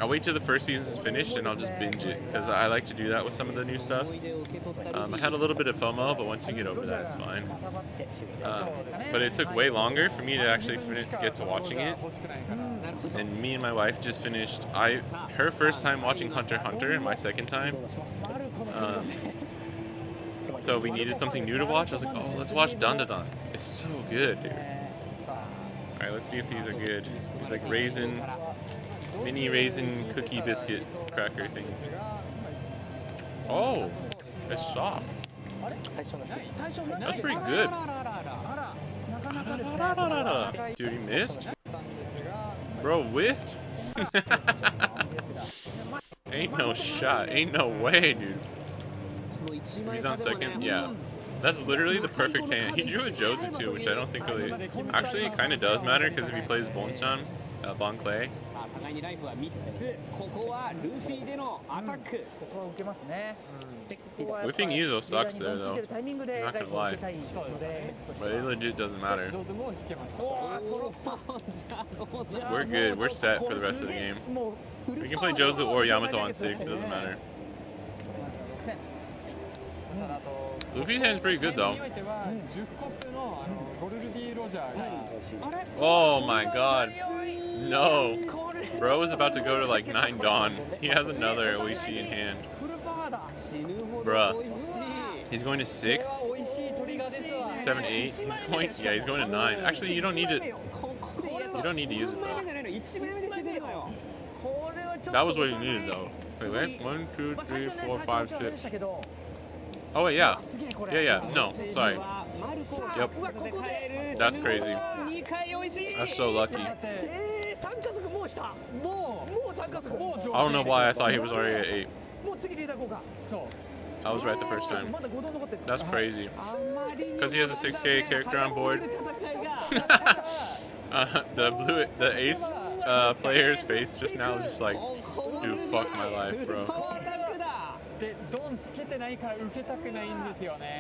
I'll wait till the first season's finished and I'll just binge it because I like to do that with some of the new stuff. I had a little bit of FOMO, but once you get over that, it's fine. But it took way longer for me to actually get to watching it. And me and my wife just finished. Her first time watching Hunter x Hunter and my second time. So we needed something new to watch. I was like, oh, let's watch Dun Dun Dun. It's so good, dude. All right, let's see if these are good. These like mini raisin cookie biscuit cracker things. Oh, it's soft. That's pretty good. Dude, he missed. Bro, whiffed. Ain't no shot. Ain't no way, dude. He's on second. Yeah. That's literally the perfect hand. He drew a Jozu too, which I don't think really... Actually, it kind of does matter because if he plays Bonchan, Bon Clay. Whiffing Izo sucks there though. Not gonna lie. But it legit doesn't matter. We're good. We're set for the rest of the game. We can play Jozu or Yamato on 6. It doesn't matter. Luffy's hand's pretty good though. Oh my god. No. Bro is about to go to like 9 Dawn. He has another Oishi in hand. Bruh. He's going to 6, 7, 8. He's going to 9. Actually, you don't need it. You don't need to use it though. That was what you needed though. Wait. 1, 2, 3, 4, 5, 6. Oh wait, yeah. Yeah. No, sorry. Yep. That's crazy. That's so lucky. I don't know why I thought he was already at 8. I was right the first time. That's crazy. Because he has a 6K character on board. The ace player's face just now is just like, dude, fuck my life, bro.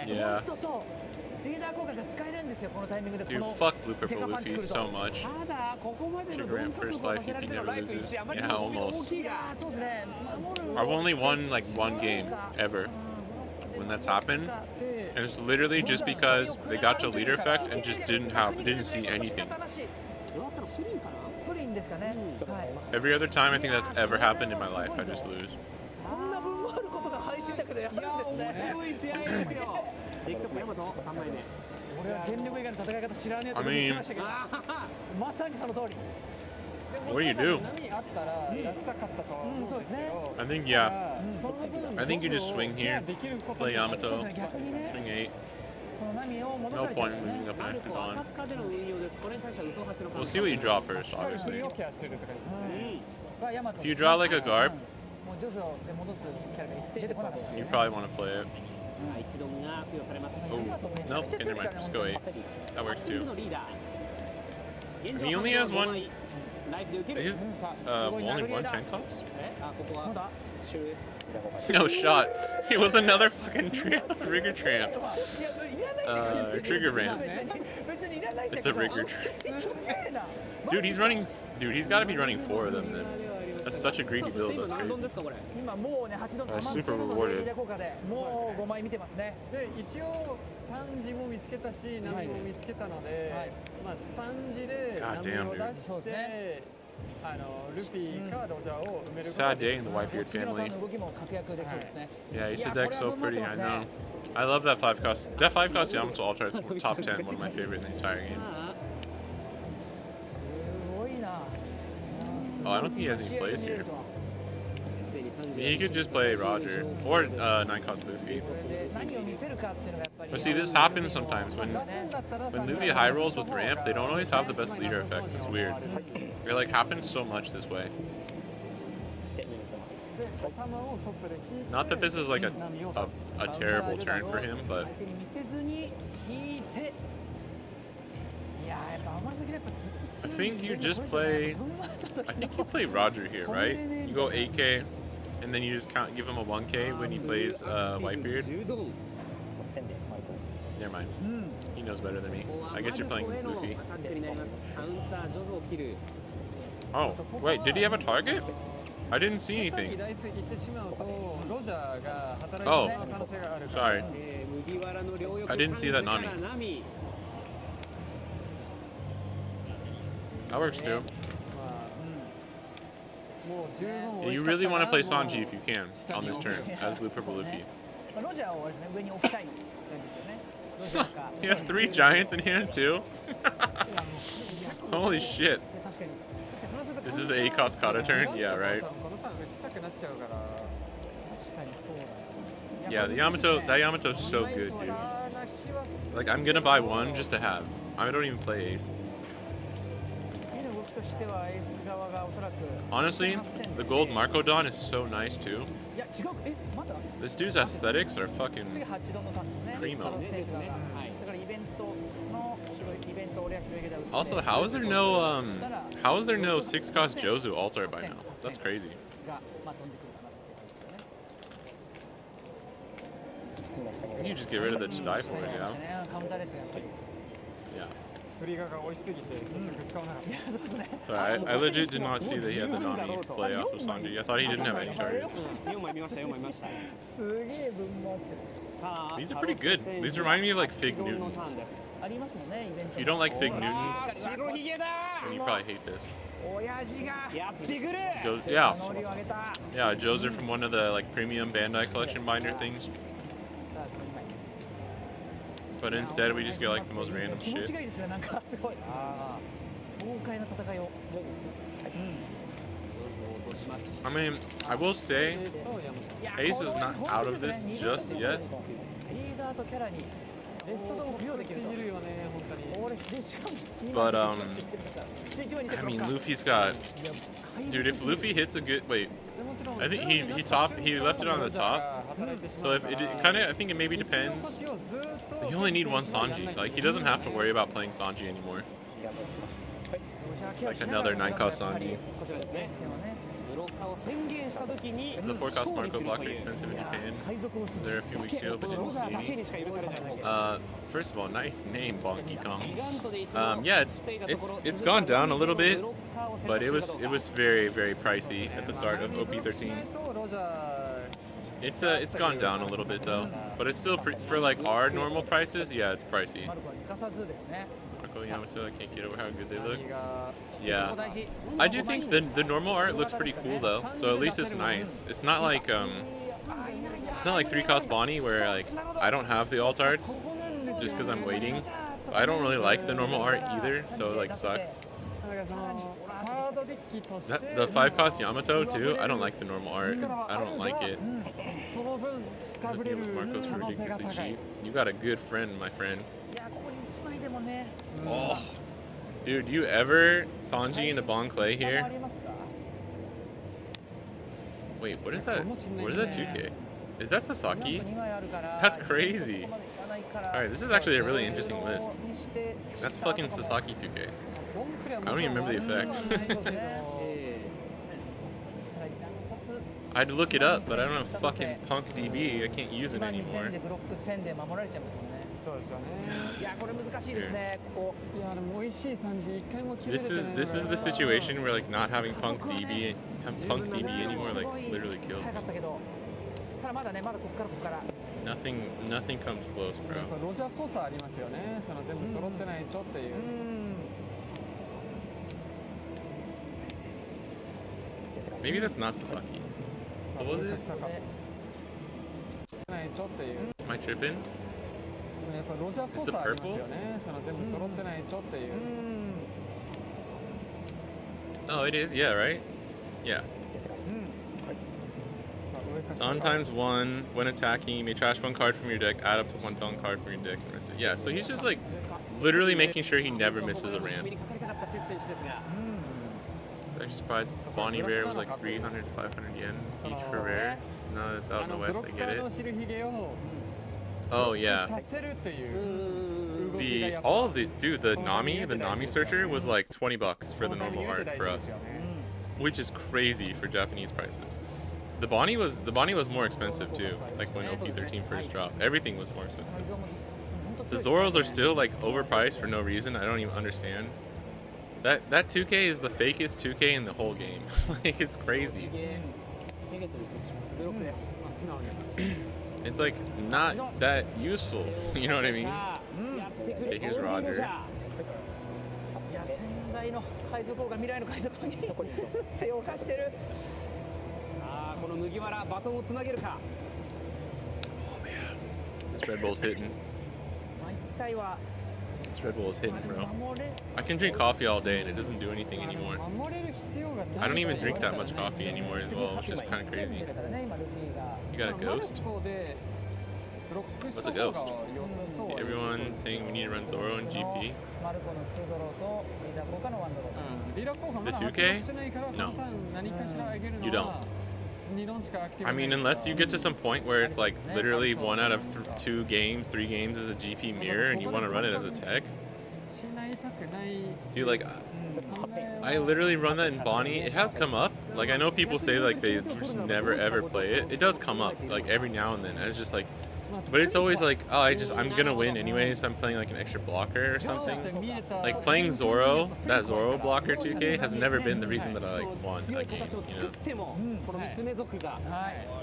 Yeah. Dude, fuck Blue Purple Luffy so much. Sugar Ramp first life, he never loses. Yeah, almost. I've only won like 1 game ever when that's happened. And it's literally just because they got to leader effect and just didn't see anything. Every other time I think that's ever happened in my life, I just lose. I mean, what do you do? I think, yeah. I think you just swing here, play Yamato, swing 8. No point in moving up an extra Dawn. We'll see what you draw first, obviously. If you draw like a Garb, you probably want to play it. Oh, nope, okay, never mind, just go 8. That works too. And he only has one. He's only 1 10 cost? No shot. He was another fucking Rigger Tramp. Trigger Ramp. It's a Rigger Tramp. Dude, he's running. Dude, he's got to be running 4 of them then. That's such a greedy build, that's crazy. Super rewarded. God damn, dude. Sad day in the Whitebeard family. Yeah, Isedeck's so pretty, I know. I love that 5 cost. That 5 cost Yamato Ultra, it's top 10, one of my favorite in the entire game. Oh, I don't think he has any plays here. He could just play Roger or 9 cost Luffy. But see, this happens sometimes when Luffy high rolls with ramp. They don't always have the best leader effects. It's weird. It like happens so much this way. Not that this is like a terrible turn for him, but I think you just play. I think you play Roger here, right? You go 8K, and then you just give him a 1K when he plays Whitebeard. Never mind. He knows better than me. I guess you're playing Luffy. Oh, wait, did he have a target? I didn't see anything. Oh, sorry. I didn't see that Nami. That works too. Yeah, you really want to play Sanji if you can on this turn as Blue Purple Luffy. He has 3 giants in hand too. Holy shit. This is the ACOS Kata turn? Yeah, right. Yeah, that Yamato's so good, dude. Like, I'm gonna buy one just to have. I don't even play Ace. Honestly, the gold Marco-Don is so nice too. This dude's aesthetics are fucking primo. Also, how is there no 6-cost Jozu alt art by now? That's crazy. You just get rid of the to die for it, yeah. Yeah. Sorry, I legit did not see that he had the Nami play off of Sanji. I thought he didn't have any targets. These are pretty good. These remind me of like Fig Newtons. If you don't like Fig Newtons, then you probably hate this. Yeah. Yeah, Joes are from one of the like premium Bandai collection binder things. But instead we just get like the most random shit. I mean, I will say, Ace is not out of this just yet. But I mean, Luffy's got, dude. If Luffy hits a good, wait, I think he left it on the top. So if it kind of, I think it maybe depends. You only need one Sanji. Like he doesn't have to worry about playing Sanji anymore. Like another 9-cost Sanji. The 4-cost Marco block are expensive in Japan. Was there a few weeks ago, but didn't see any. First of all, nice name, Bonky Kong. Yeah, it's gone down a little bit, but it was very pricey at the start of OP13. It's gone down a little bit though, but it's still for like our normal prices. Yeah, it's pricey. Marco Yamato, I can't get over how good they look. Yeah, I do think the normal art looks pretty cool though. So at least it's nice. It's not like 3-cost Bonnie where like I don't have the alt arts just because I'm waiting. But I don't really like the normal art either, so it like sucks. The 5-cost Yamato too. I don't like the normal art. I don't like it. Marco's ridiculously cheap. You got a good friend, my friend. Oh, dude, you ever Sanji into Bon Clay here? Wait, what is that? What is that 2K? Is that Sasaki? That's crazy. Alright, this is actually a really interesting list. That's fucking Sasaki 2K. I don't even remember the effect. I had to look it up, but I don't have fucking Punk DB. I can't use it anymore. This is the situation where like not having Punk DB anymore like literally kills me. Nothing comes close, bro. Maybe that's not Sasaki. What was it? Am I tripping? Is it purple? Oh, it is? Yeah, right? Yeah. On ×1, when attacking, you may trash 1 card from your deck, add up to 1 Dawn card from your deck. Yeah, so he's just like literally making sure he never misses a ram. I'm actually surprised Bonnie Rare was like 300 to 500 yen each for rare. No, it's out in the west, I get it. Oh yeah. The Nami searcher was like 20 bucks for the normal art for us, which is crazy for Japanese prices. The Bonnie was more expensive too. Like when OP13 first dropped, everything was more expensive. The Zoros are still like overpriced for no reason. I don't even understand. That 2K is the fakest 2K in the whole game. Like, it's crazy. It's like not that useful. You know what I mean? Okay, here's Roger. いや先代の海賊王が未来の海賊王に手を貸してる。さあこの麦わらバトンをつなげるか。 Oh man, this Red Bull's hitting. 一体は This Red Bull is hitting, bro. 守れ I can drink coffee all day and it doesn't do anything anymore. 守れる必要がない I don't even drink that much coffee anymore as well, which is kind of crazy. だからね今ルフィが You got a ghost? What's a ghost? Okay, everyone saying we need to run Zoro and GP. マルコの2ドローとリーダー効果の1ドロー。リラ効果まだ The 2K? 発動してないからこ No. のターン何かしら上げるの You は2論しかアクティブ I mean, unless you get to some point where it's like literally 1 out of 2 games, 3 games is a GP mirror and you want to run it as a tech. しないたくない Dude, like, I literally run that in Bonnie. It has come up. Like, I know people say like they just never ever play it. It does come up like every now and then. It's just like, but it's always like, oh, I'm gonna win anyway, so I'm playing like an extra blocker or something. Like playing Zoro, that Zoro blocker 2K has never been the reason that I like won a game. You know? この三つ目族が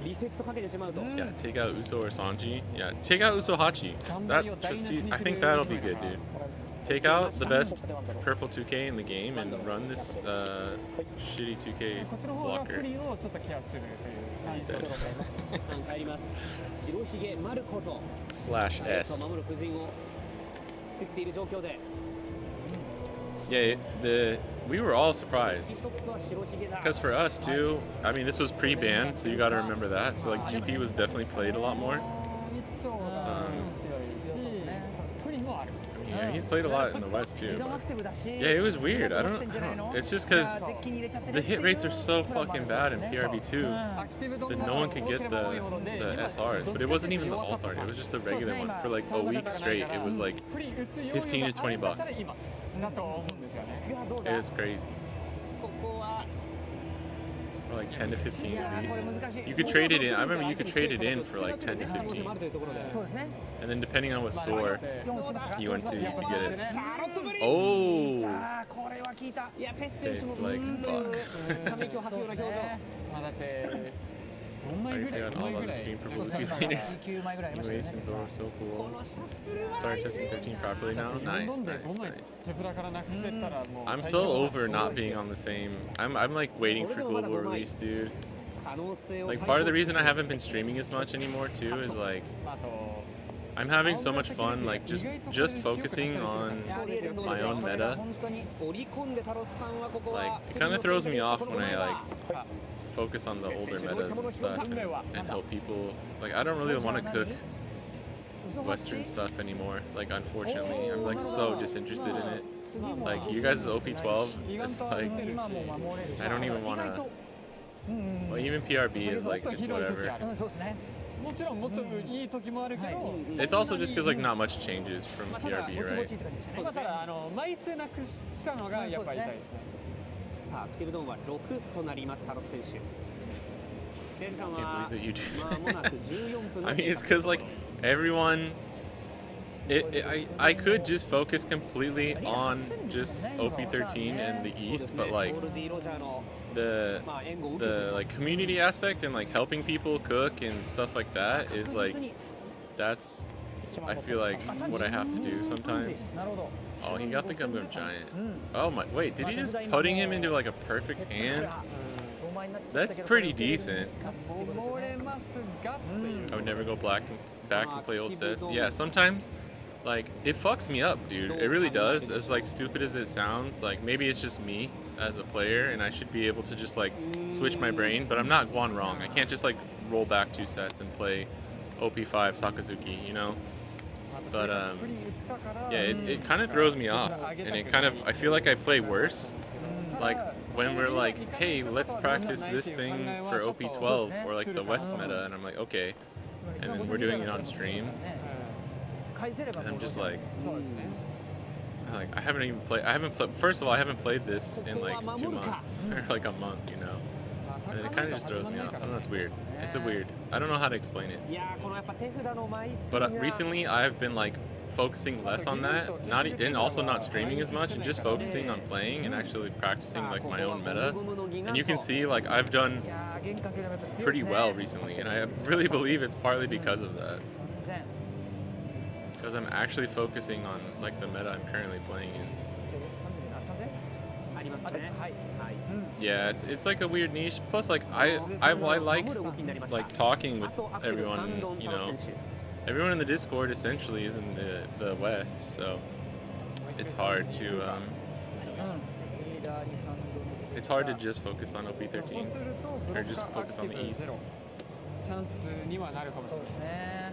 リセットかけてしまうと。 Yeah, take out Uso or Sanji. Yeah, take out Uso Hachi. That just see, I think that'll be good, dude. Take out the best purple 2K in the game and run this shitty 2K こっちの方がプ blocker リをちょっとケアしてるという instead. 帰ります。白ひげマルコと Slash 守 S. る布陣を作っている状況で。 Yeah, we were all surprised. トップは白ひげだ。 Because for us too, I mean, this was pre-ban, so you got to remember that. So like GP was definitely played a lot more. 一丁が強いしプリもある Yeah, he's played a lot in the West too. 依存ア But クティブだし yeah, it was weird. I 持ってん don't じゃないの know. It's just because デッキに入れちゃって the ねっていう hit rates are so プランもある fucking んだ bad よ in ね PRB2 that no one could get the SRs. But it wasn't even the alt art. It was just the regular one. For like a week straight, it was like 15 to 20 bucks. だと思うんですよね It was crazy. ここは Or like 10 to 15 at これ least. 難しい You could trade it in. I remember you could trade it in for like 10 to 可能性 15. もあるというところで。そうですね And then depending on what store 4打ちましたか you went to, you could get it. シャーロットブリ Oh! あーこれは効いたいやペッセン Tastes 氏も like という fuck. ため息を吐くような表情。まあだって4 Are 枚 you ぐらい feeling 5 all 枚 about ぐら this い game for なんか Blue さ later? 9枚ぐらいありましたよ Anyways, ね since we're so こ cool. のシャッフルは Started testing 13 properly now. どん Nice, どんで nice, 5枚 nice. 手ぶらからなくせたらもう I'm 最 so 強だ over not being on the same. I'm like waiting for global release, dude. 可能性を Like part of the reason I haven't been streaming as much anymore too is like あと I'm having so much fun like just focusing on my own meta. 本当に織り込んでタロスさんはここは Like it kind of throws me off when I like focus on the older metas and stuff and help people. Like I don't really want to cook Western stuff anymore. Like unfortunately, I'm like so disinterested in it. Like you guys' OP12, it's like 今も守れるし I don't even want to. うん Well, even PRB is like it's whatever. うんそうですねもちろんもっといい時もあるけど It's also just because like not much changes from ぼ PRB, ちぼ right? ちって感じでしたねだから枚数なくしたのがやっぱり痛いですねさあアクティブドームは6となりますタロス選手。試合時間 Can't は believe that you do まもなく14分 I mean, it's because like everyone. I could just focus completely on just OP13 and the East, but like ゴールディ・ロジャーの the まあ援護を受けて the like community aspect and like helping people cook and stuff like that is like that's I feel like what I have to do sometimes. なるほど Oh, he got the Gum Giant. Oh my! Wait, did he just putting him into like a perfect hand? 5枚になっちゃった That's けど pretty decent. 溺れますがっていう I would never go back and play old sets. Yeah, sometimes like it fucks me up, dude. It really does. As like stupid as it sounds, like maybe it's just me as a player and I should be able to just like switch my brain, but I'm not gone wrong. I can't just like roll back 2 sets and play OP5 Sakazuki, you know? But yeah, it kind of throws me off and it kind of I feel like I play worse. Like when we're like, hey, let's practice this thing for OP12 or like the West meta, and I'm like, okay, and then we're doing it on stream. 返せれば And I'm just like, そうですね I haven't even played. I haven't played. First of all, I haven't played this in like 2 months or like a month, you know. And it kind of just throws me off. I don't know. It's weird. It's a weird. I don't know how to explain it. いやーこのやっぱ手札の枚数 But が recently, I've been like focusing less on that, and also not streaming as much, and just focusing on playing and actually practicing like my own meta. And you can see like I've done pretty well recently, and I really believe it's partly because of that. Because I'm actually focusing on like the meta I'm currently playing in. Yeah, it's like a weird niche. Plus, like I like talking with everyone. You know, everyone in the Discord essentially is in the West, so it's hard to just focus on OP13 or just focus on the East.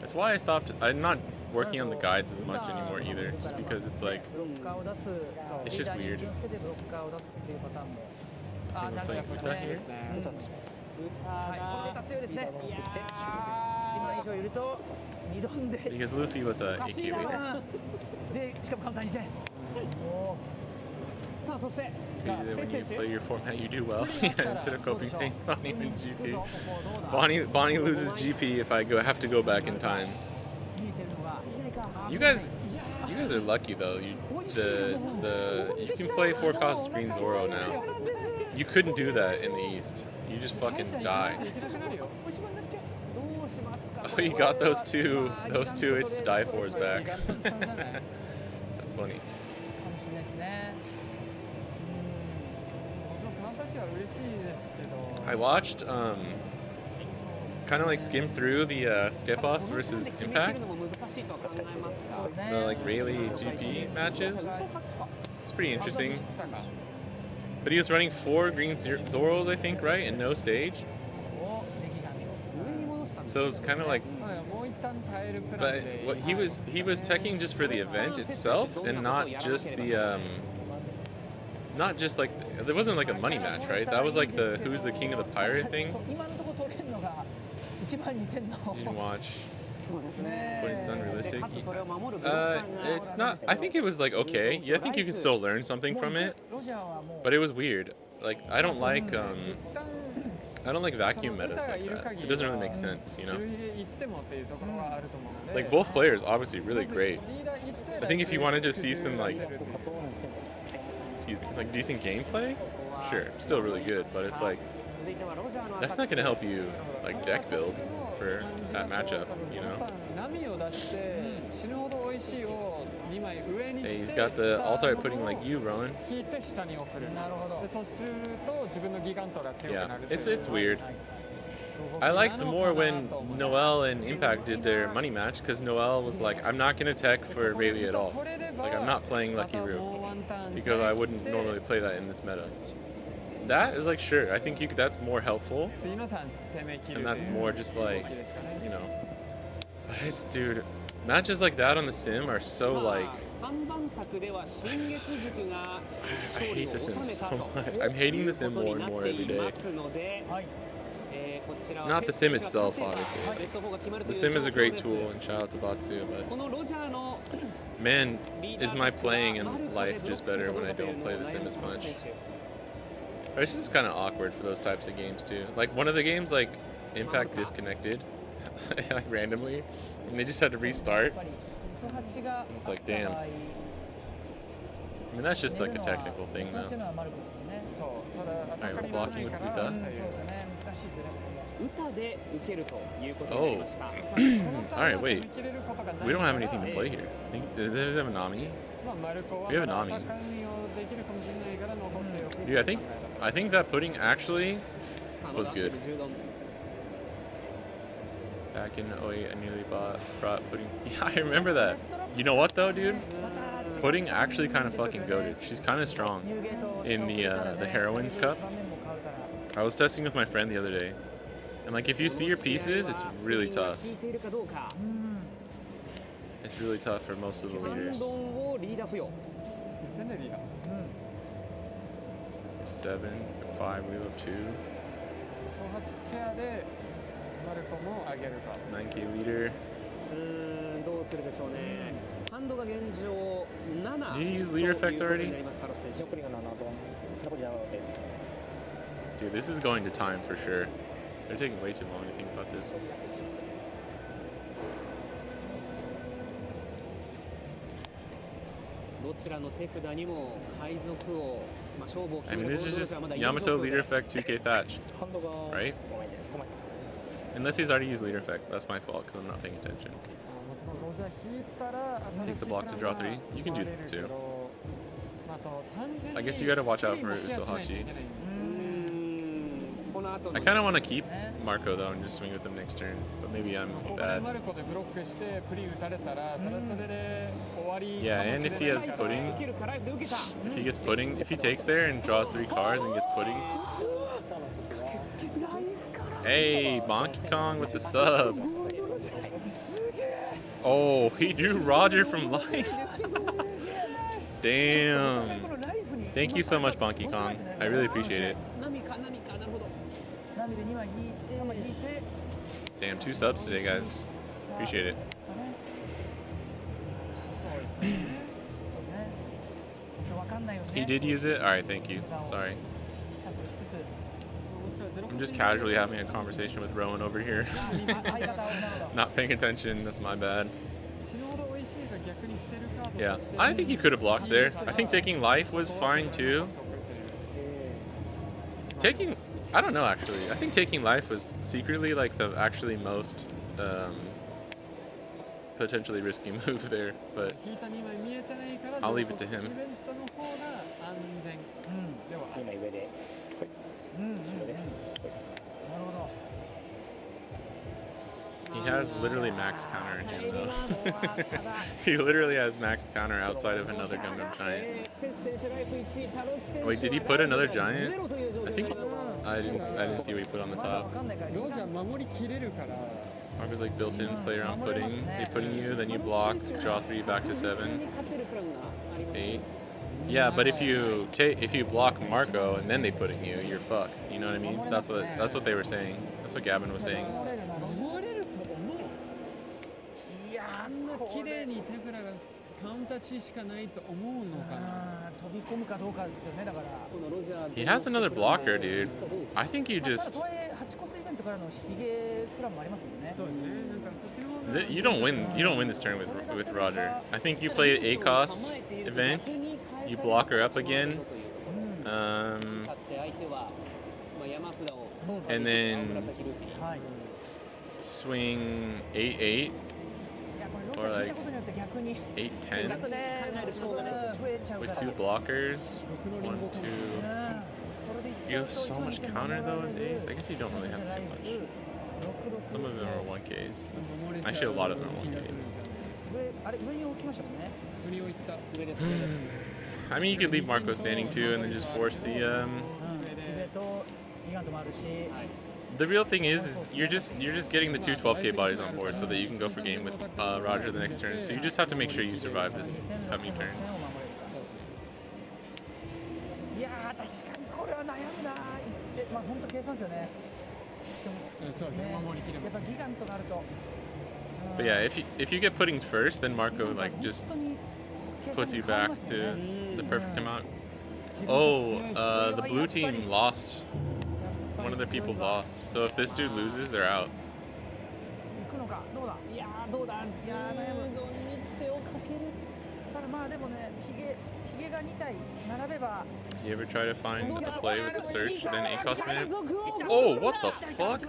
That's why I stopped. I'm not working on the guides as much anymore either, just because it's like it's just weird. Because Luffy was a AQ leader. Usually when you play your format, you do well. Instead of coping saying Bonnie wins GP. Bonnie loses GP if I have to go back in time. You guys are lucky though. You can play 4 causes green Zoro now. You couldn't do that in the East. You just fucking die. Oh, you got those two it's to die for is back. That's funny. I watched kind of like skim through the Skepos versus Impact, the like Rayleigh GP matches. It's pretty interesting. But he was running 4 green Zoros, I think, right, and no stage. So it was kind of like, but what he was teching just for the event itself, and not just the not just like there wasn't like a money match, right? That was like the who's the king of the pirate thing. You didn't watch. It's unrealistic. It's not. I think it was like okay. Yeah, I think you can still learn something from it, but it was weird. Like I don't like vacuum metas like that. It doesn't really make sense, you know. Like both players, obviously, really great. I think if you wanted to see some like, excuse me, like decent gameplay, sure, still really good. But it's like that's not gonna help you like deck build for that matchup, you know. Hey, he's got the alt-art pudding like you, Rowan. Yeah, it's weird. I liked more when Noel and Impact did their money match, because Noel was like, I'm not going to tech for Rayleigh at all. Like, I'm not playing Lucky Room, because I wouldn't normally play that in this meta. That is like, sure, I think that's more helpful, and that's more just like, you know. Dude, matches like that on the sim are so like, I hate the sim so much. I'm hating the sim more and more every day. Not the sim itself, obviously. The sim is a great tool, and shout out to Batsu, but man, is my playing in life just better when I don't play the sim as much. It's just kind of awkward for those types of games too. Like one of the games, like Impact disconnected, like randomly, and they just had to restart. It's like, damn. I mean, that's just like a technical thing, though. Alright, we're blocking with Uta. Oh. Alright, wait. We don't have anything to play here. Does it have a Nami? We have a Nami. Dude, I think that pudding actually was good. Back in 08, I nearly brought pudding. Yeah, I remember that. You know what though, dude? Pudding actually kind of fucking goated. She's kind of strong in the Heroines Cup. I was testing with my friend the other day, and like if you see your pieces, it's really tough. It's really tough for most of the leaders. 7, 5, we have 2. 9K leader. Did you use leader effect already? Dude, this is going to time for sure. They're taking way too long to think about this. I mean, this is just Yamato leader effect 2K Thatch, right? Unless he's already used leader effect. That's my fault because I'm not paying attention. Take the block to draw 3. You can do that too. I guess you gotta watch out for Sohachi. I kind of want to keep Marco though and just swing with him next turn, but maybe I'm bad. Yeah, and if he has pudding, if he gets pudding, if he takes there and draws 3 cards and gets pudding. Hey, Bonky Kong with the sub. Oh, he drew Roger from life. Damn. Thank you so much, Bonky Kong. I really appreciate it. Damn, 2 subs today, guys. Appreciate it. He did use it? Alright, thank you. Sorry. I'm just casually having a conversation with Rowan over here. Not paying attention, that's my bad. Yeah, I think you could have blocked there. I think taking life was fine too. I don't know actually. I think taking life was secretly like the actually most potentially risky move there, but I'll leave it to him. He has literally max counter in hand though. He literally has max counter outside of another Gundam Giant. Wait, did he put another giant? I think I didn't see what he put on the top. Marco's like built-in play around pudding. They pudding you, then you block, draw 3 back to 7. 8. Yeah, but if you block Marco and then they pudding you, you're fucked. You know what I mean? That's what they were saying. That's what Gavin was saying. He has another blocker, dude. I think you just... You don't win this turn with Roger. I think you play A cost event, you block her up again, and then swing 8-8 or like 8-10 with 2 blockers. 1, 2. You have so much counter though as ace. I guess you don't really have too much. Some of them are 1Ks. Actually, a lot of them are 1Ks. I mean, you could leave Marco standing too, and then just force the. The real thing is you're just getting the 2 12K bodies on board so that you can go for game with Roger the next turn. So you just have to make sure you survive this coming turn. But yeah, if you get pudding first, then Marco like just puts you back to the perfect amount. Oh, the blue team lost. One of the people lost. So if this dude loses, they're out. You ever try to find a play with the search, then ACOS minute? Oh, what the fuck?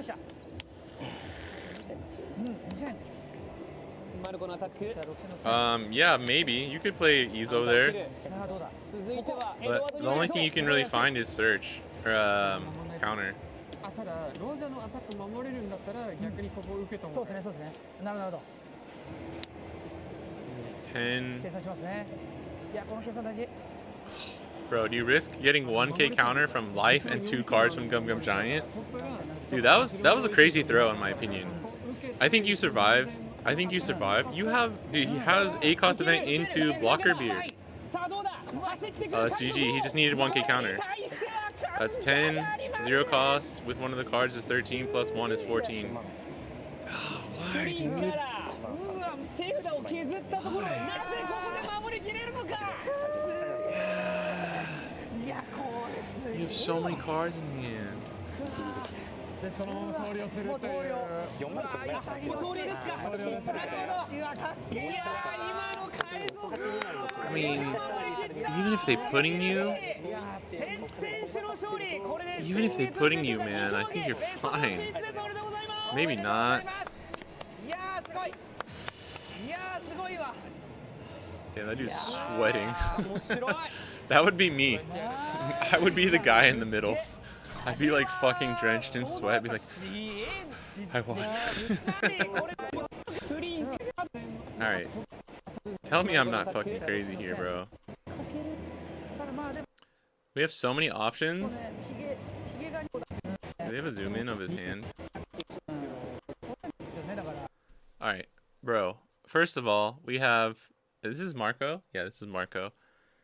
Yeah, maybe. You could play Izo there. But the only thing you can really find is search, or counter. 10. Bro, do you risk getting 1K counter from life and 2 cards from Gum Gum Giant? Dude, that was a crazy throw in my opinion. I think you survive. You have, dude, he has ACOS event into blocker beer. That's GG. He just needed 1K counter. That's 10, 0 cost. With one of the cards is 13 plus 1 is 14. Oh, why, dude? You have so many cards in hand. I mean, even if they pudding you, man, I think you're fine. Maybe not. Yeah, that dude's sweating. That would be me. I would be the guy in the middle. I'd be like fucking drenched in sweat. Be like, I won. Alright. Tell me I'm not fucking crazy here, bro. We have so many options. Do they have a zoom in of his hand? Alright, bro. First of all, we have... This is Marco? Yeah, this is Marco.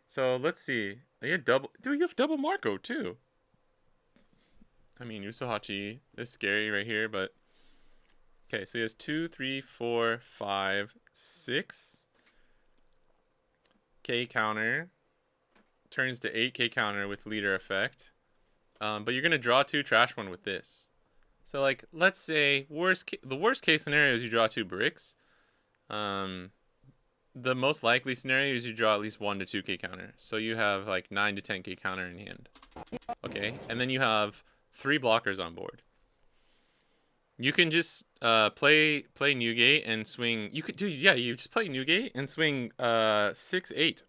So, let's see. You have double... Dude, you have double Marco, too. I mean, Usohachi is scary right here, but... Okay, so he has 2, 3, 4, 5, 6... K counter. Turns to 8K counter with leader effect. But you're going to draw 2, trash 1 with this. So, like, let's say the worst case scenario is you draw 2 bricks. The most likely scenario is you draw at least 1 to 2K counter. So you have like 9 to 10K counter in hand. Okay, and then you have 3 blockers on board. You can just play Newgate and swing. You could do you just play Newgate and swing 6-8.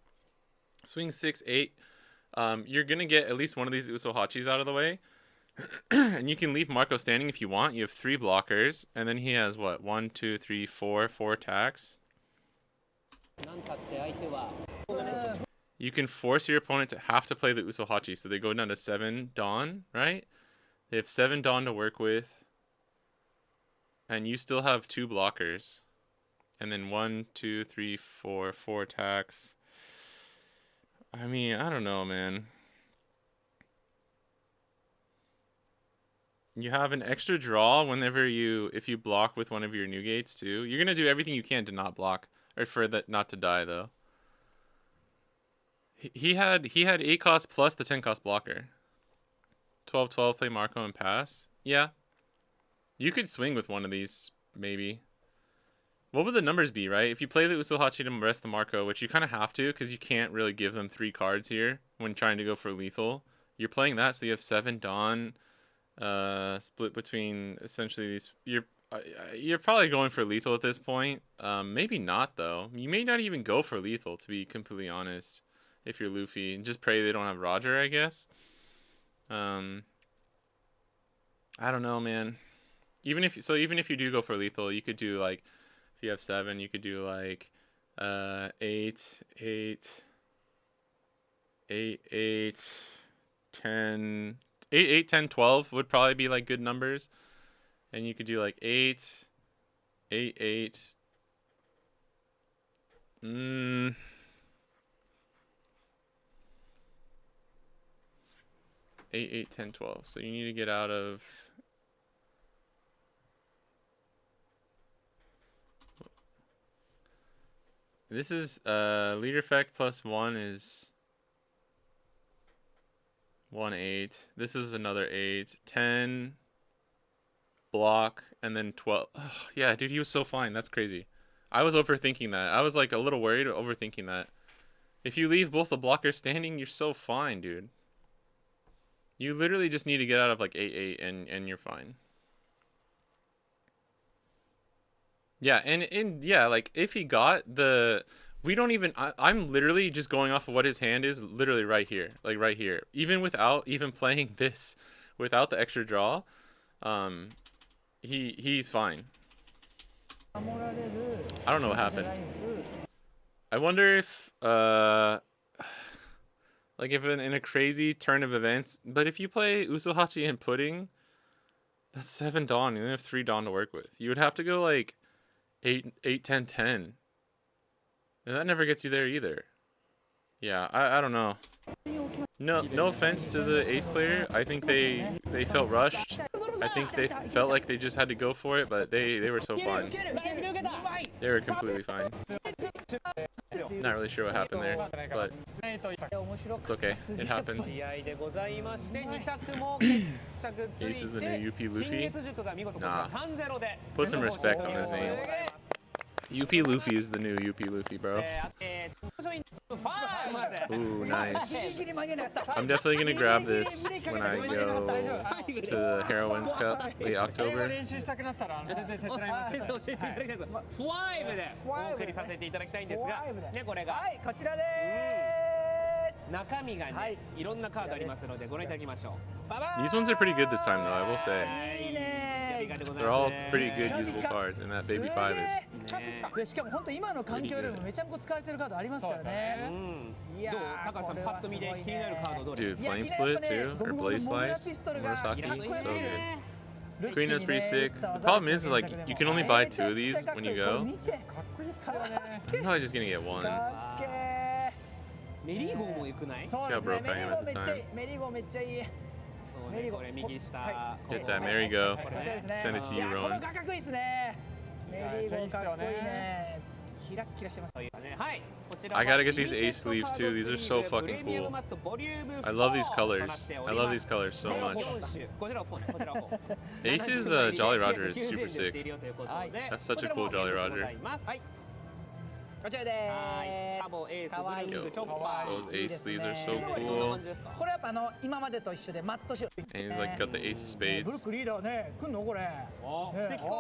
Swing 6-8. You're gonna get at least one of these Usohachis out of the way. And you can leave Marco standing if you want. You have 3 blockers, and then he has what? 1, 2, 3, 4 attacks. You can force your opponent to have to play the Usohachi, so they go down to 7 Dawn, right? They have 7 Dawn to work with, and you still have 2 blockers, and then 1, 2, 3, 4 attacks. I mean, I don't know, man. You have an extra draw whenever if you block with one of your Newgates too. You're gonna do everything you can to not block, or for that not to die though. He had 8 cost plus the 10 cost blocker. 12 play Marco and pass. Yeah, you could swing with one of these maybe. What would the numbers be, right? If you play the Usohachi to rest the Marco, which you kind of have to because you can't really give them 3 cards here when trying to go for lethal. You're playing that, so you have 7 Dawn. Split between essentially these. You're probably going for lethal at this point. Maybe not though. You may not even go for lethal, to be completely honest. If you're Luffy, and just pray they don't have Roger, I guess. I don't know, man. Even if you do go for lethal, you could do like, if you have 7, you could do like 8, 10. 8, 10, 12 would probably be like good numbers. And you could do like 8, 8, 8. 8, 8, 10, 12. So you need to get out of... This is leader effect plus 1 is 1, 8. This is another 8. 10 block and then 12. Ugh, yeah, dude, he was so fine. That's crazy. I was overthinking that. I was like a little worried overthinking that. If you leave both the blockers standing, you're so fine, dude. You literally just need to get out of like 8, 8 and you're fine. Yeah, and yeah, like if he got the... We don't even... I'm literally just going off of what his hand is literally right here. Like right here. Even without even playing this, without the extra draw, he's fine. I don't know what happened. I wonder if... like if in a crazy turn of events... But if you play Usohachi and Pudding, that's 7 Dawn. You only have 3 Dawn to work with. You would have to go like 8, 10, 10. And that never gets you there either. Yeah, I don't know. No offense to the ace player. I think they felt rushed. I think they felt like they just had to go for it, but they were so fine. They were completely fine. Not really sure what happened there, but it's okay. It happens. Ace is the new UP Luffy? Nah. Put some respect on his name. UP Luffy is the new UP Luffy, bro. Ooh, nice. I'm definitely gonna grab this when I go to the Heroines Cup late October. 5でお送りさせていただきたいんですが、ね、これがはい、こちらでーす。中身がね、いろんなカードありますのでご覧いただきましょう。 These ones are pretty good this time, though, I will say. いいね。 They're all pretty good usable cards, and that baby 5 is. でしかも本当今の環境よりもめちゃんこ使われてるカードありますからね。どう高橋さんパッと見で気になるカードどれ？ Dude, Flame Split too, or Blaze Slice, Murasaki, so good. Queen's pretty sick. The problem is, like, you can only buy 2 of these when you go. I'm probably just gonna get 1. メリーゴーも良くない？ See how broke I am at the time. メリーゴーめっちゃいい。 そうね、これ右下。 Get that merry-go. Send it to you, この Rowan. 画角いいですね。メリーゴーかっこいいね。キラッキラしてます。はい、こちら I gotta get these ace sleeves too. These are so fucking cool. I love these colors. I love these colors so much. こちらフォン、こちらフォン。 Ace's Jolly Roger is super sick. That's such a cool Jolly Roger. はい。こちらでーす。サボエースブルーチョッパー。 Those ace sleeves are so cool. これやっぱ今までと一緒でマットシュ。 And he's like got the ace of ブル spades. ックリーダーね、来んのこれ。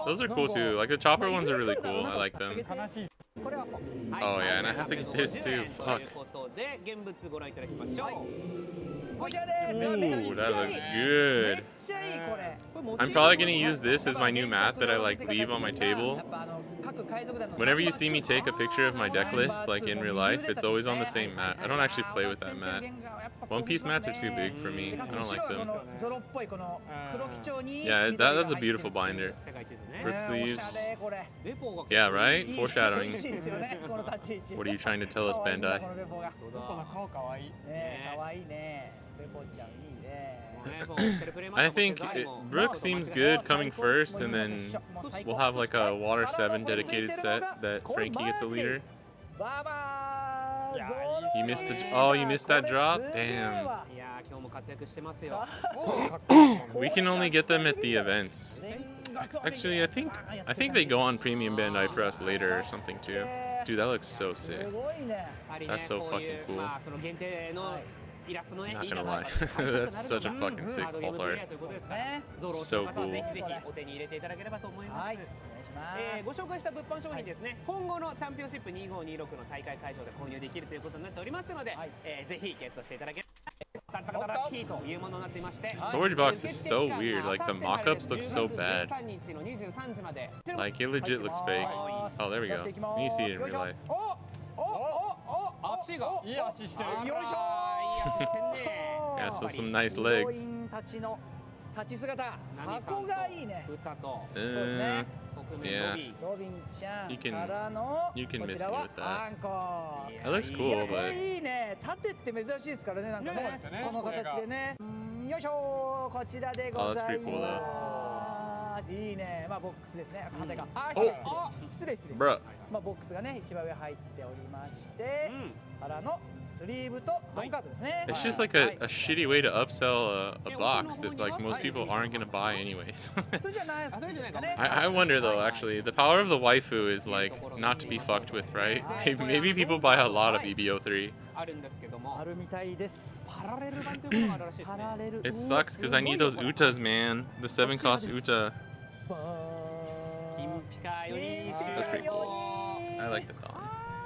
Those are cool too. Like the chopper ones are really cool. I like them. これはフォン。 Oh yeah, and I have to get this too. Fuck. ということで現物ご覧いただきましょう。こちらでーす。 Ooh, that looks めっ good. ちゃいいこれ。 I'm probably gonna use this as my new mat that I like leave on my table. やっぱ各海賊団の Whenever you see me take a picture of my deck list, like in real life, it's always on the same mat. I don't actually play with that mat. One Piece mats are too big for me. I don't like them. ゾロっぽいこの黒基調に Yeah, that's a beautiful binder. 世界地図ね。 Brick おし sleeves. ゃれこれ。 レポが Yeah, right? いい Foreshadowing. ですよねこの立ち位置。 What are you trying to tell us, 可愛いね Bandai? このレポが。この顔かわいい。ね可愛いね。レポちゃんいいね。 I think Brook seems good coming first, and then we'll have like a Water 7 dedicated set that Frankie gets a leader. ババー。 You missed the. Oh, you missed that drop? Damn. いやー今日も活躍してますよ。 We can only get them at the events. Actually, I think they go on Premium Bandai for us later or something too. Dude, that looks so sick. すごいね。 That's so fucking cool. まあその限定のイラストのね。 Not gonna lie, that's such a fucking sick alt art. ゾロ So の方は cool. ぜひぜひお手に入れていただければと思います。はい。お願いします。ご紹介した物販商品ですね、今後のチャンピオンシップ2526の大会会場で購入できるということになっておりますので、ぜひゲットしていただければタッタカタラッキーというものになっていまして、 Storage box is so weird. Like the mock-ups look so bad. 13日の23時まで Like it legit looks fake. Oh, there we go. You see it in real life. 足がいい足してる。よいしょ。いい足してんね。 Yeah, so some nice legs. たちの立ち姿、箱がいいね。歌と Uh, 側面ロビー。ロビンちゃん You can- からの you can こ miss ちら me は with that. あんこ。 That looks い cool, やこ but れいいね。縦って珍しいですからね、なんかそうでねすよね。この形でね。よいしょ。こちらでござい Oh, that's pretty cool, ます。いいね。まあボックスですね。縦が。あ、失礼。 bruh. まあボックスがね一番上入っておりまして、からのスリーブとドンカードですね。 It's just like a shitty way to upsell a box that like most people aren't gonna buy anyways. それじゃないですかね。 I wonder though, actually, the power of the waifu is like not to be fucked with, right? Maybe people buy a lot of EBO3. あるんですけどもあ、るみたいです。パラレル版というものがあるらしいですね。パラレル。 It sucks because I need those utas, man. The 7 cost uta. 金ピカより That's pretty cool. I like the dawn.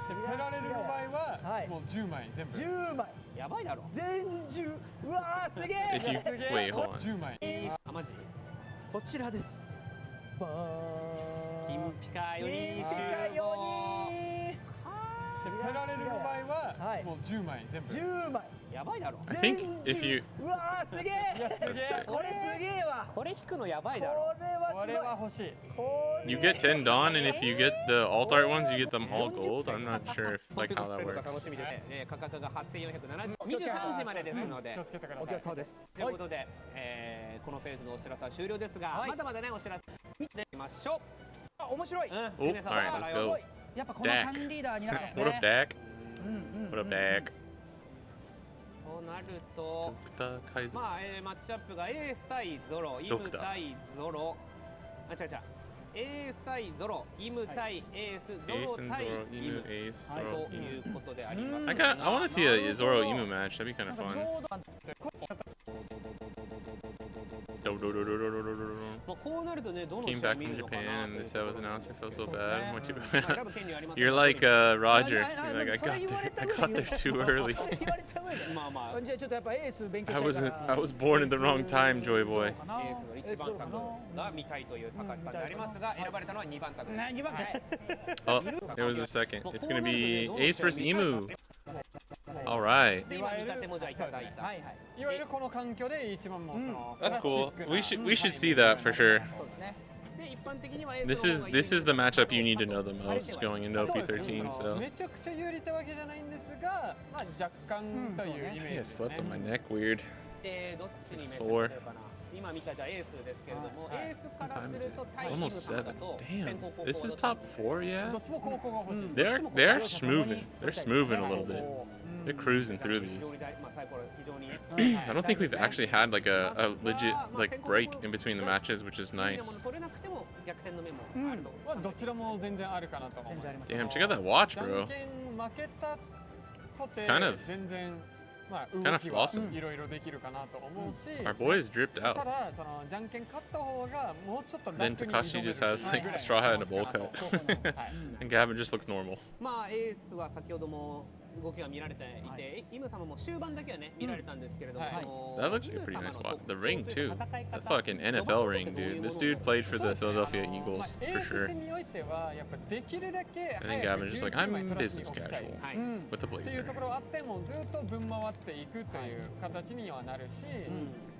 ペラレルの場合ははいもう10枚全部。 10枚。やばいだろ。全10。うわーすげ If you え。 wait, hold on. 10枚。あ、マジ？こちらです。バー金ピカより金ピカよペラレルの場合ははいもう10枚全部。 10枚。やばいだろ。 I think if you うわーすげえ。いやすげえ。これすげえわ。これ引くのやばいこだろ。れはすごい。これは欲しい。これ you get 10 dawn, and if you get the alt art ones, you get them all gold. I'm not sure if like how that 楽 works. しみですね。価格が8470、23時までですので気を。つけてください。そうです。ということで、このフェーズのお知らせは終了ですが、まだまだねお知らせ見てみましょあ面白い。う。Oh, 皆さん alright, let's go. やっぱこの3リーダーになってますね。 What up, Dak? うんうんうん What up, Dak? となると、 Dr. Kaiser. まあマッチアップがエース対ゾロ、イム対ゾロ、あ違う違う、エース対ゾロ、イム対エース、ゾ Ace ロ and 対 Zoro, イム Emu, Ace, と Zoro, い Emu. うことであります。 I want to see a Zoro Emu match. That'd be kind of なんかち fun. ょうど まあこうなるとね、どの Came 試合 back 見 from るのか Japan な and とい this う was ところなん announced. で I す feel け so ど、 bad. ま What you あ選ぶ権利はあります You're よ like Roger. I You're like, I それ got 言われ there. た I 上で got there too early. それ言われた上でまあまあじゃあちょっとやっぱエース勉強 I したい wasn't. から I was born in the wrong time, Joy ゾ Boy. ロかなエースの一番卓が見たいという高橋さんでありますが、選ばれたのは2番卓です。何番かい Oh, there was a second. It's gonna be Ace versus Emu. All right. で今見立てもじゃあいただいた。はいはいいわゆるこの環境で一番もうその That's クラシ cool. ックな We should see that for sure. そうですねで一般的にはエー This スの is 方が有利 this is the matchup you need to know the most going into そうです OP13. ねその So めちゃくちゃ有利ってわけじゃないんですが、まあ若干というイメージ I で got すね slept on my neck. Weird. どっちに目線 Sore. が出るかな。今見たじゃあエースですけれども、はいエースから What time す is る it? と It's 対イム almost 様だ 7. と Damn. 先行後攻 This is top 4, yeah. どっちも高校が欲しい They're smoothing. They're smoothing a little bit. They're cruising through 非 these. 常に大まあサイコロ非常に I don't think we've actually had like a legit like break in between the matches, which is いいもの nice. 取れなくても逆転の目もあるとまあどちらも全然あるかなと思います全然あります Damn, check out that watch, じゃん bro. けん負けたとて It's kind of- 全然まあ kind 動 of きは flossing. いろいろできるかなと思うし Our boy is dripped た out. だそのじゃんけん勝った方がもうちょっと楽 Then に Takashi just has 挑め like る a straw hat and a bowl かな cut. はい And Gavin just looks normal. まあエースは先ほども動きが見られていて、イム様も終盤だけはね見られたんですけれども、はいその That looks like a pretty nice watch. The ring too. The fucking NFL ring, dude. This dude played for the Philadelphia まあ Eagles エ for ース sure. 戦においてはやっぱできるだけ I 早 think く Gavin's just like, 19 枚 I'm 取らせ business に置きたい casual はい、 with the っていうと blazer. ころがあってもずっと分回っていくという形にはなるし、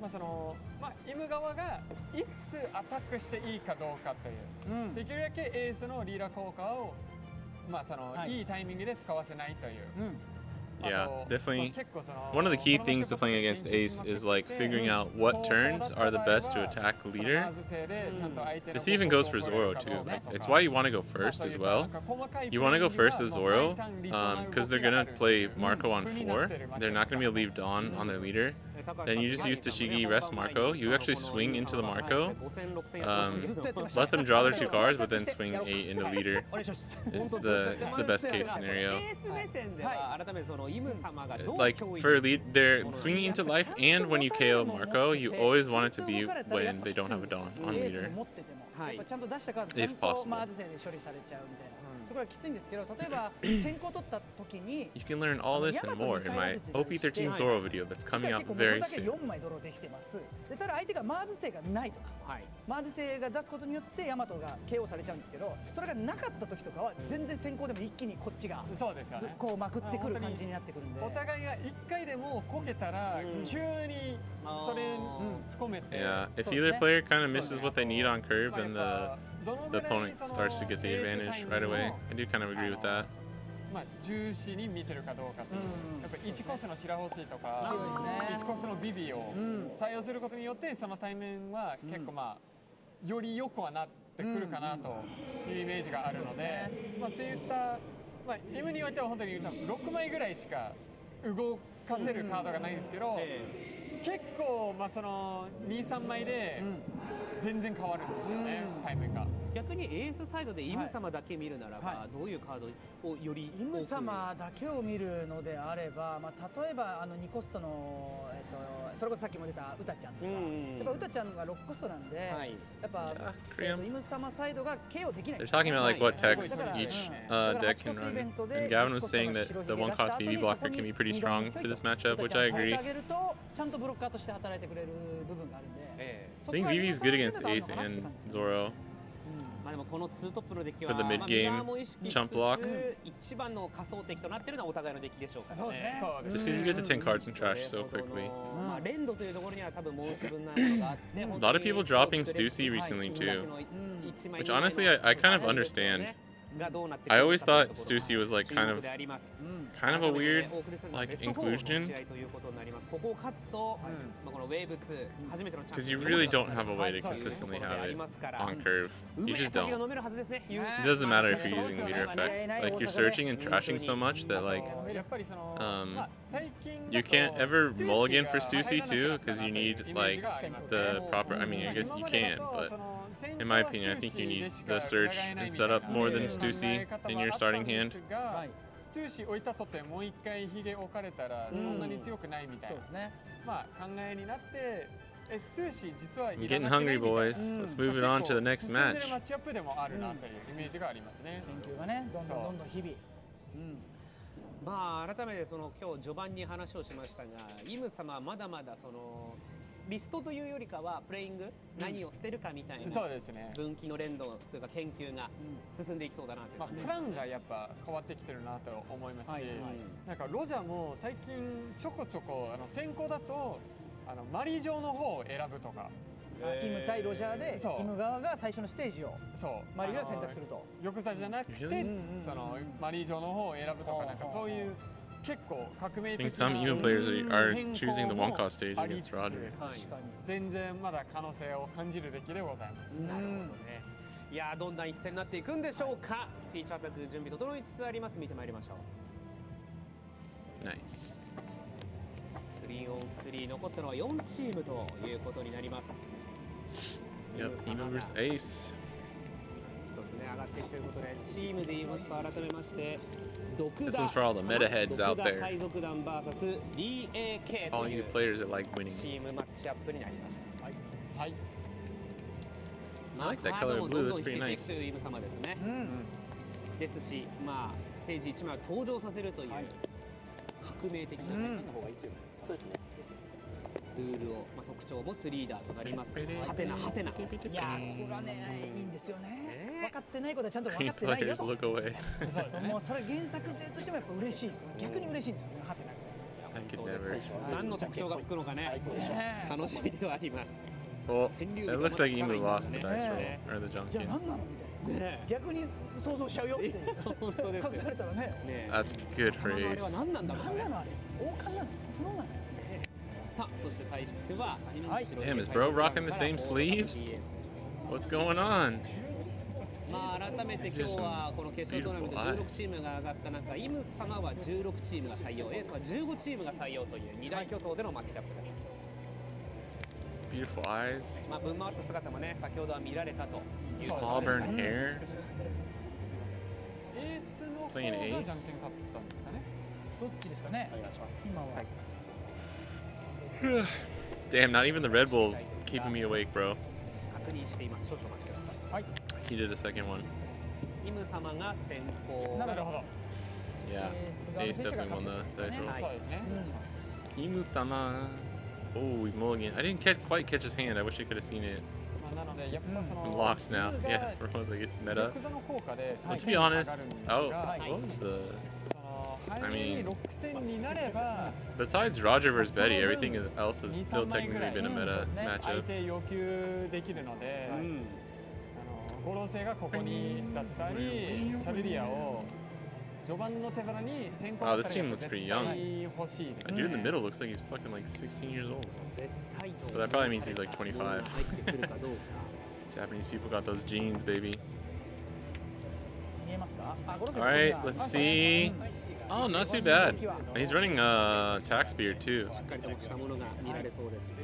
まあそのまあイム側がいつアタックしていいかどうかという、できるだけエースのリーダー効果をまあその、いいタイミングで使わせないという。 Yeah, definitely. 結構その One of the key things to playing against Ace is like figuring out what turns are the best to attack the leader. This even goes for Zoro too. It's why you want to go first as well. You want to go first as Zoro because they're gonna play Marco on 4. They're not gonna be able to leave Dawn on their leader. Then you just use Tashigi, rest Marco. You actually swing into the Marco. Let them draw their 2 cards, but then swing 8 into leader. It's the best case scenario. エース目線では改めてそのイム様がどう Like 脅威 for lead, they're swinging into life, and when you KO Marco, you always want it to be when they don't have a Dawn on エース leader. 持っててもはいやっぱちゃんと出したカード If ちゃんと possible. マーズ勢で処理されちゃうみたいなところがきついんですけど例えば先行取った時に You can learn all this and more in my OP13 Zoro video that's 実 coming は out 結構そ very れだけ soon. 4枚ドローできてますでただ相手がマーズ勢がないとかはいマーズ勢が出すことによってヤマトが KO されちゃうんですけどそれがなかった時とかは全然先行でも一気にこっちがそうですよね。こうまくってくる感じになってくるんでお互いが1回でもこけたら急にそれ突っ込めて Yeah, if either player kind of misses what they need on curve, then the opponent starts to get the advantage right away. I do kind of agree with that. まあ重視に見てるかどうかっていうやっぱ1コースの白星とかそうですね1コースのビビを採用することによってその対面は結構まあより良くはなってくるかなというイメージがあるのでまあそういったまあイムにおいては本当に多分6枚ぐらいしか動かせるカードがないんですけど結構まあその2、3枚で全然変わるんですよねタイムが。逆にエースサイドでイム様だけ見るならば、はどういうカードをよりイム様だけを見るのであれば、まあ、例えば2コストの、それこそさっきも出たウタちゃんとか、やっぱウタちゃんが6コストなんで、やっぱ、イム様サイドが KO できない。 They're talking about like what techs each deck can run. And Gavin was saying that the 1-cost BB blocker can be pretty strong for this matchup, which I agree. ちゃんとブロッカーとして働いてくれる部分があるんで、 I think VV is good against Ace and Zoro. まあでもこのツートップのデッキ For は the mid game まあミラーも意識しつつ chump block. 一番の仮想敵となっているのはお互いのデッキでしょうからそうですね。ね。 Just because you get to 10 cards and trash so quickly. まあ連動というところには多分申し分ないものがあって、A lot of people dropping Stussy recently too. Which honestly, I kind of understand. I always thought Stussy was like kind of a weird like inclusion. Because you really don't have a way to consistently have it on curve. You just don't. It doesn't matter if you're using leader effect. Like you're searching and trashing so much that like you can't ever mulligan for Stussy too because you need like the proper. I mean, I guess you can, but In my opinion, I think you need the search and setup more than Stussy in your starting hand. ストゥーシー置いたとてもう一回ヒゲ置かれたらそんなに強くないみたいな、まあ考えになって、ストゥーシー実はいら I'm な getting くない hungry, みたいな、 boys. Let's move it on to the next 進んで match. るマッチアップでもあるなというイメージがありますね。研究がね、どんどん日々。まあ改めてその今日序盤に話をしましたが、イム様はまだまだそのリストというよりかはプレイング、何を捨てるかみたいな、そうですね。分岐の連動というか研究が進んでいきそうだなという、まあプランがやっぱ変わってきてるなと思いますし、なんかロジャーも最近ちょこちょこ先行だとマリー上の方を選ぶとか。イム対ロジャーでイム側が最初のステージをマリーが選択すると。玉座じゃなくてそのマリー上の方を選ぶとか、なんかそういう結構革命的な。 I think some Emu players are choosing the one cost stage against Roger. 全然まだ可能性を感じるべきでございます。なるほどね。いやどんな一戦になっていくんでしょうか。フィーチャーアタック準備整いつつあります。見てまいりましょう。Nice. 3on3 残ったのは4チームということになります。Yep, Emu vs Ace. 一つね上がっていくということで、チームで言いますと改めまして、This one's for all the meta heads out there. 海賊団 VS DAK と All い you う players that like winning. チームマッチアップになります。はい。I like that color blue. That's pretty nice. というイム様ですね。ですし、まあステージ1枚を登場させるという革命的な方がいいですよね。そうですね。ルールを、まあ、特徴を持つリーダーとなります。はてなはてな。いやここがねいいんですよね。分かってないことはちゃんと分 Green かってないよ players と。 look away. もうそれ原作勢としてもやっぱ嬉しい。逆に嬉しいんですよね。はてな。 I could never. 何の特徴がつくのかね。楽しみではあります。 Well, it looks like Emu lost the dice roll or the じゃあ junkin. 何なのみたいな。逆に想像しちゃうよっていう。本当です。隠されたらね。 That's good for あれは Ace. 何なんだろうね。何なのあれ。王冠なの。角なの。さあそして対しては Damn, is bro rocking the same sleeves? What's going on? まあ改めて今日はこの決勝トーナメント16チームが上がった中、イム様は16チームが採用、エースは15チームが採用という二大巨頭でのマッチアップです。 Beautiful eyes. まあ分回った姿もね先ほどは見られたということで Auburn hair. エースの方がじゃんけん勝ったんですかね。どっちですかね。お願いします。今は。 Damn, not even the Red Bulls keeping me awake, bro. 確認しています。少々お待ちください。 He did a second one. イム様が先行。なるほど。 Yeah, Ace definitely won the dice roll. そうですね。 Emu-sama. Oh, we mulligan. I didn't quite catch his hand. I wish I could have seen it. なのでやっぱそ I'm の locked now. Yeah, everyone's like, it's meta. 玉座の効果で Well, to be honest, oh, what was the... その背面に6戦になれば Besides Roger versus Betty, everything else has still technically been a meta 相 matchup. 手要求できるので、五老星がここにだったり、シャルリアを序盤の手札に先行だったり絶対欲しいです The ね。 dude in the middle looks like he's fucking like 16 years old. 絶対と。 But that probably means he's like 25. 入ってくるかどうか。 Japanese people got those genes, baby. 見えますか。あ、五郎星 Alright, let's see. Oh, not too bad. He's running tax beard too. しっかりとしたものが見られそうです。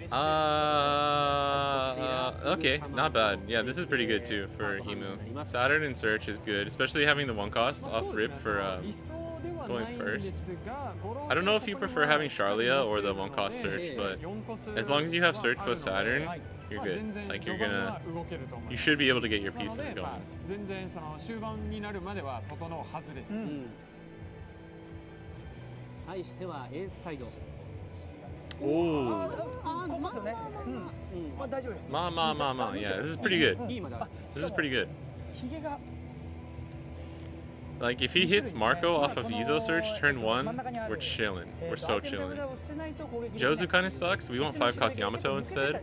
Okay, not bad. Yeah, this is pretty good too for Emu. Saturn and Search is good, especially having the one cost off rip for going first. I don't know if you prefer having Charlia or the one cost Search, but as long as you have Search plus Saturn, you're good. Like you should be able to get your pieces going. 全然その終盤になるまでは整うはずです。対してはエースサイド。おお。ここですよね。まあ大丈夫です。まあまあまあまあ。Yeah, this is pretty good. いいまだ。 This is pretty good. ヒゲが Like if he hits Marco off of Ezo Search turn 1, we're chilling. We're so chilling. Jozu kind of sucks. We want 5 cost Yamato instead.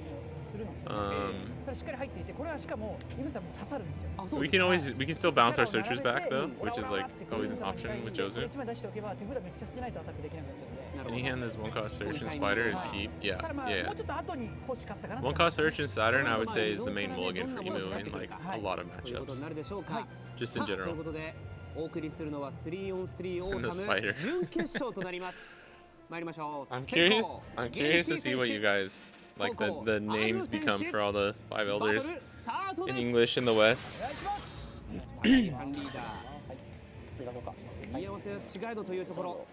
しっかり入っていて、これはしかもイムさんも刺さるんですよ。 We can still bounce our searchers back though, which is like always an option with Jozu. 一枚出しておけば手札めっちゃ捨てないとアタックできなくなっちゃうんで。 Any hand that's one cost Search and Spider is keep. Yeah, ただまあ yeah. もうちょっと後に欲しかったかな。 One cost Search and Saturn, I would say, is the main mulligan for Emu in like a lot of ということに matchups, なるでしょうか。 just in というこ general. とでお送りするのは 3on3 オー And タ the ム spider. 準決勝となります。参りましょう。 I'm curious to see what you guys like the names become for all the 5 elders in English in the West. リーダー見合わせは違えどというところ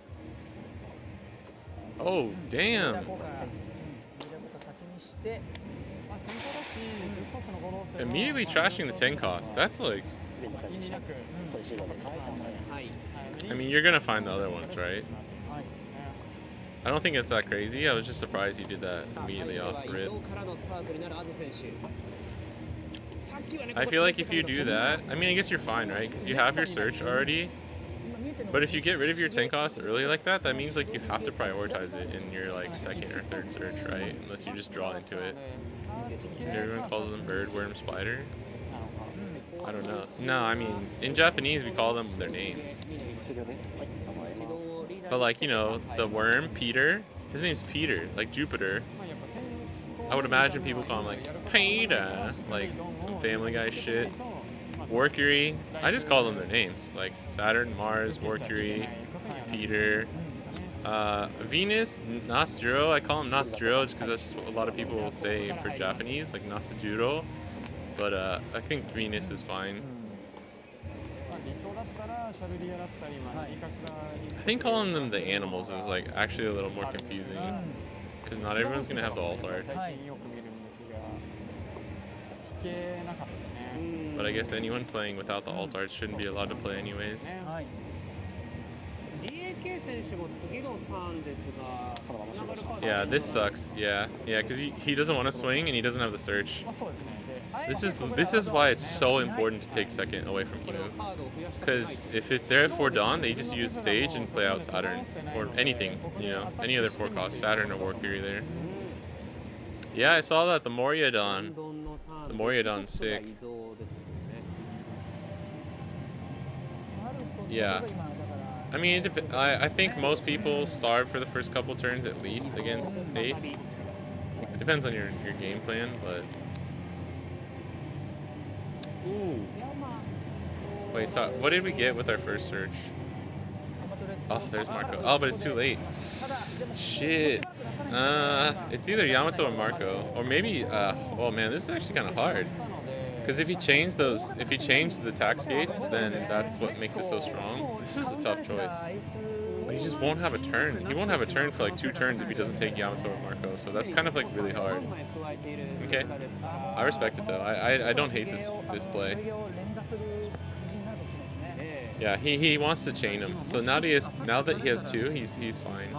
Oh, damn. Immediately trashing the 10 cost. That's like... I mean, you're gonna find the other ones, right? I don't think it's that crazy. I was just surprised he did that immediately off the rip. I feel like if you do that, I mean, I guess you're fine, right? Because you have your search already. But if you get rid of your 10 cost early like that, that means like you have to prioritize it in your like second or third search, right? Unless you just draw into it. Everyone calls them bird, worm, spider. I don't know. No, I mean, in Japanese we call them their names. But like, you know, the worm, Peter, his name's Peter, like Jupiter. I would imagine people call him like Peter, like some Family Guy shit. Mercury, I just call them their names, like Saturn, Mars, Mercury, Peter. Venus, Nasjuro, I call him Nasjuro just because that's just what a lot of people will say for Japanese, like Nasjuro. But I think Venus is fine. I think calling them the animals is like actually a little more confusing because not everyone's gonna have the alt arts. But I guess anyone playing without the alt arts shouldn't be allowed to play anyways. Yeah, this sucks. Yeah, because he doesn't want to swing and he doesn't have the search. This is why it's so important to take second away from you. Because if they're at 4 Dawn, they just use stage and play out Saturn or anything, you know, any other 4 cost, Saturn or Mercury there. Yeah, I saw that the Moryodon. The Moryodon's sick. Yeah. I mean, I think most people starve for the first couple turns at least against Ace. It depends on your game plan, but... Ooh. Wait, so what did we get with our first search? Oh, there's Marco. Oh, but it's too late. Shit. It's either Yamato or Marco. Or maybe, oh man, this is actually kind of hard. Because if he changed the tax gates, then that's what makes it so strong. This is a tough choice. But he just won't have a turn. He won't have a turn for like 2 turns if he doesn't take Yamato or Marco. So that's kind of like really hard. Okay. I respect it though. I don't hate this play. Yeah, he wants to chain him. So now that he has 2, he's fine.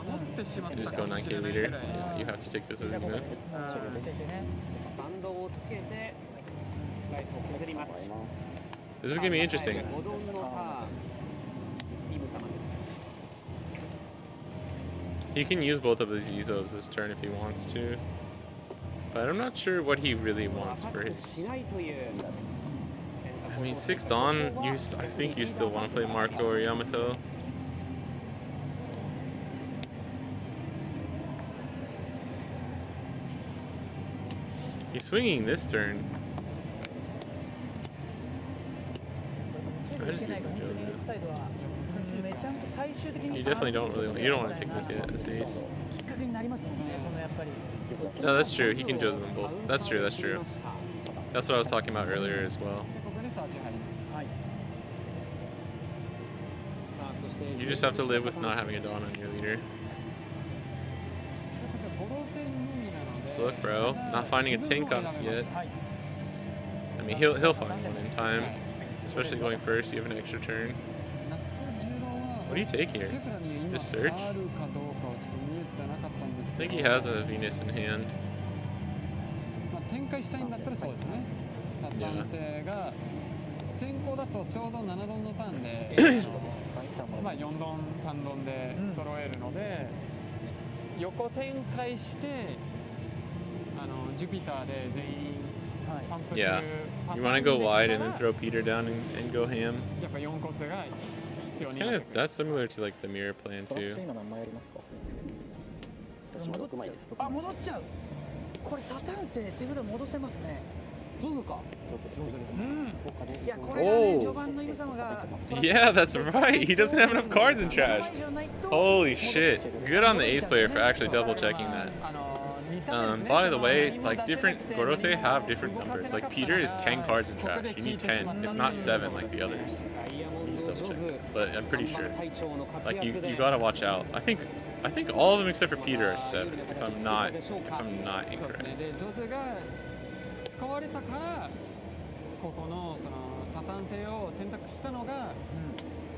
So just go 9k leader. Yeah, you have to take this as a good. This is gonna be interesting. He can use both of these Izos this turn if he wants to. But I'm not sure what he really wants for his... I mean, 6 Dawn, I think you still want to play Marco or Yamato. He's swinging this turn. You definitely don't want to take this yet, this ace. No, that's true. He can Joseph them both. That's true. That's what I was talking about earlier as well. You just have to live with not having a Dawn on your leader. Look, bro, not finding a 10 cost yet. I mean, he'll find one in time, especially going first. You have an extra turn. What do you take here? Just search? I think he has a Venus in hand. Yeah. 先行だとちょうど7ドンのターンでまあ4ドン3ドンで揃えるので横展開してジュピターで全員パンプする Yeah. You want to go wide and then throw Peter down and go ham. やっぱ4コスが必要になってくる That's similar to like the mirror plan too. あ、戻っちゃう。これサタン星手札戻せますね。どうぞか。いや、これがね、序盤のイム様が。Yeah, that's right. He doesn't have enough cards in trash. Holy shit. Good on the ace player for actually double checking that. By the way, like different Gorosei have different numbers. Like Peter is 10 cards in trash. You need 10. It's not 7 like the others. Just double check. But I'm pretty sure. Like you gotta watch out. I think all of them except for Peter are 7. If I'm not incorrect. 使われたからここのそのサタン星を選択したのが、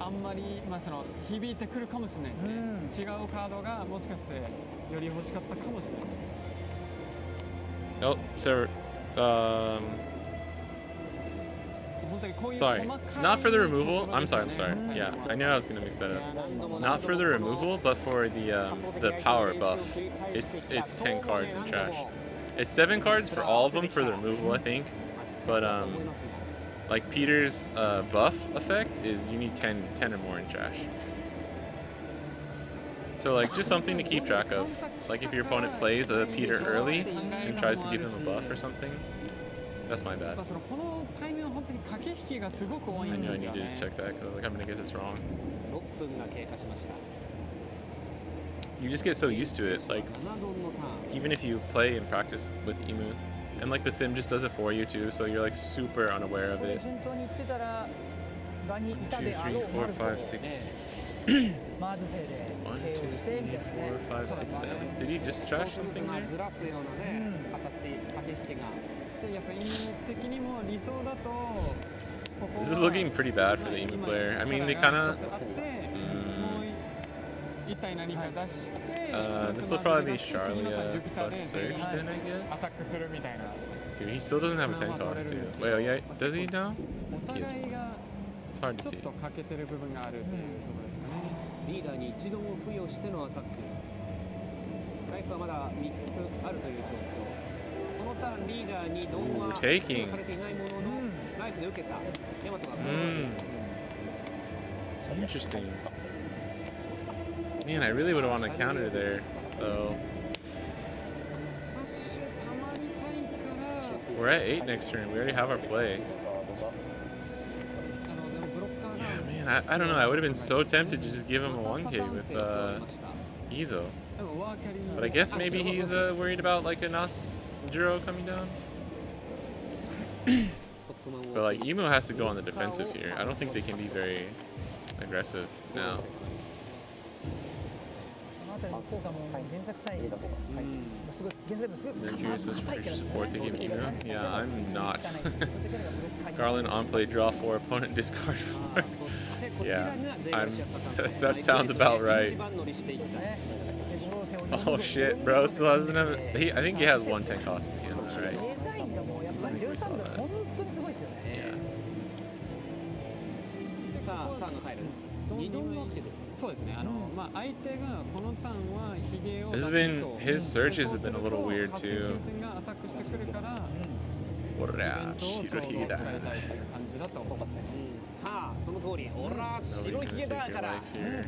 あんまりまあその響いてくるかもしれないですね。違うカードがもしかしてより欲しかったかもしれないです。Oh, so sorry, not for the removal. I'm sorry. Yeah, I knew I was gonna mix that up. Not for the removal, but for the power buff. It's 10 cards in trash. It's 7 cards for all of them for the removal, I think. But like Peter's buff effect is you need 10 or more in trash. So like just something to keep track of. Like if your opponent plays a Peter early and tries to give him a buff or something. That's my bad. I knew I needed to check that because like I'm gonna get this wrong. You just get so used to it, like even if you play and practice with Imu, and like the sim just does it for you too, so you're like super unaware of it. 1, 2, 3, 4, 5, 6. 1, 2, 3, 4, 5, 6, 7. Did he just trash something there? This is looking pretty bad for the Imu player. I mean, they kind of. This will probably be Charlia plus Surge then, I guess. Dude, he still doesn't have a 10 cost too. Wait, oh yeah, does he now? He has 1. It's hard to see. リーダーに一度も付与してのアタック。ライフはまだ3つあるという状況。このターンリーダーにドンは付与されていないものの、ライフで受けたヤマトが。Interesting. Man, I really would have wanted to counter there. So we're at 8 next turn. We already have our play. Yeah, man, I don't know. I would have been so tempted to just give him a 1K with Izo. But I guess maybe he's worried about like a Nas Juro coming down. But like Emo has to go on the defensive here. I don't think they can be very aggressive now. Mercurius was for support, they give Emu. Yeah, I'm not. Garland on play, draw 4, opponent discard 4. Yeah, that sounds about right. Oh shit, bro, still doesn't have I think he has 1 10 cost in hand, right? Yeah. This has been, his searches have been a little weird too. Nobody's gonna take your life here.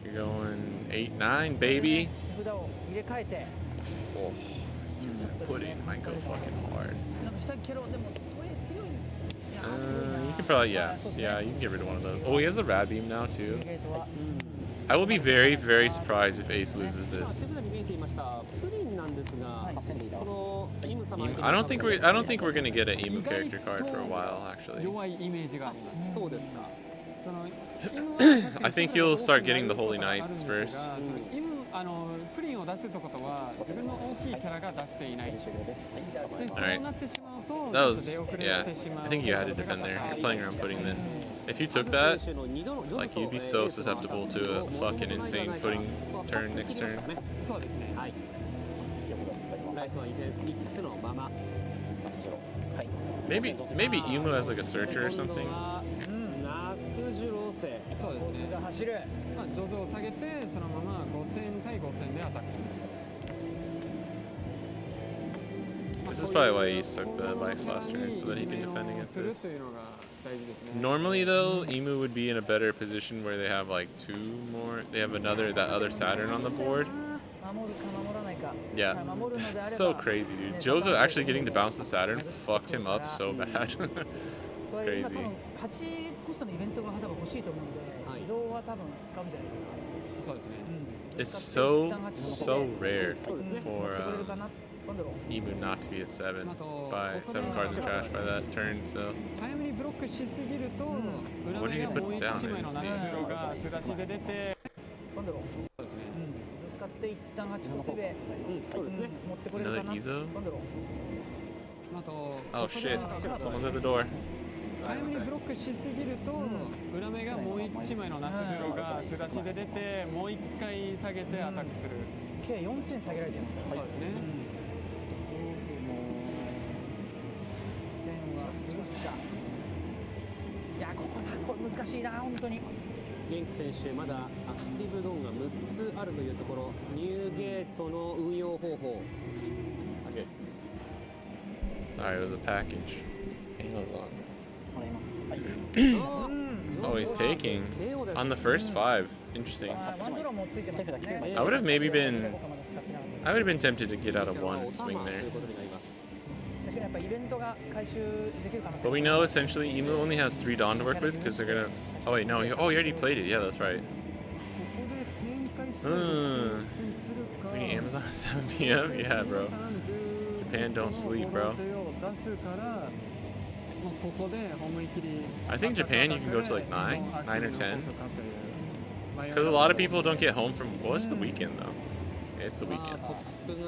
You're going 8-9, baby. Oh, dude, that pudding might go fucking hard. You can probably, yeah, you can get rid of one of those. Oh, he has the Rad Beam now too. I will be very, very surprised if Ace loses this. I don't think we're gonna get an Emu character card for a while, actually. I think you'll start getting the Holy Knights first. Alright. That was, yeah, I think you had to defend there. You're playing around pudding then. If you took that, like, you'd be so susceptible to a fucking insane pudding turn next turn. Maybe Imu has like a searcher or something. This is probably why he stuck the life last turn, so that he can defend against this. Normally though, Emu would be in a better position where they have like 2 more, they have that other Saturn on the board. Yeah, it's so crazy, dude. Jozo actually getting to bounce the Saturn fucked him up so bad. It's crazy. It's so rare for Emu not to be at 7 by 7 cards in trash by that turn. So what do you put down? I didn't see it. Another Izo? Oh shit, someone's at the door. 早めにブロックしすぎると、裏目がもう1枚のナスジュロが素出しで出て、もう1回下げてアタックする。計4000下げられちゃいます。そうですね。1000はブルスか。いや、これ難しいな、本当に。元気選手、まだアクティブドンが6つあるというところ、ニューゲートの運用方法。Alright, it was a package. Amazon. Oh, oh, he's taking on the first 5. Interesting. I would have been tempted to get out of 1 and swing there. But we know essentially Emu only has 3 Dawn to work with because they're gonna. Oh wait, no. He already played it. Yeah, that's right. We need Amazon at 7 p.m. Yeah, bro. Japan don't sleep, bro. I think Japan you can go to like 9 or 10. Because a lot of people don't get home from, well, it's the weekend though. It's the weekend.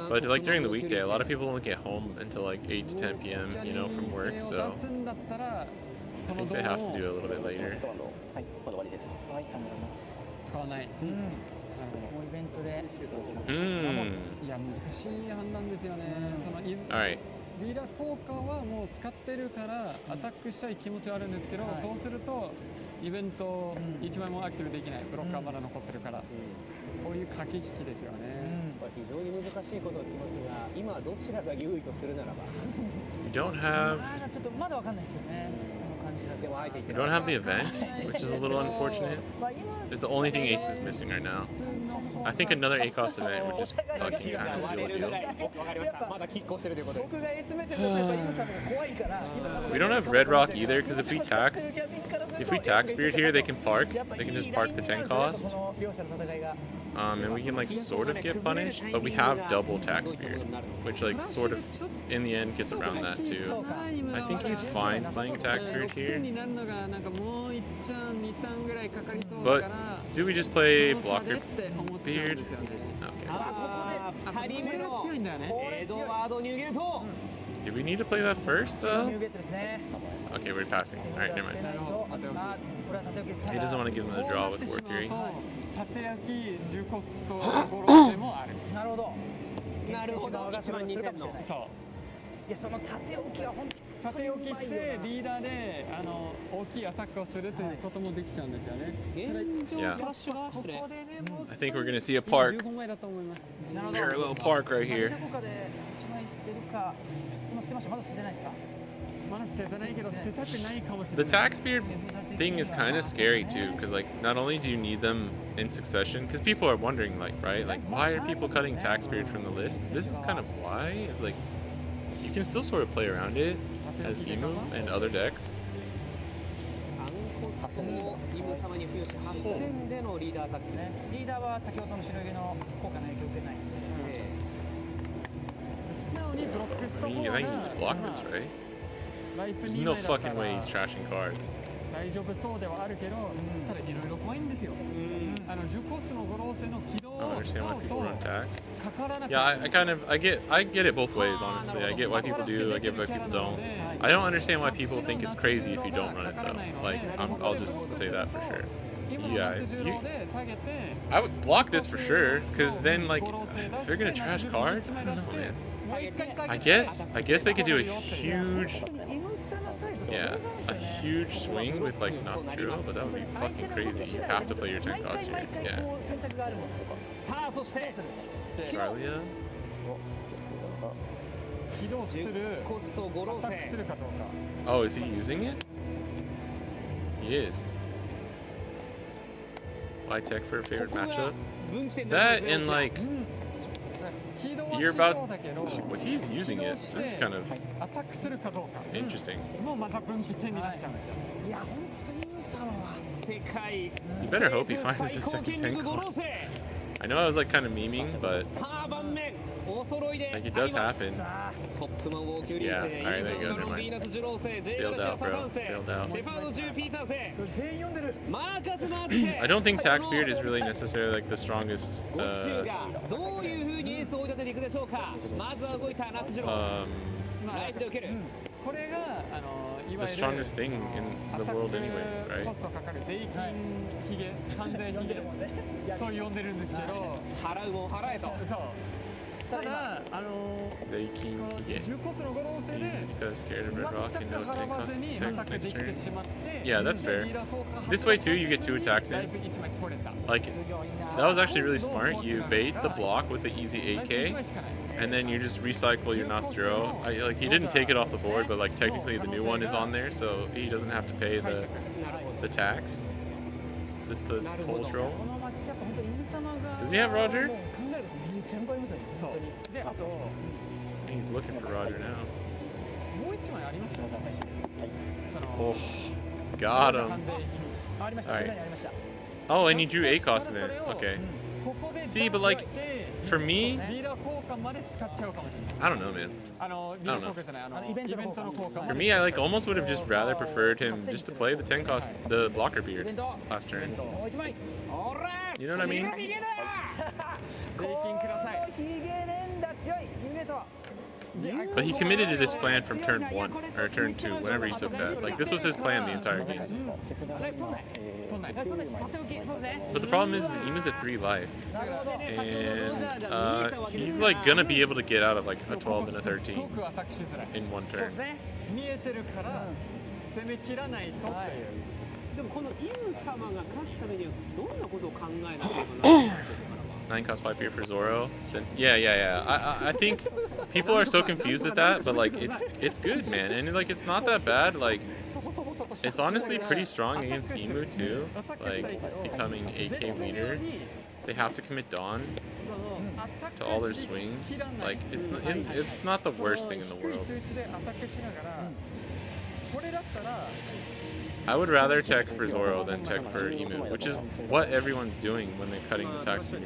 But like during the weekday, a lot of people don't get home until like 8 to 10 p.m. you know, from work, so I think they have to do it a little bit later. Alright. リーダー効果はもう使ってるからアタックしたい気持ちはあるんですけど、そうするとイベント1枚もアクティブできない、ブロッカーまだ残ってるから、こういう駆け引きですよね。非常に難しいことを聞きますが、今どちらが優位とするならば。You don't have. ちょっとまだわかんないですよね。 You don't have the event, which is a little unfortunate. It's the only thing Ace is missing right now. I think another ACOS event would just fucking kind of seal the deal. We don't have Red Rock either, because if we tax Spirit here, they can park. They can just park the 10 cost. And we can like sort of get punished, but we have double tax Spirit, which like sort of in the end gets around that too. I think he's fine playing tax Spirit here. But do we just play blocker Beard? Okay. Do we need to play that first though? Okay, we're passing. Alright, never mind. He doesn't want to give him the draw with Workery. なるほど。なるほど。1万2000の。そう。いやその縦置きは本当に縦置きしてリーダーで大きいアタックをするということもできちゃうんですよね。Yeah. I think we're gonna see a park. Here, a little park right here. The tax beard thing is kind of scary too, because like not only do you need them in succession, because people are wondering like, right, like why are people cutting tax beard from the list? This is kind of why. It's like you can still sort of play around it as Emu and other decks. I think you block this, right? There's no fucking way he's trashing cards. 大丈夫そうではあるけど、ただいろいろ怖いんですよ。ジュコスの五老星の起動を使うとかからなくて。Yeah, I get it both ways, honestly. I get why people do, I get why people don't. I don't understand why people think it's crazy if you don't run it though. Like, I'll just say that for sure. Yeah, I would block this for sure, because then like if they're gonna trash cards, I don't know, man. I guess they could do a huge, a huge swing with like Nostro, but that would be fucking crazy. You have to play your 10 cost here. Yeah. Charlia? Oh, is he using it? He is. Why tech for a favorite matchup? That and like you're about well, he's using it. This is kind of interesting. You better hope he finds his second 10 cost. I know I was like kind of memeing, but like it does happen. Yeah, alright, there you go, never mind. Bailed out, bro. Bailed out. I don't think Tax Beard is really necessarily like the strongest the strongest thing in the world anyway, right? ただ税金ヒゲ because scared of Red Rock and no tank cost attack next turn. Yeah, that's fair. This way too, you get 2 attacks in. Like, that was actually really smart. You bait the block with the easy 8k, and then you just recycle your Nostro. Like, he didn't take it off the board, but like technically the new one is on there, so he doesn't have to pay the tax, the toll troll. Does he have Roger? He's looking for Roger now. Oh, got him. Alright. Oh, and he drew 8 cost event. Okay. See, but like, for me, I don't know, man. I don't know. For me, I like almost would have just rather preferred him just to play the 10 cost, the blocker beard last turn. You know what I mean? But he committed to this plan from turn 1 or turn 2, whenever he took that. Like, this was his plan the entire game. But the problem is Imu's at 3 life, and he's like gonna be able to get out of like a 12 and a 13 in 1 turn. 9 cost pipe here for Zoro. Then, yeah. I think people are so confused at that, but like it's good, man, and like it's not that bad. Like it's honestly pretty strong against Imu too. Like becoming 8k leader, they have to commit Dawn to all their swings. Like it's not the worst thing in the world. I would rather tech for Zoro than tech for Imu, which is what everyone's doing when they're cutting the tax meter.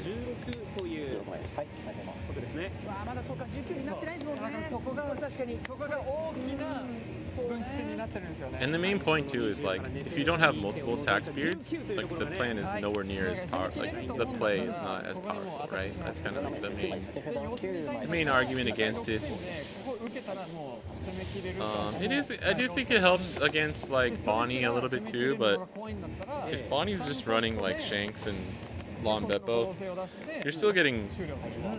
And the main point too is like, if you don't have multiple tax beards, like the plan is nowhere near as powerful. Like the play is not as powerful, right? That's kind of like the main argument against it. It is. I do think it helps against like Bonnie a little bit too, but if Bonnie's just running like Shanks and Lon Beppo, you're still getting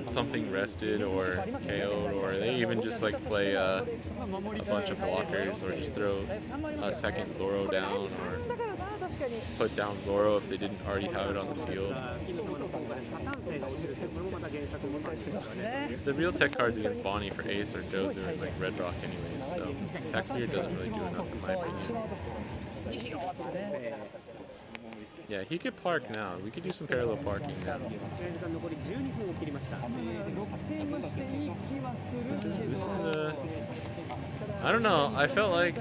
something rested or KO'd, or they even just like play a bunch of blockers, or just throw a second Zoro down, or put down Zoro if they didn't already have it on the field. The real tech cards against Bonnie for Ace or Jozu and like Red Rock anyways, so Taxbeard doesn't really do enough in my opinion. Yeah, he could park now. We could do some parallel parking now. This is I don't know. I felt like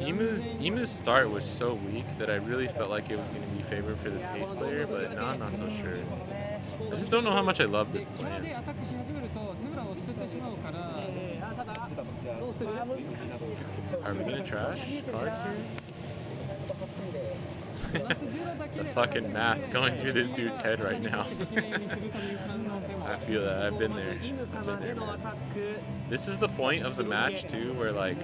Imu's start was so weak that I really felt like it was going to be favored for this Ace player, but now I'm not so sure. I just don't know how much I love this plan. Are we gonna trash cards here? The fucking math going through this dude's head right now. I feel that. I've been there. Man. This is the point of the match too, where like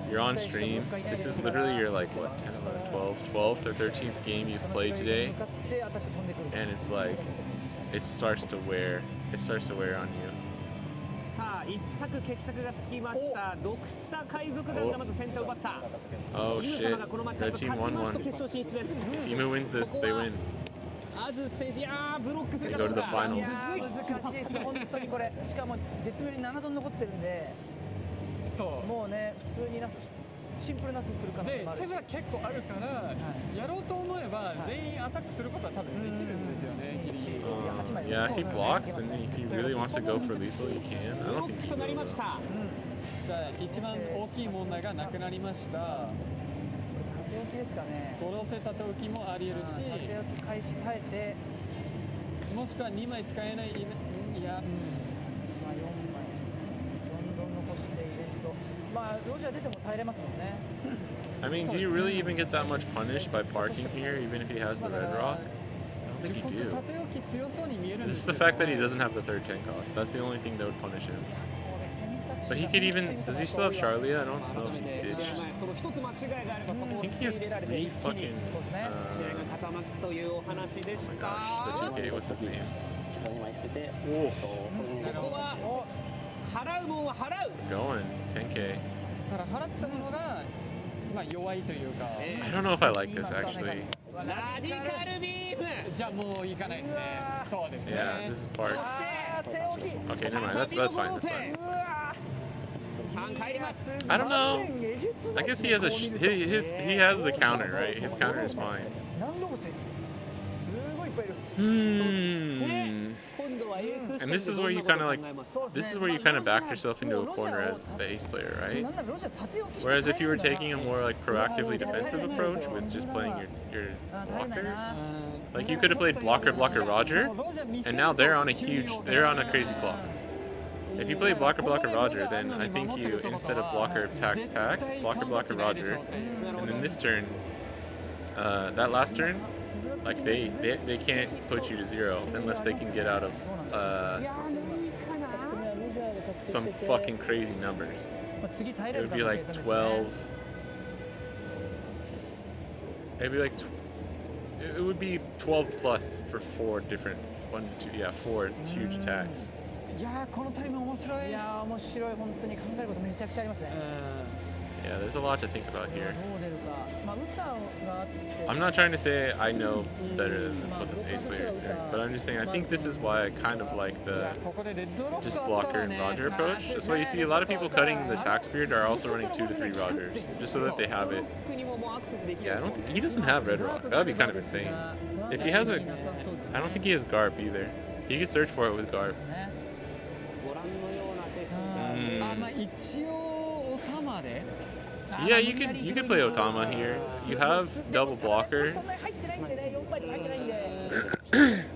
you're on stream. This is literally your like what 10, 11, 12th or 13th game you've played today, and it's like it starts to wear on you. Oh shit, red team 1-1. If Imu wins this, they win. They go to the finals. Yeah, if he blocks and if he really wants to go for lethal, he can. I don't think he will. じゃあ一番大きい問題がなくなりました。きですかね。殺せ縦置きもありえるし、縦置き開始耐えて、もしくは2枚使えない、いや、まあ4枚どんどん残して入れると、まあロジャー出ても耐えれますもんね。I mean, do you really even get that much punished by parking here, even if he has the red rock? I don't think you do. 縦置き強そうに見えるんで It's す just the fact that he doesn't have the third 10 cost. That's the only thing that would punish him. But he could even. Does he still have Charlia? I don't know if he did. その一つ間違いがあればそこ I を think 突 he き has 入れられて three 一気に fucking. 試合が固まるというお話でし Oh my た。 gosh, the 2K, what's his name? 2枚捨てて、おおここは払うもんは払う。 Going 10K. ただ払ったものが、まあ、弱いというか、 I don't know if I like this actually. ラディカルビーム。じゃあもういかないですね。そうですね。 Yeah, this is part. 手置き。 Okay, never mind. That's fine. That's fine. 3入ります。 I don't know. I guess he has he has the counter, right? His counter is fine. 何度もせ。すごいいっぱいいる。今度はエース And this is where you kind of like. そうですね。 This is where you kind of backed yourself into a corner as the ace player, right? なんならロジャー縦置きして Whereas if you were 耐えるんだ taking a more like proactively defensive approach with just playing your blockers, like you could have played blocker Roger, and now they're on a crazy clock. If you play blocker Roger, then I think you instead of blocker tax blocker Roger, and then this turn, that last turn, like they can't put you to 0 unless they can get out of some fucking crazy numbers. まあ次耐え It れる would か be どうか like っていう感じですね 12. It'd be like it would be 12 plus for 4 different 4 huge attacks. いやーこのタイム面白い。いやー面白い、本当に考えることめちゃくちゃありますね。 Yeah, there's a lot to think about これ here. はどう出るか。まあ歌があって。 I'm not trying to say I know better than what this ace player is doing, but I'm just saying I think this is why I kind of like the ここでレッドロック just あったら blocker and ね Roger approach. That's why you see a lot of people cutting the tax beard are also running 2 to 3 Rogers, just so that they have it. 僕にももうアクセスできる。 Yeah, I don't think he doesn't have red rock. That would be kind of insane. If he has a, I don't think he has Garp either. He could search for it with Garp. ご覧のようなテクニック。あ、まあ一応お玉で。 Yeah, you could play Otama here. You have double blocker. そんなに入ってないんでね、4枚で入ってないんで。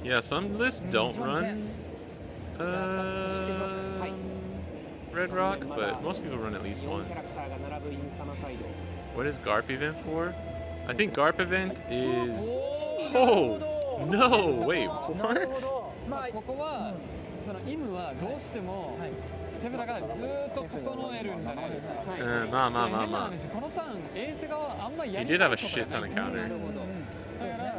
Yeah, some lists don't run red rock, but most people run at least 4 one. キャラクターが並ぶインサマサイド。 What is Garp event for? I think Garp event is. Oh no! Wait, なる what? ほど。まあここはそのイムはどうしても手ぶらがずーっと整えるんじゃないですか。変な話、このターンエース側あんまりや He り did た have い a こと shit が ton ない。 of counter. だから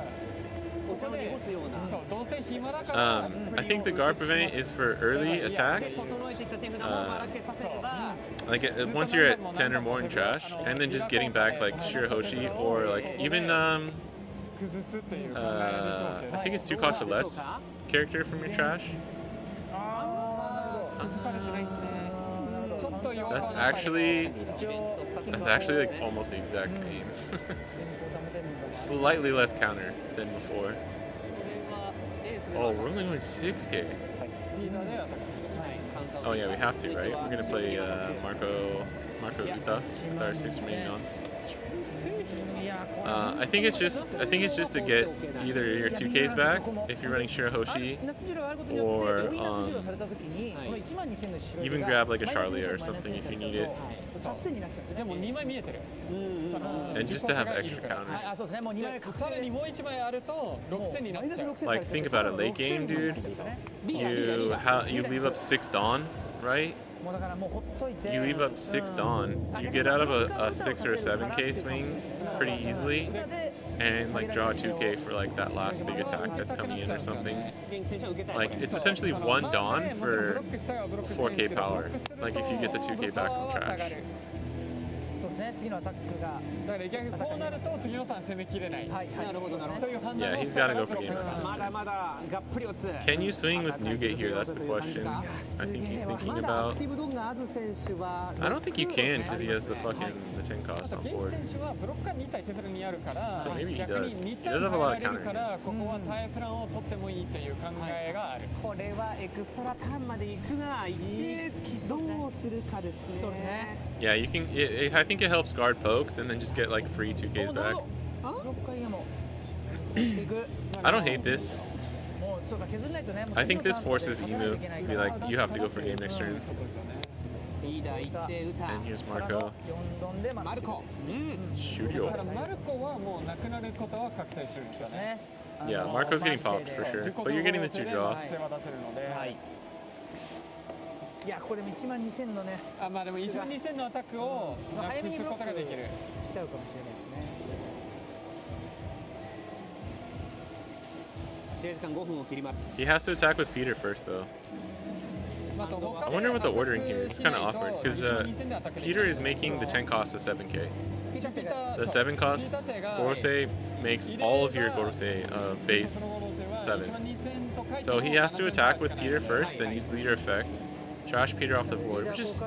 お茶を濁すような。そうどうせ暇だから I think the Garp event is for early attacks. 整えてきた手札をばらけさせれば。 Like once you're at 10 or more in trash, and then just getting back like Shirahoshi or like even 崩すっていう考えでしょうけど。 I think it's 2 cost or less character from your trash. 崩されてないですね。ちょっと弱い。 That's actually like almost the exact same. Slightly less counter than before. Oh, we're only going 6K. リーダーでアタックする。 Oh yeah, we have to, right? We're gonna play Marco Uta with our 6 remaining on. I think it's just to get either your 2Ks back if you're running Shirahoshi, or even grab like a Charlia or something if you need it, 8000になっちゃうんですよね。でも2枚見えてる。 and just to have extra counter. あ、そうですね。もう2枚でさらにもう1枚あると6000になっちゃう。 Like think about it, late game, dude. You leave up 6 Dawn, right? もうだからもうほっといて。 You leave up 6 Dawn, you get out of a 6 or a 7K swing pretty easily, and like draw a 2K for like that last big attack that's coming in or something. Like it's essentially 1 Dawn for 4K power. Like if you get the 2K back from trash. そうですね。次のアタックが。だから逆にこうなると次のターン攻めきれない。はいはい。なるほどなるほど。という判断 Yeah, を he's したか gotta ら go for game まだまだがっぷり四つ。 Can you swing with Newgate here? That's the question. I think he's thinking まだア about. クティブドンがアズ選手は。 I don't think you can because he has the fucking the 10 cost あと on 現地 board. 選手はブロッカー2体手札にあるからそう maybe he 逆 does. に He 2体 does have a 耐え lot ら of れるからここは耐えプランを取ってもいいっていう考えがある。これはエクストラターンまで行くが行ってどうするかですね。そうですね。 Yeah, you can. I think it helps guard pokes and then just get like free 2Ks back. I don't hate this. I think this forces Emu to be like, you have to go for game next turn. And here's Marco. Shoot you. Yeah, Marco's getting popped for sure. But you're getting the 2 draw. いやここで1万2000のねあまあでも1万2000のアタックをなくすことができるしちゃうかもしれないですね試合時間5分を切ります He has to attack with Peter first though. I wonder what the ordering here is. It's kind of awkward because Peter is making the 10 cost a 7K. The 7 cost Gorosei makes all of your Gorosei base 7. So he has to attack with Peter first, then use leader effect. Trash Peter off the board, which is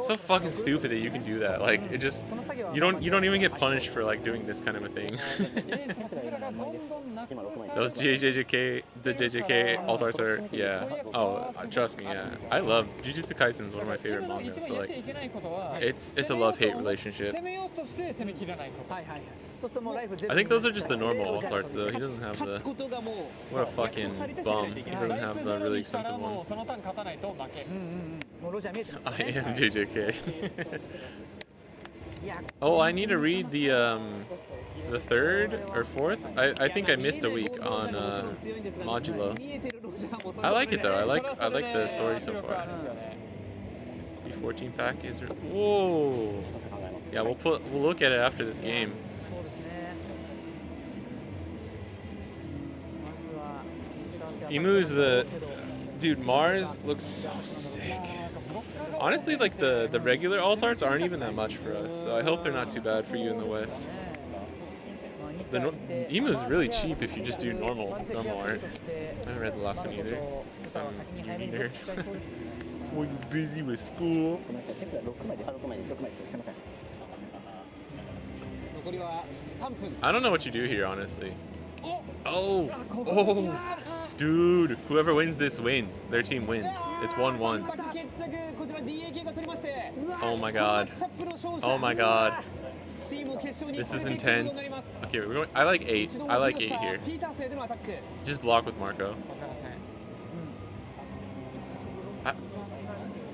so fucking stupid that you can do that. Like it just you don't even get punished for like doing this kind of a thing. Those the JJK alt arts are oh trust me, yeah. I love Jujutsu Kaisen is one of my favorite mangas, so like it's a love-hate relationship. I think those are just the normal alt arts though. He doesn't have the what a fucking bum. He doesn't have the really expensive ones. I am JJK. Oh, I need to read the 3rd or 4th. I think I missed a week on Modulo. I like it though. I like the story so far. B14 pack is whoa. Yeah, we'll look at it after this game. Emu's the dude. Mars looks so sick. Honestly, like the regular alt arts aren't even that much for us, so I hope they're not too bad for you in the West. The Emu is really cheap if you just do normal art. I haven't read the last one either. Were you busy with school? I don't know what you do here, honestly. Oh! Dude, whoever wins this wins. Their team wins. It's 1-1. Oh my god. Oh my god. This is intense. Okay, we're going. I like 8. I like 8 here. Just block with Marco.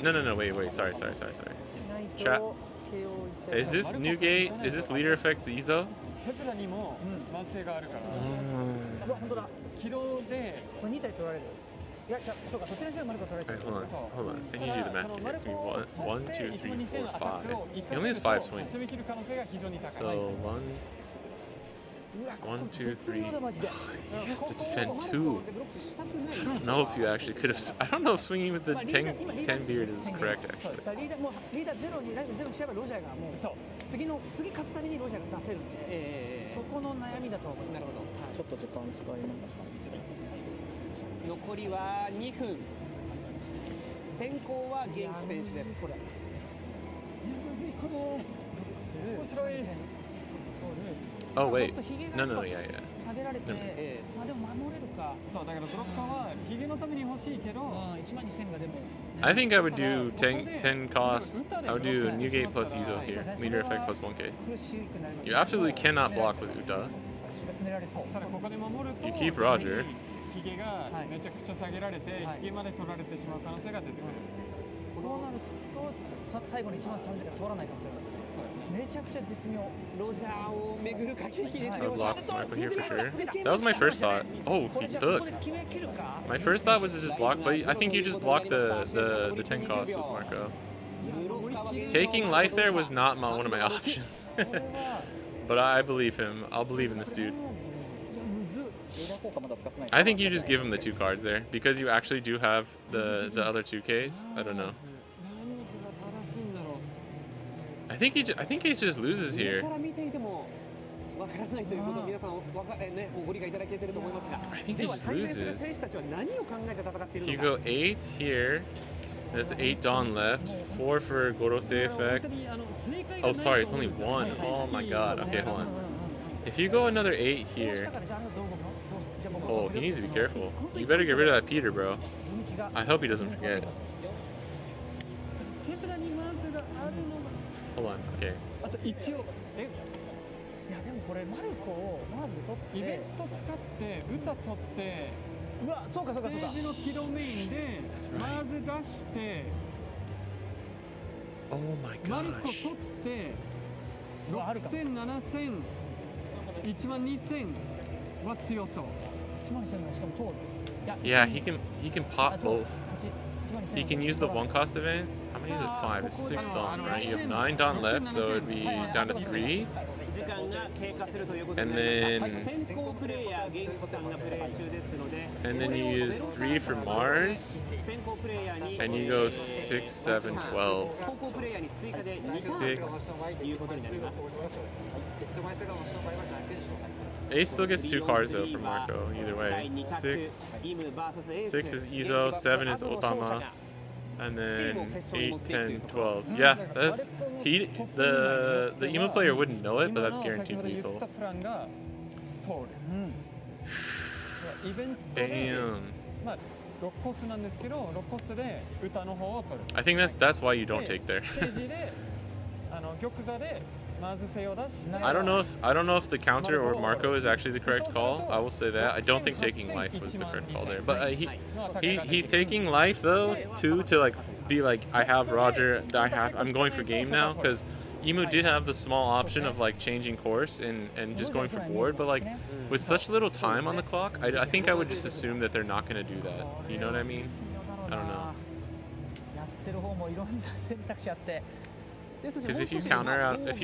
No, wait. Sorry. Chat. Is this new gate? Is this leader effect Zizo? Hold on. I need you to do the math. It's me 1, 2, 3, 4, 5. He only has 5 swings. So 1, 2, 3. He has to defend 2. I don't know if you actually could have. I don't know if swinging with the 10 beard is correct actually. Oh wait, no, yeah. I think I would do 10 cost. I would do new gate plus Izo here, leader effect plus 1K. You absolutely cannot block with Uta. You keep Roger. Block Marco here for sure. That was my first thought. Oh, he took. My first thought was to just block, but I think you just blocked the 10 cost with Marco. Taking life there was not one of my options. But I believe him. I'll believe in this dude. I think you just give him the 2 cards there because you actually do have the other 2Ks. I don't know. I think he just loses here. I think he just loses. If you go 8 here, that's 8 Dawn left, 4 for Gorosei effect. Oh, sorry, it's only 1. Oh my god. Okay, hold on. If you go another 8 here, oh, he needs to be careful. You better get rid of that Peter, bro. I hope he doesn't forget. Hold on. Okay. あと一応いやでもこれマルコをまず取ってイベント使って歌取ってうわそうかそうかそうかステージの起動メインでまず出して Oh my マルコ gosh. 取ってうわあるかも6000、7000、12000は強そう。1万2000のしかも通る Yeah, he can pop both. He can use the one cost event. How many is it? 5. It's 6 Dawn, right? You have 9 Dawn left, so it'd be down to 3. 時間が経過するということに And なり then ました。はい、先行プレイヤー元気さんがプレイ中ですので、 and then you use 3 for Mars. 先行プレイヤーに And you go 6, 7, 12. 後攻プレイヤーに追加で2ターン 6. ということになります。 Ace still gets 2 cards though for Marco, either way. 6. 6 is Izo, 7 is Otama, and then 8, 10, 12. Yeah, that's the emo player wouldn't know it, but that's guaranteed 今の先ほど言っ lethal. たプランが通る。イベントで Damn. まあ6コースなんですけど6コースで歌の方を取る。 I think that's why you don't take there. ステージで玉座でまず背を出して I don't know if the counter or Marco is actually the correct call. I will say that. I don't think taking life was the correct call there. But he's taking life though too to like be like I have Roger. I'm going for game now because Emu did have the small option of like changing course and just going for board. But like with such little time on the clock, I think I would just assume that they're not going to do that. You know what I mean? I don't know. やってる方もいろんな選択肢あって Because if you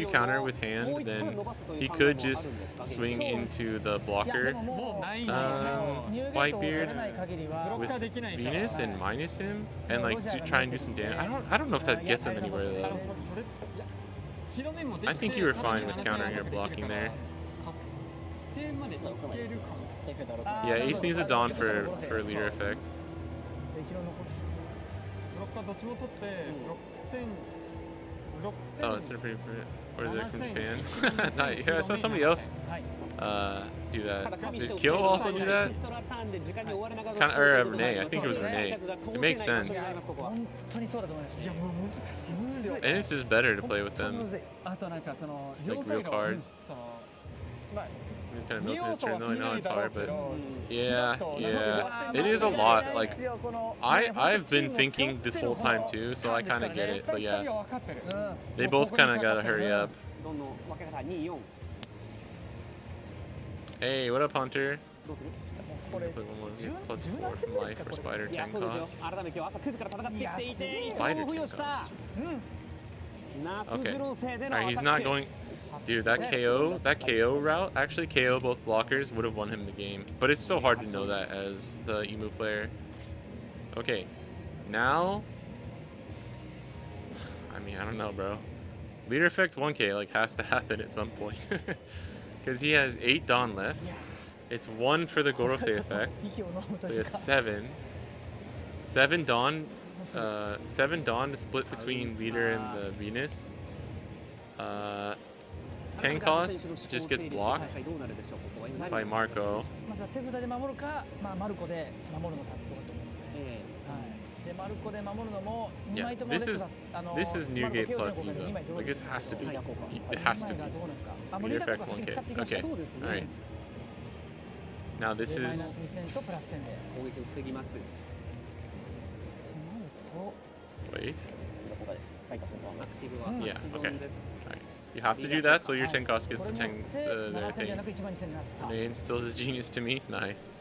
counter with hand, then he could just swing into the blocker Whitebeard with Venus and minus him and like try and do some damage. I don't know if that gets him anywhere though. I think you were fine with countering or blocking there. Yeah, Ace needs a Dawn for leader effect. Oh, it's a pretty or the Japan. Yeah, I saw somebody else do that. Did Kyo also do that? Kind of, or Renee. I think it was Renee. It makes sense. 本当にそうだと思いましたいやもう難しいむずい And it's just better to play with them. むずいあとなんかその Like 両サイ real ド cards. そのまあ He's kind of 見 milking よう his と turn は though. I しな know い it's だろ hard, うけ but ど yeah. It is a lot. Like I've been thinking this whole time too, so I kind of get it. But yeah, they both kind of gotta hurry up. どんどん分け方2、4 Hey, what up, Hunter? どうする？これ Play one more. Gets plus 4 from life for Spider いや 10そうですよ。 cost. 改めて今日朝9時から戦ってきていて一 Spider 番付与したナス Okay. ジロー星での Alright, ア he's タッ not ク going. Dude, that KO route, actually KO both blockers would have won him the game. But it's so hard to know that as the Emu player. Okay, now. I mean, I don't know, bro. Leader effect 1k like has to happen at some point. Because he has 8 Dawn left. It's 1 for the Gorosei effect. 息を飲むと So い he う has か 7. 7 Dawn. 7 Dawn to split between leader and the Venus. 10 cost just gets blocked どうなるでしょうここは by Marco. まずは手札で守るか、まあ、マルコで守るのかってことだと思いますね。はい。で、マルコで守るのも2 Yeah, 枚とも this is Newgate plus Ezo. Like this has to be. It has to be. Leader effect 1k. Okay. そうですね Alright. Now this マイナス is 2000とプラス1000で。攻撃を防ぎますとなると wait. アクティブは Yeah, 8 okay. 分です Alright. You have to do that so your 10 cost gets こ the れ 10 によって their 7000じゃな thing. く1万2000になった。 And still is genius to me. Nice.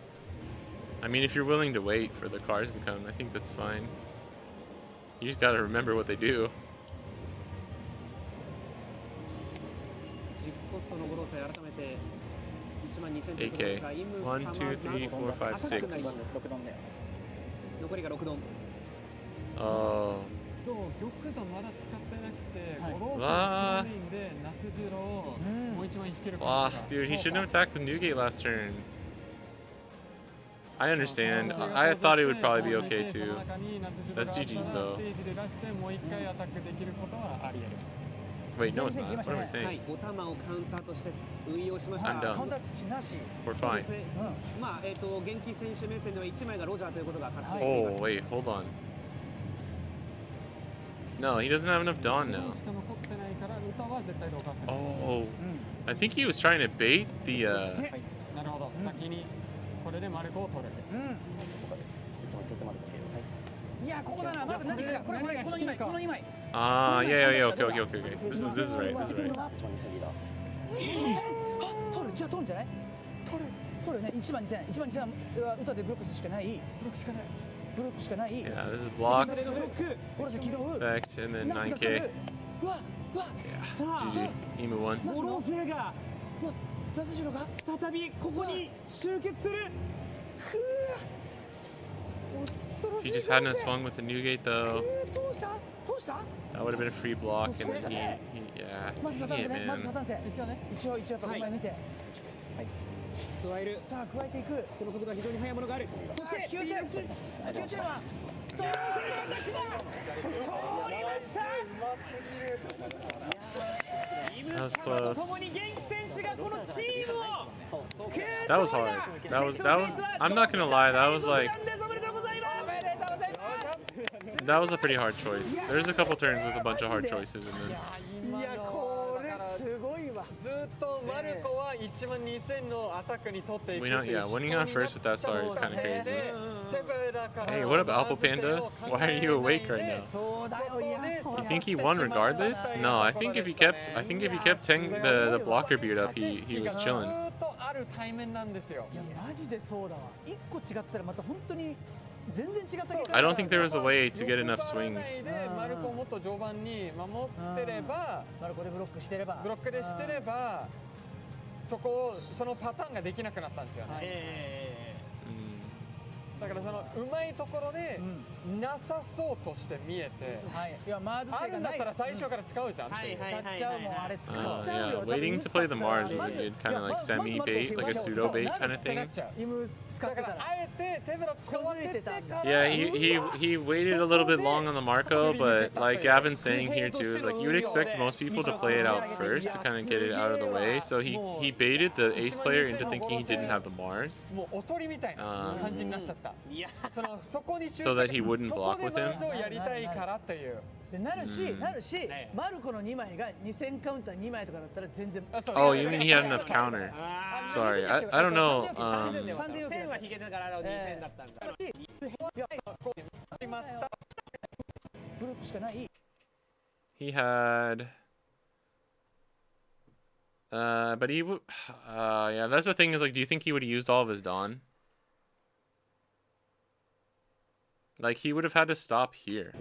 I mean, if you're willing to wait for the cards to come, I think that's fine. You just gotta remember what they do. 10コストのゴローサイ改めて1万2000ということで AK. すがイム 1, 様 2, 3, 4, 5, が高くなりま 6. す残りが6ドン Oh. と玉座まだ使ってなくて、はいゴローサのメインでナスジロをもう一枚引けるかも Wow, しれない dude, he shouldn't have attacked the Newgate last turn. I understand. I thought it would probably be okay too. That's GG's though. ステージで出してもう一回アタックできることはあり得る。 Wait, no, it's not. What am I は saying? いお玉をカウンターとして運用しました I'm done. カウンター値なし。 We're そう fine. ですねまあ元気選手目線では1枚がロジャーということが確定していま Oh, す wait, hold on. No, he doesn't have enough Dawn now. しか残ってないから歌は絶対どかせない。 Oh, I think he was trying to bait the. なるほど。先にこれでマルコを取る。いや、ここだな。マルコ何かこれこの2枚この2枚。Ah, yeah. Okay. This is right. This is right. 取るじゃあ取るんじゃない？取るね。1万2000は歌でブロックしかない。ブロックしかない。 Yeah, this is block ゴロス起動。 effect and then 9k. うわ GG. Emu won. ゴロスがナスジロが再びここに集結する。 If he just hadn't swung with the new gate though, どうした？ that would have been a free block, and then yeah, まずサタン dang セ it, ね。まずサ man. タンセ。一応やっぱここまで見て。加える。さあ加えていく。この速度は非常に速いものがある。そして9戦は通りました That was close. 共に元気選手がこのチームを救う That was hard. That was. I'm not gonna lie. That was like. おめでとうございます。 That was a pretty hard choice. There's a couple turns with a bunch of hard choices, and then. いやこれすごいわ。ずっとマルコは1万2000のアタックに取っていく。 Yeah, winning on first with that star is kind of crazy. 手ぶらから Hey, what up, Apple Panda? Why are you awake right now? そうだよ。いやそう You だ。 think he won regardless? No, I think if he kept 10 the blocker beard up, he was chilling. ずっとある対面なんですよ。いやマジでそうだわ。1個違ったらまた本当に全然違った結果。 I don't think there was a way to get enough swings. マルコをもっと序盤に守ってれば、マルコでブロックしてれば。ブロックでしてれば、そのパターンができなくなったんですよね。だからそのうまいところでなさそうとして見えて、いやマーズあるんだったら最初から使うじゃんって。使っちゃうもんあれ使っちゃう Yeah, よ。 waiting to play the Mars was a good kind of like semi bait, like a pseudo bait kind of thing. イム使ってた。だかららあえて手ぶら使わせてから。 Yeah, he waited a little bit long on the Marco, but like Gavin's saying here too, is like you would expect most people to play it out first to kind of get it out of the way. So he baited the ace player into thinking he didn't have the Mars. もうおとりみたいな感じになっちゃった。そこに集 So that he wouldn't block with him. そこでマーズをやりたいからっていう。でなるしマルコの2枚が2000カウンター2枚とかだったら全然。 Oh, you mean he had enough counter? Sorry, I don't know. 1000は引けたから2000だったんだ。ブロックしかない。 He had. But he would. Yeah, that's the thing is like, do you think he would have used all of his Dawn? Like, he would have had to stop here.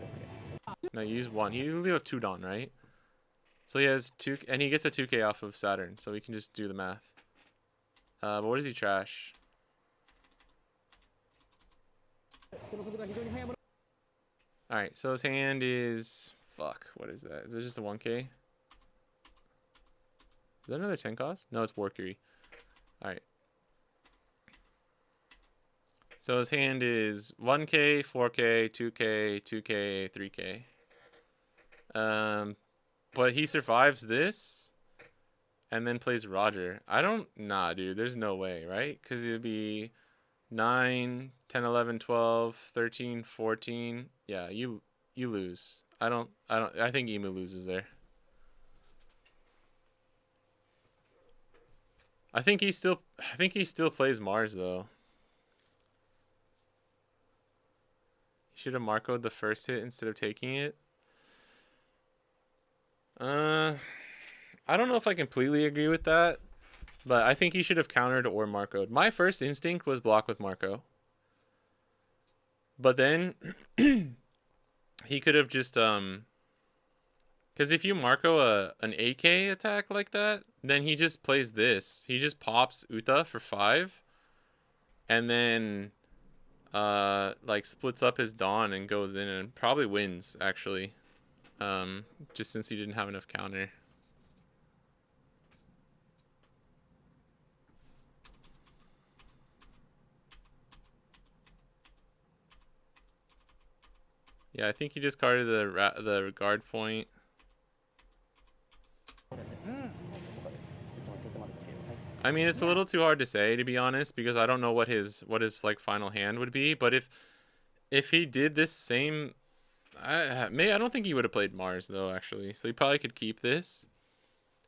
No, use one. He usually have 2 Dawn, right? So he has 2, and he gets a 2k off of Saturn, so we can just do the math. But what does he trash? Alright, so his hand is... Fuck, what is that? Is it just a 1k? Is that another 10 cost? No, it's Warkery. Alright. So his hand is 1k, 4k, 2k, 2k, 3k. But he survives this and then plays Roger. Nah, dude, there's no way, right? Because it would be 9, 10, 11, 12, 13, 14. Yeah, you lose. I think Emu loses there. I think he still plays Mars though. He should have Marco'd the first hit instead of taking it. I don't know if I completely agree with that, but I think he should have countered or Marco'd. My first instinct was block with Marco. But then he could have just because if you Marco an AK attack like that, then he just plays this. He just pops Uta for 5 and then like splits up his Dawn and goes in and probably wins actually. Just since he didn't have enough counter. Yeah, I think he discarded the guard point. I mean, it's a little too hard to say, to be honest, because I don't know what his like final hand would be. But if he did this same I don't think he would have played Mars though, actually. So he probably could keep this.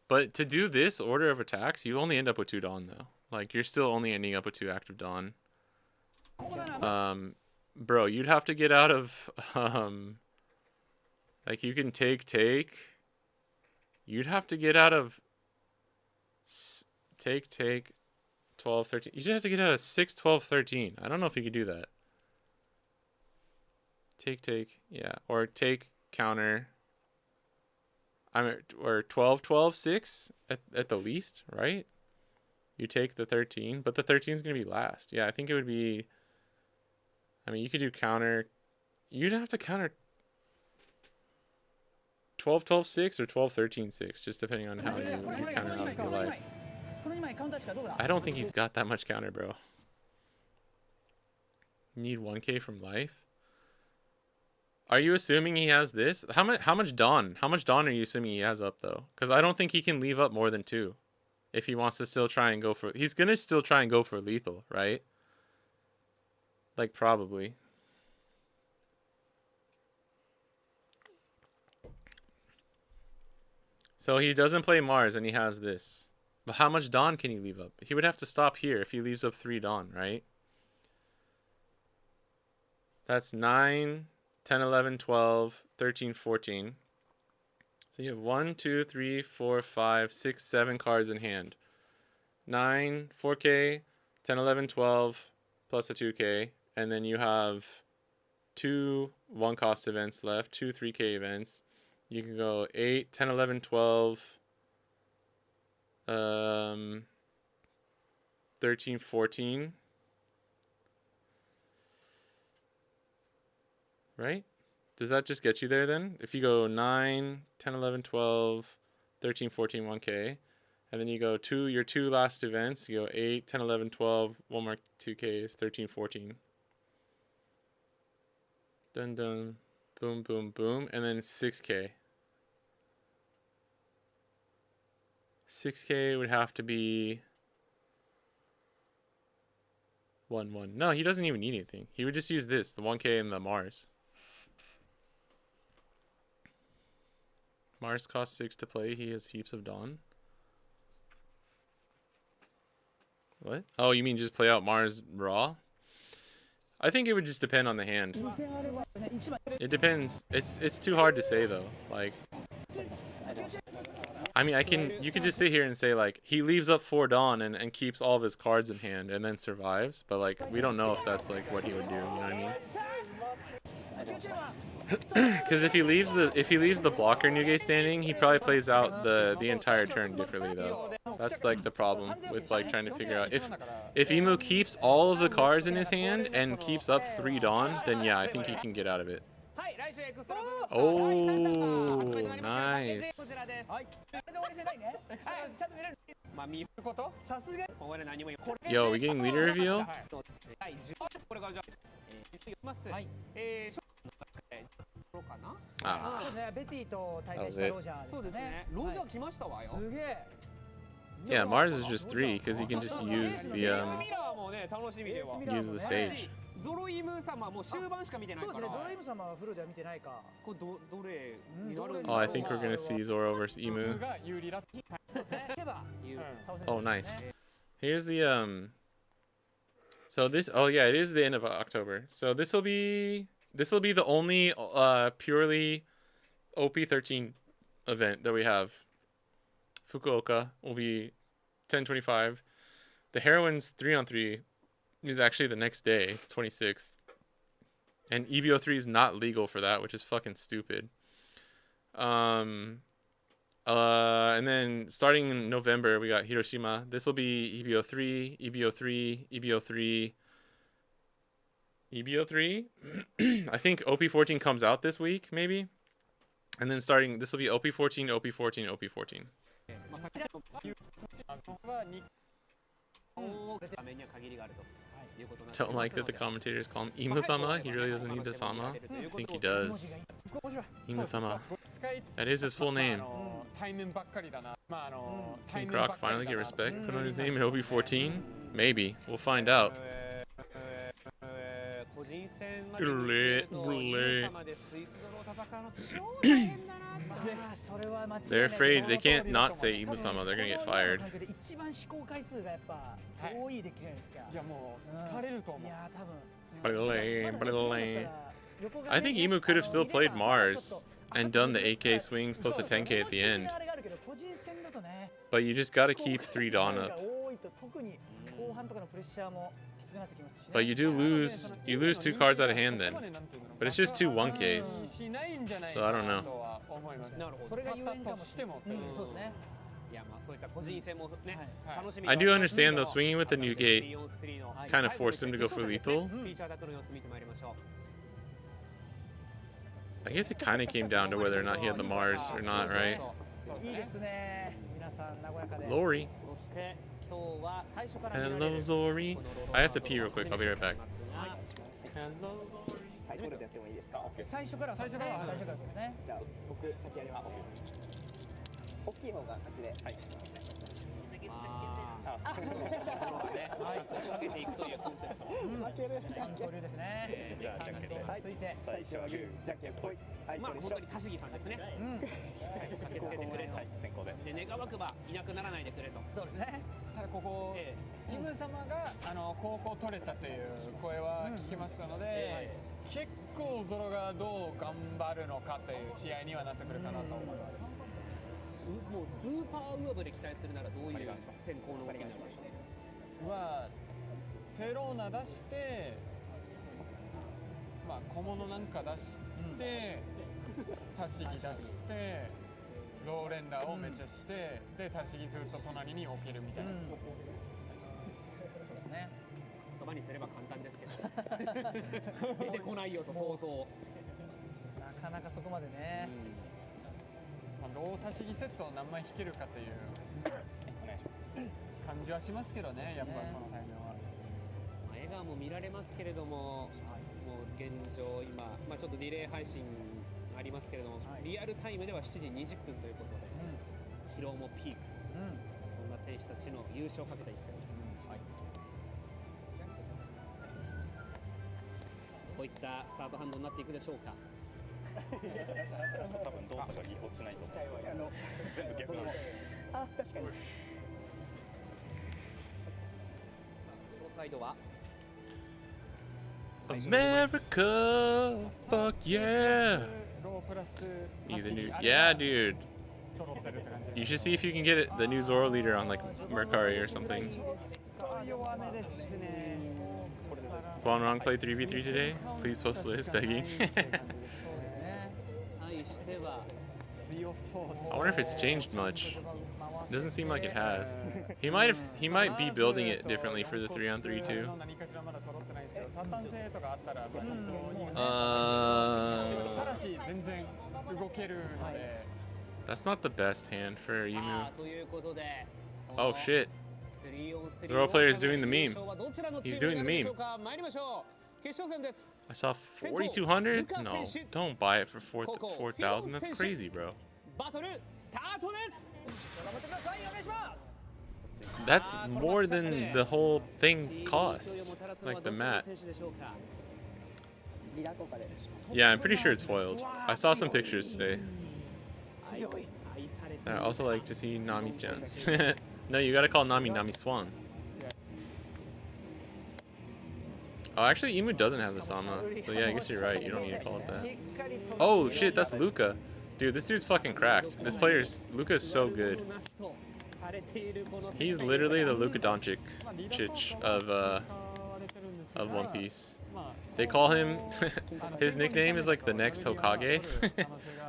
But to do this order of attacks, you only end up with 2 Dawn though. Like you're still only ending up with 2 active Dawn. Bro, you'd have to get out of like you can take. You'd have to get out of take 12, 13. You'd have to get out of 6, 12, 13. I don't know if you could do that. Take, yeah, or take counter. Or 12, 12, 6 at the least, right? You take the 13, but the 13 is gonna be last. Yeah, I think it would be. I mean, you could do counter. You'd have to counter 12, 12, 6 or 12, 13, 6, just depending on how you counter out in your life. I don't think he's got that much counter, bro. You need 1k from life. Are you assuming he has this? How much Dawn? How much Dawn are you assuming he has up though? Because I don't think he can leave up more than 2. If he wants to still try and go for, he's gonna still try and go for lethal, right? Like probably. So he doesn't play Mars and he has this. But how much Dawn can he leave up? He would have to stop here if he leaves up 3 Dawn, right? That's 9, 10, 11, 12, 13, 14. So you have 1, 2, 3, 4, 5, 6, 7 cards in hand. 9, 4k, 10, 11, 12, plus a 2k. And then you have 2 1-cost events left, 2 3k events. You can go 8, 10, 11, 12, 13, 14. Right? Does that just get you there then? If you go 9, 10, 11, 12, 13, 14, 1k. And then you go your 2 last events. You go 8, 10, 11, 12, 1 more 2k is 13, 14. Dun dun. Boom, boom, boom. And then 6k. 6k would have to be 1, 1. No, he doesn't even need anything. He would just use this, the 1k and the Mars. Mars costs 6 to play. He has heaps of Dawn. What? Oh, you mean just play out Mars raw? I think it would just depend on the hand. It depends. It's too hard to say though. Like, I mean, you could just sit here and say like he leaves up 4 Dawn and keeps all of his cards in hand and then survives. But like we don't know if that's like what he would do. You know what I mean? Because if he leaves the blocker Nuge standing, he probably plays out the entire turn differently though. That's like the problem with like trying to figure out if Imu keeps all of the cards in his hand and keeps up 3 Dawn, then yeah, I think he can get out of it. Oh, nice. Yo, we getting leader reveal? Ah, that was it. Yeah, Mars is just 3 because he can just use the stage. Oh, I think we're gonna see Zoro versus Imu. Oh, nice. Here's the So this, oh yeah, it is the end of October. So this will be the only purely OP13 event that we have. Fukuoka will be 10:25. The Heroines 3-on-3 is actually the next day, the 26th. And EBO3 is not legal for that, which is fucking stupid. And then starting in November, we got Hiroshima. This will be EBO3, EBO3, EBO3, EBO3. I think OP14 comes out this week, maybe. And then starting, this will be OP14, OP14, OP14. Don't like that the commentators call him Imu-sama. He really doesn't need the sama. I think he does. Imu-sama. That is his full name. Can Croc finally get respect put on his name in OP14? Maybe. We'll find out. 人戦まで見据えるとイム様でスイスドロー戦うの超大変だなそれは間違いない。 They're afraid they can't not say Imusama. They're gonna get fired. 一番試行回数がやっぱ多いデッキじゃないですか。いやもう疲れると思う。いや多分。 I think Imu could have still played Mars and done the 8K swings plus a 10K at the end. But you just gotta keep 3 Dawn up. But you do lose 2 cards out of hand then. But it's just 2 1Ks. So I don't know. I do understand though, swinging with the new gate kind of forced him to go for lethal. I guess it kind of came down to whether or not he had the Mars or not, right? Zori. Hello, Zori. I have to pee real quick. I'll be right back. Hello, Zori. 最初からですね。じゃあ僕先やります。大きい方が勝ちで。はい。仕掛けていくというコンセプト。負ける。三刀流ですね。じゃあじゃんけんで。続いて最初はグー、じゃんけんぽい。まあ本当に田尻さんですね。駆けつけてくれと。先行で。で願わくばいなくならないでくれと。そうですね。ただここ、イム様が高校取れたという声は聞きましたので、結構ゾロがどう頑張るのかという試合にはなってくるかなと思います。もうスーパーウーブで期待するならどういう先行の動きになるでしょうか。はペローナ出して、まあ小物なんか出して、タシギ出して、ローレンダーをめっちゃして、でタシギずっと隣に置けるみたいな。そうですね。言葉にすれば簡単ですけど出てこないよと想像。なかなかそこまでね。ロータシギセットを何枚引けるかという感じはしますけどね、やっぱりこのタイミングは。笑顔も見られますけれども、もう現状今、ちょっとディレイ配信ありますけれども、リアルタイムでは7時20分ということで、疲労もピーク、そんな選手たちの優勝をかけた一戦です。こういったスタートハンドになっていくでしょうか。多分動作が落ちないと思うんですけど、全部逆なんで。あ、確かに。このサイドは America, fuck yeah. He's a new, yeah, dude. You should see if you can get it, the new Zoro leader on like Mercari or something. Quan Rong play 3v3 today? Please post list, begging. I wonder if it's changed much. It doesn't seem like it has. He might be building it differently for the 3-on-3 too. That's not the best hand for Imu. Oh shit. Zoro player is doing the meme. He's doing the meme. I saw 4,200? No, don't buy it for 4,000. That's crazy, bro. That's more than the whole thing costs, like the mat. Yeah, I'm pretty sure it's foiled. I saw some pictures today. I also like to see Nami-chan. No, you gotta call Nami Nami-swan. Oh, actually, Imu doesn't have the Sama, so yeah, I guess you're right. You don't need to call it that. Oh shit, that's Luca. Dude, this dude's fucking cracked. This player's Luca's so good. He's literally the Luka Doncic of One Piece. They call him his nickname is like the next Hokage,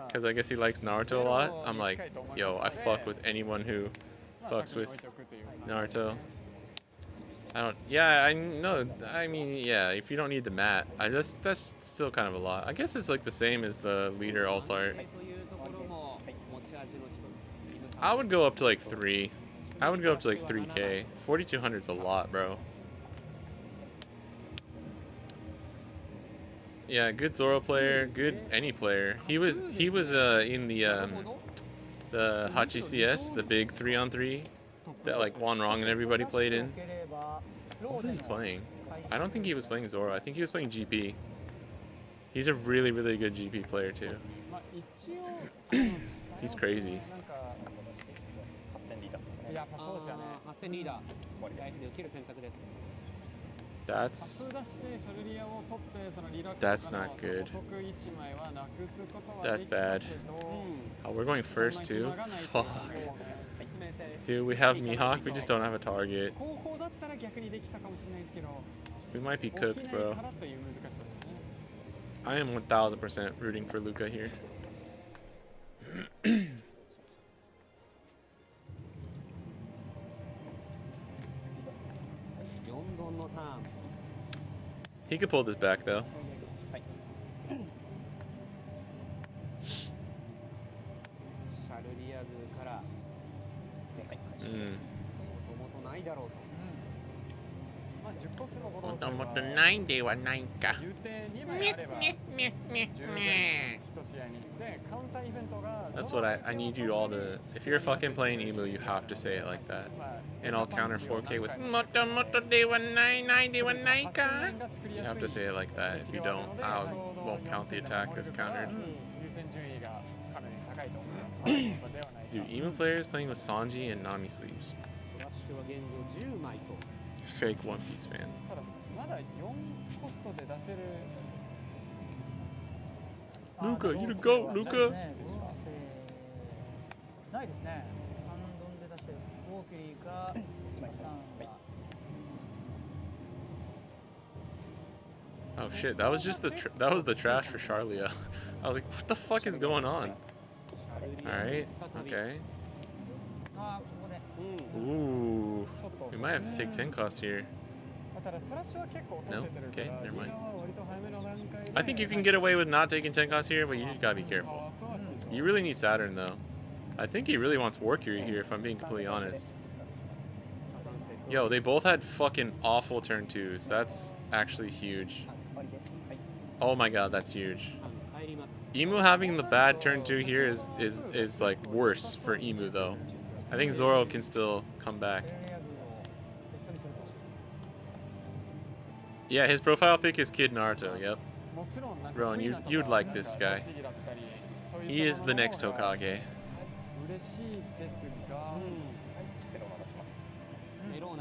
because I guess he likes Naruto a lot. I'm like, yo, I fuck with anyone who fucks with Naruto. Yeah, I know. I mean, yeah, if you don't need the mat, that's still kind of a lot. I guess it's like the same as the leader alt art. I would go up to like 3. I would go up to like 3K. 4,200's a lot, bro. Yeah, good Zoro player, good any player. He was in the Hachi CS, the big 3-on-3 that like Wan Rong and everybody played in. What was he playing? I don't think he was playing Zoro. I think he was playing GP. He's a really, really good GP player too. He's crazy. 8000リーダー。やっぱそうですよね。8000リーダー。受ける選択です。 That's not good. That's bad. Oh, we're going first too? Fuck. Dude, we have Mihawk, we just don't have a target. We might be cooked, bro. I am 1000% rooting for Luca here. He could pull this back though. That's what I need you all to. If you're fucking playing Emu, you have to say it like that. And I'll counter 4K with You have to say it like that. If you don't, I won't count the attack as countered. Dude, Emu player is playing with Sanji and Nami sleeves. Fake One Piece fan. Luca, you the GOAT, Luca! ないですね。3ドンで出してるウォーキリーかOh shit, that was just that was the trash for Charlia. I was like, what the fuck is going on? Alright, okay. Ooh, we might have to take 10 cost here. No? Okay, never mind. I think you can get away with not taking 10 cost here, but you just gotta be careful. You really need Saturn though. I think he really wants Warcury here, if I'm being completely honest. Yo, they both had fucking awful turn 2s. That's actually huge. Oh my god, that's huge. Emu having the bad turn 2 here is like worse for Emu though. I think Zoro can still come back. Yeah, his profile pic is Kid Naruto, yep. Rowan, you'd like this guy. He is the next Hokage.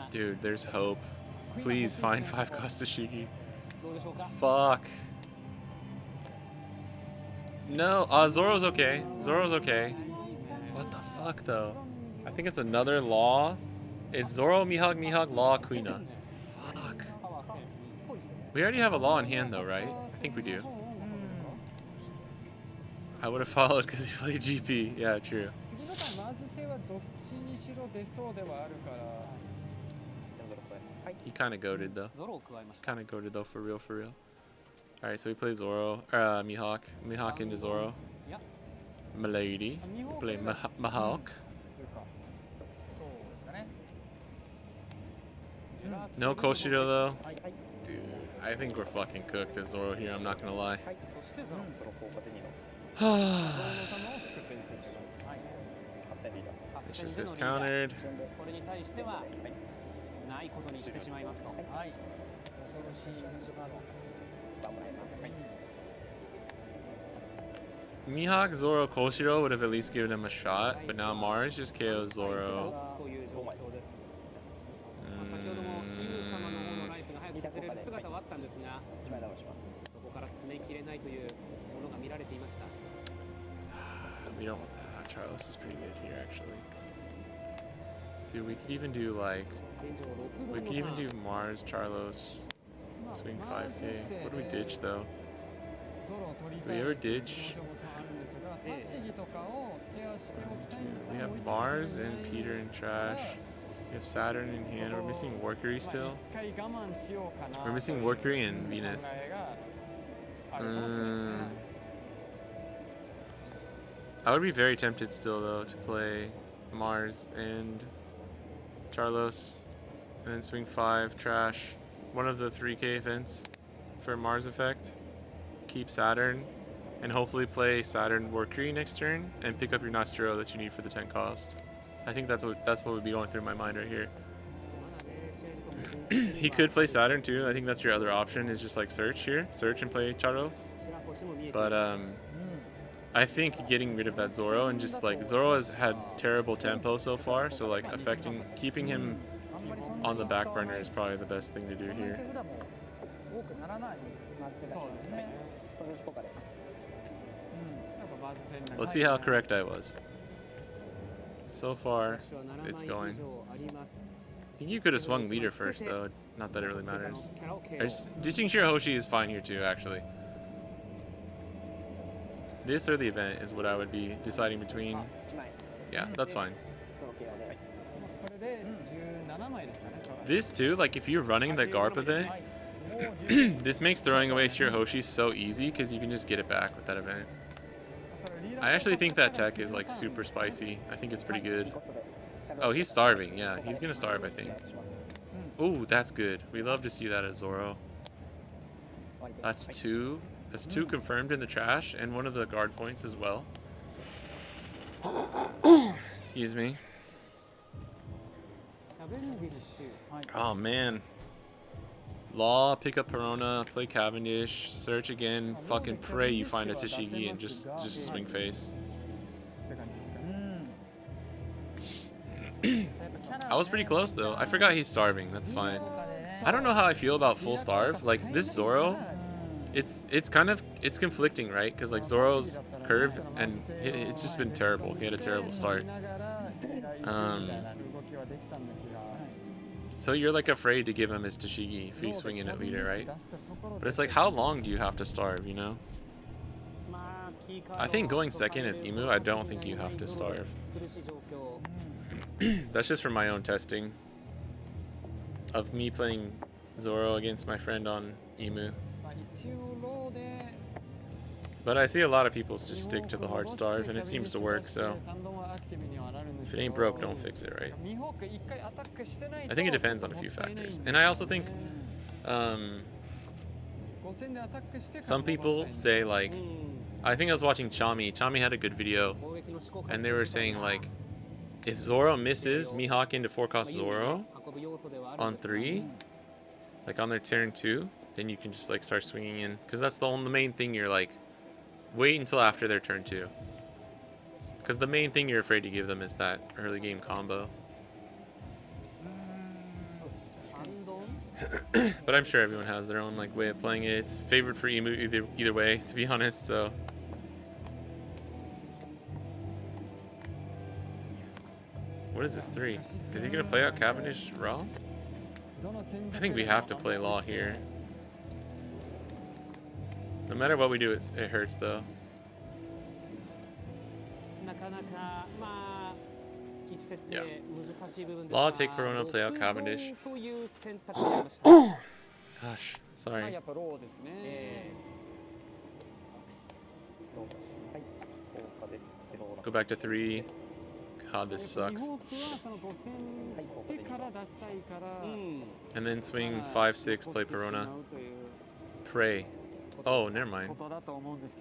Dude, there's hope. Please find 5 cost Tashigi. Fuck. No, Zoro's okay. Zoro's okay. What the fuck though? I think it's another Law. It's Zoro, Mihawk, Mihawk, Law, Kuina. Fuck. We already have a Law in hand though, right? I think we do. I would have followed because he played GP. Yeah, true. He kind of goated though. Kind of goated though, for real, for real. Alright, so we play Zoro, Mihawk. Mihawk into Zoro. Milady. We play Mihawk. No Koshiro though. Dude, I think we're fucking cooked as Zoro here, I'm not gonna lie. It's just is countered. Mihawk, Zoro, Koshiro would have at least given him a shot, but now Mars just KOs Zoro. We don't. Charles is pretty good here, actually. Dude, we could even do like. We could even do Mars, Charlos, swing 5K. What do we ditch though? Do we ever ditch? We have Mars and Peter in trash. We have Saturn in hand. We're missing Warcury still. We're missing Warcury and Venus. I would be very tempted still though to play Mars and Charlos and then swing 5, trash one of the 3K events for Mars effect, keep Saturn, and hopefully play Saturn Warcury next turn and pick up your Nostro that you need for the 10 cost. I think that's what would be going through my mind right here. He could play Saturn too. I think that's your other option, is just like search here. Search and play Charles. But I think getting rid of that Zoro and just like Zoro has had terrible tempo so far, so like keeping him on the back burner is probably the best thing to do here. Let's see how correct I was. So far, it's going. I think you could have swung leader first though, not that it really matters. Ditching Shirahoshi is fine here too, actually. This or the event is what I would be deciding between. Yeah, that's fine. This too, like if you're running the Garp event, this makes throwing away Shirahoshi so easy because you can just get it back with that event. I actually think that tech is like super spicy. I think it's pretty good. Oh, he's starving. Yeah, he's gonna starve, I think. Ooh, that's good. We love to see that at Zoro. That's two. That's two confirmed in the trash, and one of the guard points as well. Excuse me. Oh man. Law, pick up Perona, play Cavendish, search again, fucking pray you find a Tashigi and just swing face. I was pretty close though. I forgot he's starving. That's fine. I don't know how I feel about full starve. Like this Zoro, it's conflicting, right? Because like Zoro's curve and it's just been terrible. He had a terrible start. So you're like afraid to give him his Tashigi if he's swinging at leader, right? But it's like, how long do you have to starve, you know? I think going second as Imu, I don't think you have to starve. That's just from my own testing of me playing Zoro against my friend on Imu. But I see a lot of people just stick to the hard starve and it seems to work, so if it ain't broke, don't fix it, right? I think it depends on a few factors. And I also think some people say like, I think I was watching Chami. Chami had a good video and they were saying like, if Zoro misses Mihawk into 4-cost Zoro on 3, like on their turn 2, then you can just like start swinging in. Because that's the main thing you're like, wait until after their turn 2. Because the main thing you're afraid to give them is that early game combo. But I'm sure everyone has their own like way of playing it. It's favored for Imu either way, to be honest, so. What is this 3? Is he gonna play out Cavendish Raw? I think we have to play Law here. No matter what we do, it hurts though. Yeah. Law, take Perona, play out Cavendish. Gosh, sorry. Go back to 3. God, this sucks. And then swing 5-6, play Perona. Pray. Oh, never mind.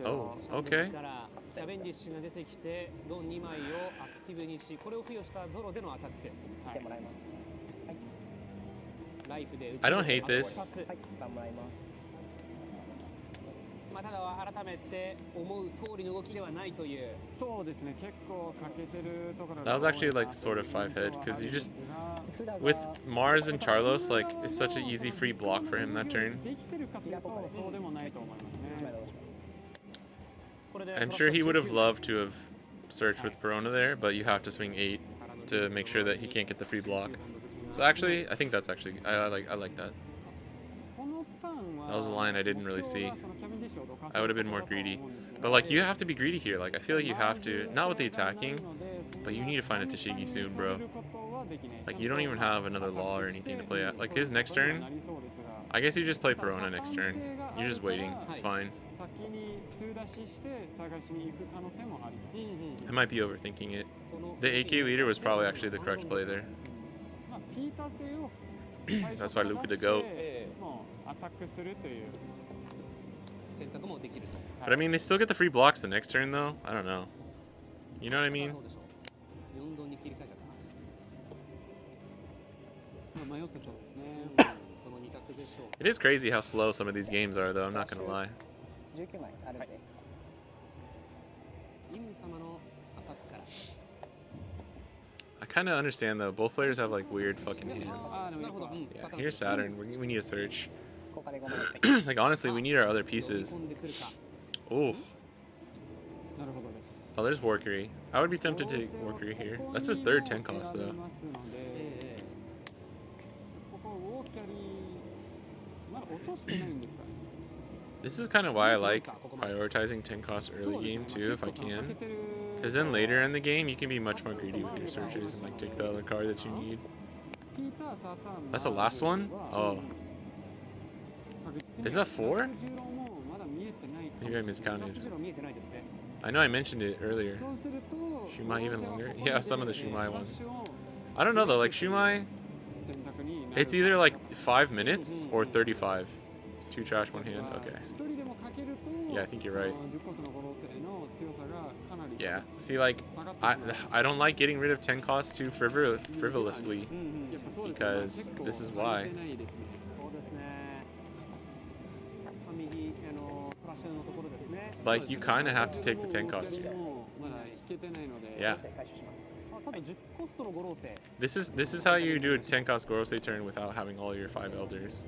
Oh, okay. I don't hate this. That was actually like sort of 5-head because you just with Mars and Charlos, like it's such an easy free block for him that turn. I'm sure he would have loved to have searched with Perona there, but you have to swing 8 to make sure that he can't get the free block. So actually, I think that's actually I like that. That was a line I didn't really see. I would have been more greedy. But like you have to be greedy here. Like I feel like you have to, not with the attacking, but you need to find a Tashigi soon, bro. Like you don't even have another Law or anything to play at. Like his next turn, I guess you just play Perona next turn. You're just waiting. It's fine. I might be overthinking it. The AK leader was probably actually the correct play there. That's why Luke the GOAT. But I mean, they still get the free blocks the next turn though. I don't know. You know what I mean? It is crazy how slow some of these games are, though. I'm not gonna lie. I kind of understand though. Both players have like weird fucking hands. Yeah, here's Saturn. We need a search. Like honestly, we need our other pieces. Oh. Oh, there's Workery. I would be tempted to take Workery here. That's his third 10 cost though. This is kind of why I like prioritizing 10 cost early game too, if I can. Because then later in the game, you can be much more greedy with your searches and like take the other card that you need. That's the last one? Oh. Is that 4? Maybe I miscounted. I know I mentioned it earlier. Shumai even longer? Yeah, some of the Shumai ones. I don't know though, like Shumai, it's either like 5 minutes or 35. 2 trash, 1 hand. Okay. Yeah, I think you're right. Yeah. See, like, I don't like getting rid of 10 costs too frivolously, because this is why. Like, you kind of have to take the 10 cost here. Yeah. This is how you do a 10 cost Gorosei turn without having all your 5 elders.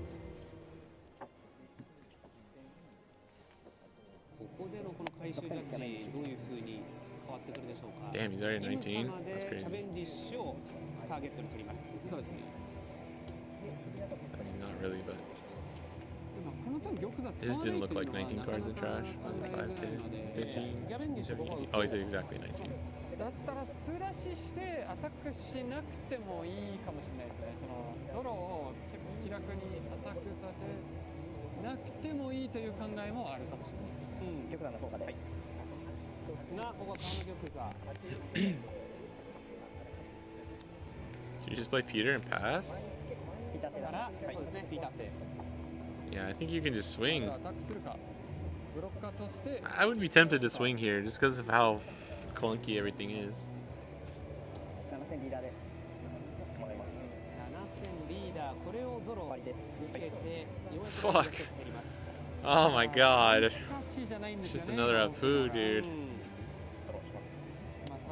Damn, he's already 19? That's crazy. I mean, not really, but... It just didn't look like 19 cards in trash. 5K, 15, 17. Oh, he's exactly 19. だったら素出ししてアタックしなくてもいいかもしれないですね。そのゾロを結構気楽にアタックさせなくてもいいという考えもあるかもしれないです。玉座の効果で。はい。そうですね。ここは顔の玉座。 Did you just play Peter and pass? ピーター製だから、そうですね。ピーター製。 Yeah, I think you can just swing. アタックするか。ブロッカーとして。I would be tempted to swing here just because of how clunky everything is. 7000リーダーでもらいます。7000リーダー、これをゾロ受けて Fuck. Oh my god. Just another Apu, dude.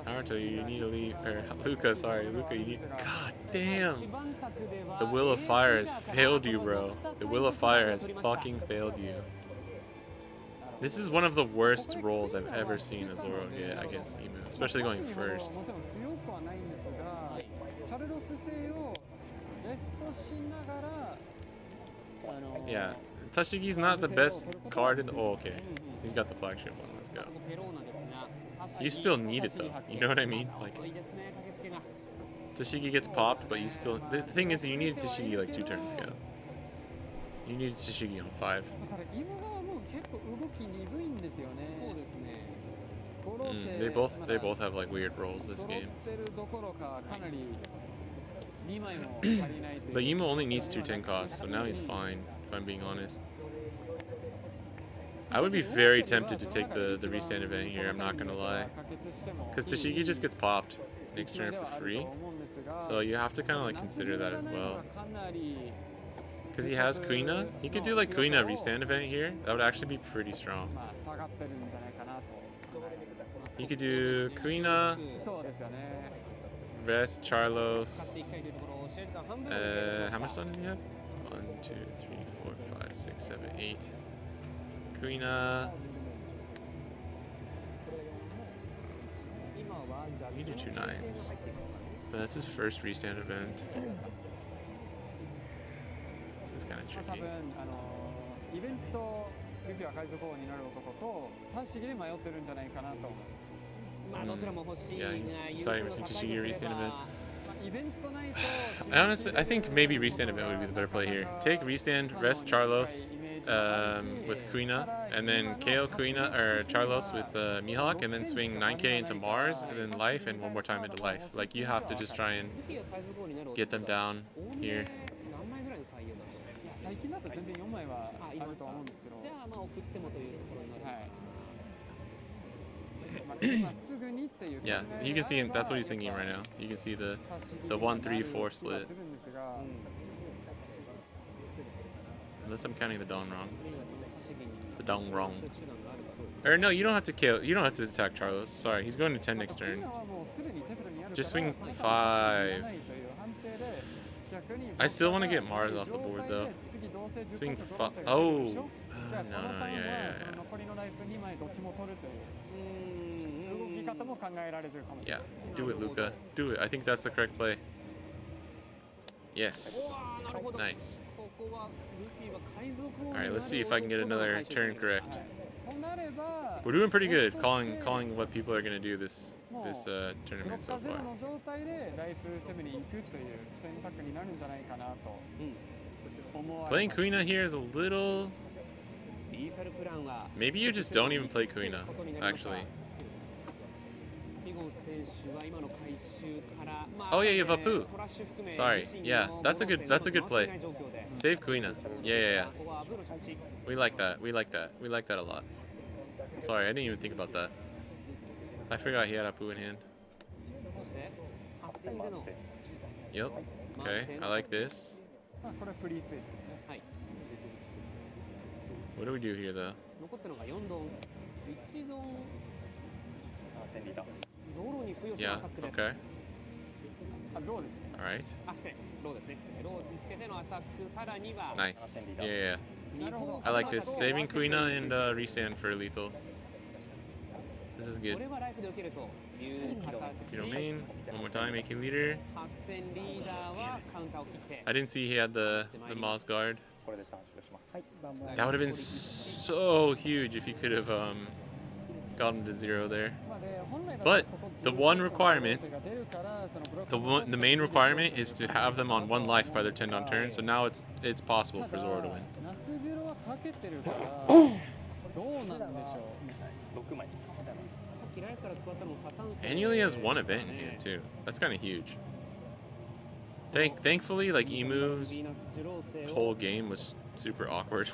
Naruto, you need to leave. Or Luca, sorry. Luca, you need. God damn. The Will of Fire has failed you, bro. The Will of Fire has fucking failed you. This is one of the worst rolls I've ever seen a Zoro get against Emu, especially going first. Yeah, Tashigi's not the best card in the... Oh, okay. He's got the flagship one. Let's go. You still need it, though. You know what I mean? Like, Tashigi gets popped, but you still... The thing is, you needed Tashigi like 2 turns ago. You needed Tashigi on 5. They both have like weird rolls this game. But Yuma only needs 2 10 costs, so now he's fine, if I'm being honest. I would be very tempted to take the restand event here, I'm not gonna lie. Because Tashigi just gets popped next turn for free. So you have to kind of like consider that as well. Because he has Kuina. He could do like Kuina restand event here. That would actually be pretty strong. He could do Kuina, Rest, Charlos. How much stun does he have? 1, 2, 3, 4, 5, 6, 7, 8. Kuina. You do 2 9s. But that's his first restand event. This is kind of tricky. Yeah, he's deciding between Tashigi or restand event. I think maybe restand event would be the better play here. Take restand, rest Charlos with Kuina, and then KO Kuina or Charlos with Mihawk, and then swing 9k into Mars, and then life, and 1 more time into life. Like, you have to just try and get them down here. 最近だと全然4枚はあると思うんですけど、じゃあまあ送ってもというところになる。はい。今すぐにっていう。Yeah, you can see him. That's what he's thinking right now. You can see the 1-3-4 split. Unless I'm counting the dong wrong. The dong wrong. Or no, you don't have to kill. You don't have to attack Charlos. Sorry, he's going to 10 next turn. Just swing 5. I still want to get Mars off the board though. Swing 5. Oh. No, yeah. Yeah, do it, Luca. Do it. I think that's the correct play. Yes. Nice. Alright, let's see if I can get another turn correct. We're doing pretty good calling what people are going to do this tournament so far. Playing Kuina here is a little... Maybe you just don't even play Kuina, actually. Oh yeah, you have Apu. Sorry. Yeah, that's a good play. Save Kuina. Yeah. We like that. We like that a lot. Sorry, I didn't even think about that. I forgot he had Apu in hand. Yep. Okay, I like this. What do we do here though? Yeah, okay. Alright. Nice. Yeah. I like this. Saving Kuina and restand for lethal. This is good. Domain. One more time, making leader. I didn't see he had the Moss guard. That would have been so huge if he could have got him to 0 there. But the one requirement, the main requirement is to have them on 1 life by their 10 on turn. So now it's possible for Zoro to win. And he only has 1 event in hand too. That's kind of huge. Thankfully, like Emu's whole game was super awkward.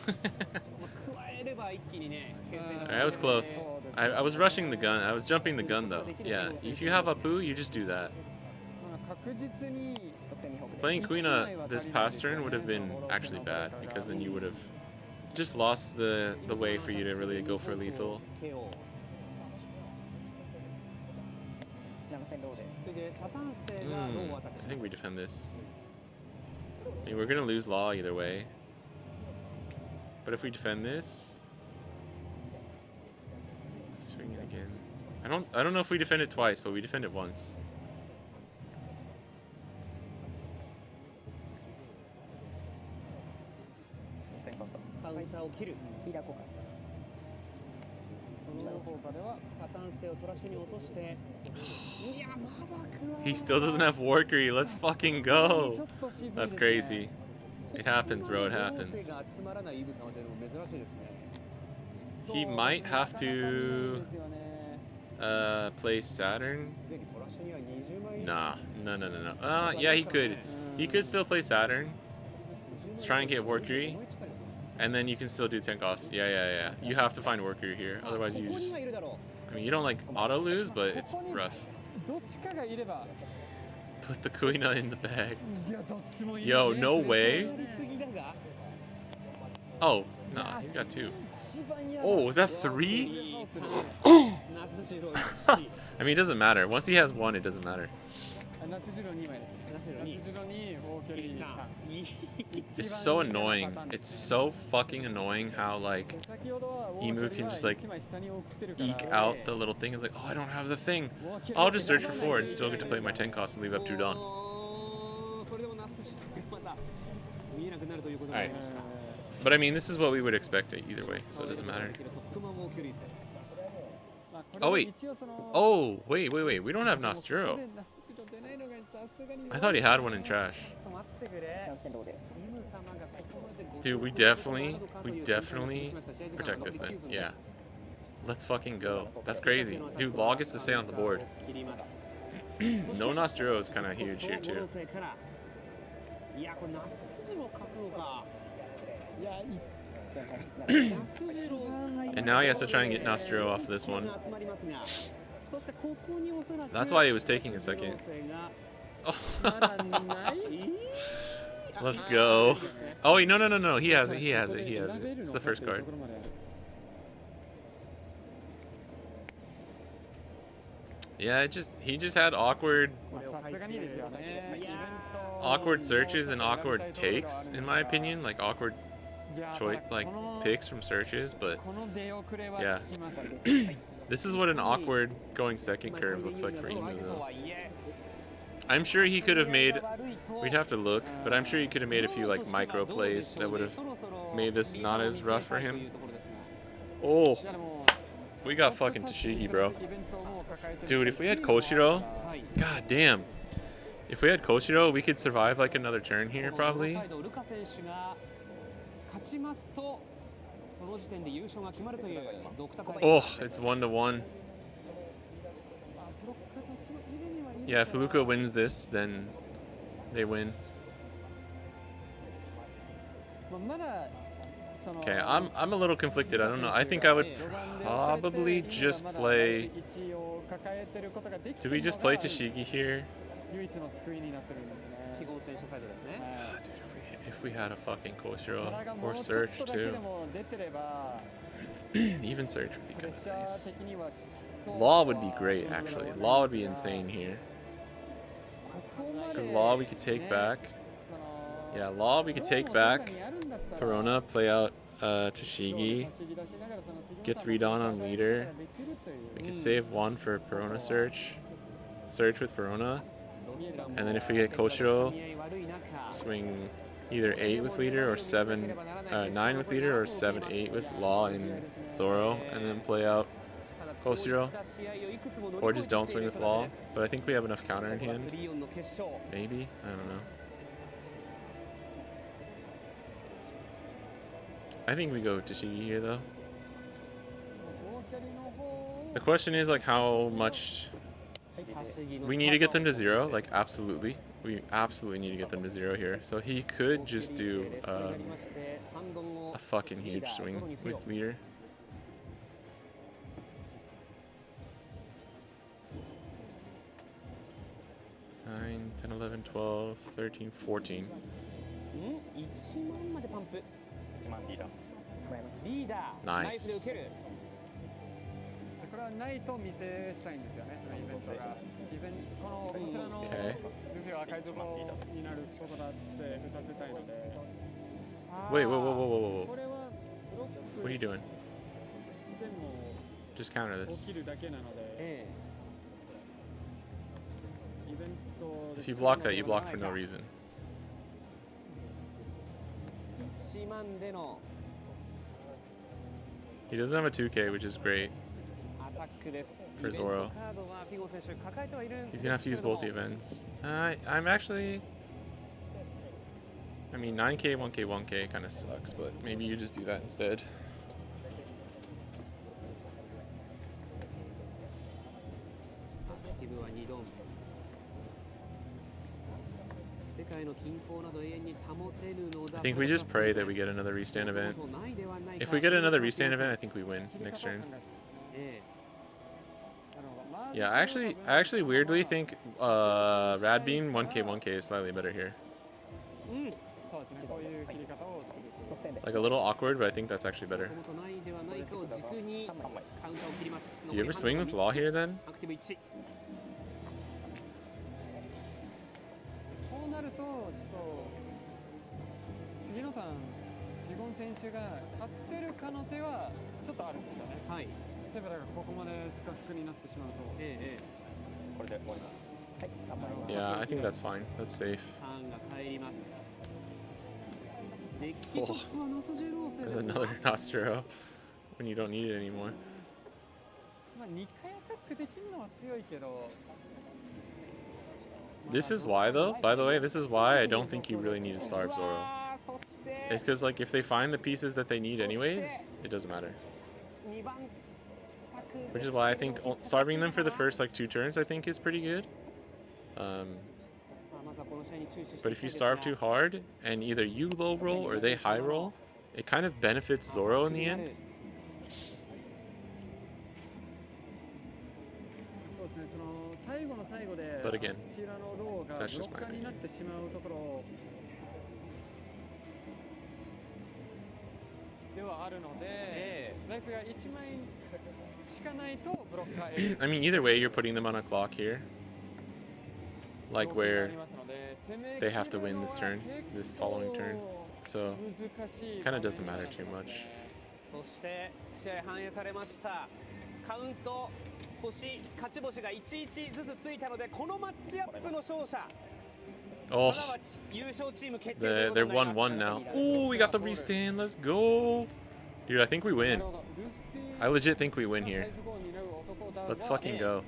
I was close. I was rushing the gun. I was jumping the gun though. Yeah, if you have Apu, you just do that. Playing Kuina this past turn would have been actually bad because then you would have just lost the way for you to really go for lethal. I think we defend this. I mean, we're gonna lose Law either way. But if we defend this, swing it again. I don't know if we defend it twice, but we defend it once. He still doesn't have Workery. Let's fucking go. That's crazy. It happens, bro. It happens. He might have to play Saturn. Nah. No. Yeah, he could. He could still play Saturn. Let's try and get Workery. And then you can still do 10 costs. Yeah. You have to find Workery here. Otherwise, you just... I mean, you don't like auto lose, but it's rough. Put the Kuina in the bag. Yo, no way. Oh, nah, he's got 2. Oh, is that 3? I mean, it doesn't matter. Once he has 1, it doesn't matter. It's so annoying. It's so fucking annoying how, like, Emu can just, like, eke out the little thing. It's like, oh, I don't have the thing. I'll just search for 4 and still get to play my 10 cost and leave up 2 Dawn. Alright. But I mean, this is what we would expect either way, so it doesn't matter. Oh, wait. Oh, wait. We don't have Nostro. I thought he had one in trash. Dude, we definitely protect this then. Yeah. Let's fucking go. That's crazy. Dude, Law gets to stay on the board. No Nostro is kind of huge here too. And now he has to try and get Nostro off this one. That's why it was taking a second. Oh. Let's go. Oh wait, no. He has it. It's the first card. Yeah, he just had awkward searches and awkward takes, in my opinion, like awkward choice, like picks from searches. But yeah, this is what an awkward going second curve looks like for Imu, though. I'm sure he could have made, we'd have to look, but I'm sure he could have made a few like micro plays that would have made this not as rough for him. Oh, we got fucking Tashigi, bro. Dude, if we had Koshiro, god damn. If we had Koshiro, we could survive like another turn here, probably. Oh, it's 1-1. Yeah, if Luca wins this, then they win. Okay, I'm a little conflicted. I don't know. I think I would probably just play. Do we just play Tashigi here? Dude, if we had a fucking Koshiro or Search too. Even Search would be kind of nice. Law would be great, actually. Law would be insane here. Because Law we could take back. Yeah, Law we could take back. Perona, play out Tashigi. Get 3 Dawn on leader. We could save 1 for Perona Search. Search with Perona. And then if we get Koshiro, swing either 8 with leader or 9 with leader or 7-8 with Law and Zoro, and then play out Koshiro. Or just don't swing with Law. But I think we have enough counter in hand. Maybe? I don't know. I think we go Tashigi here, though. The question is, like, how much... We need to get them to 0, like, absolutely. We absolutely need to get them to 0 here. So he could just do a fucking huge swing with leader. Nine, 10, 11, 12, 13, 14. Nice. これはないと見せしたいんですよね、そのイベントが。こちらのルフィは赤いとこになることだっつって打たせたいので。Wait, whoa. What are you doing? Just counter this. If you block that, you block for no reason. He doesn't have a 2K, which is great for Zoro. He's gonna have to use both the events. I'm actually... I mean, 9K, 1K, 1K kind of sucks, but maybe you just do that instead. I think we just pray that we get another restand event. If we get another restand event, I think we win next turn. Yeah, I actually weirdly think Rad Beam 1K is slightly better here. Like a little awkward, but I think that's actually better. Do you ever swing with Law here then? Yeah, I think that's fine. That's safe. Oh, there's another Nostro when you don't need it anymore. This is why, though, by the way, this is why I don't think you really need to starve Zoro. It's because, like, if they find the pieces that they need anyways, it doesn't matter. Which is why I think starving them for the first, like, 2 turns, I think, is pretty good. But if you starve too hard, and either you low roll or they high roll, it kind of benefits Zoro in the end. But again, that's just my opinion. ではあるので、ライフが1枚しかないとブロッカー I mean, either way, you're putting them on a clock here. Like where they have to win this turn, this following turn. So, kind of doesn't matter too much. そして試合反映されました。カウント星勝ち星が1-1ずつついたので、このマッチアップの勝者。Oh, they're 1-1 now. Oh, we got the restand. Let's go. Dude, I think we win. I legit think we win here. Let's fucking go.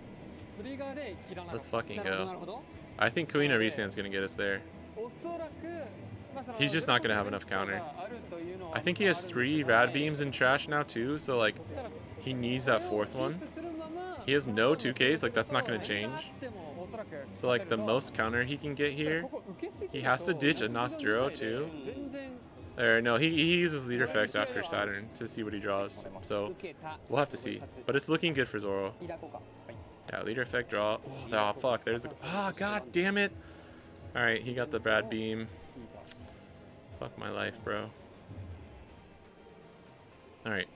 Let's fucking go. I think Kuina Restand's gonna get us there. He's just not gonna have enough counter. I think he has 3 rad beams in trash now too, so like he needs that 4th one. He has no 2Ks, like that's not gonna change. So like the most counter he can get here, he has to ditch a Nostro too. Or no, he uses leader effect after Saturn to see what he draws. So we'll have to see. But it's looking good for Zoro. Yeah, leader effect draw. Oh fuck, there's the god damn it. Alright, he got the Brad beam. Fuck my life, bro. Alright.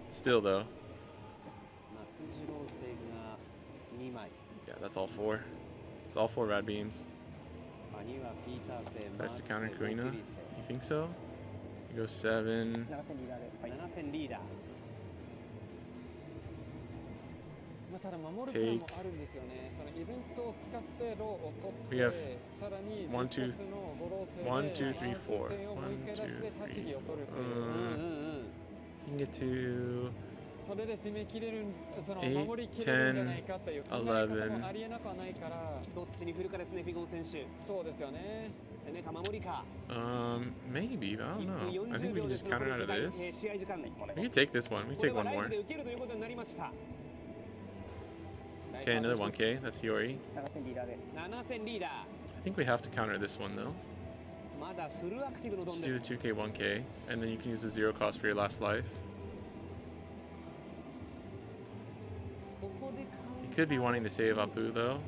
Still though. Yeah, that's all 4. It's all 4 rad beams. Tries to counter Kuina. You think so? You go 7. Take. We have 1, 2, 1, 2, 3, 4. 1, 2, 3. You can get to 8, 10, 11. どっちに振るかですね、フィゴン選手。そうですよね。攻めか守りか。Maybe, I don't know. I think we can just counter out of this. We can take this one. We can take one more. Okay, another 1K. That's Hiyori. I think we have to counter this one though. Just do the 2K, 1K, and then you can use the 0 cost for your last life. You could be wanting to save Apu though.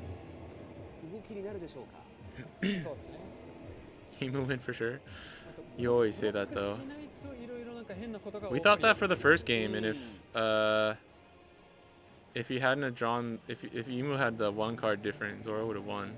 He move in for sure. You always say that though. We thought that for the first game, and if he hadn't have drawn, if Imu had the 1 card different, Zoro would have won.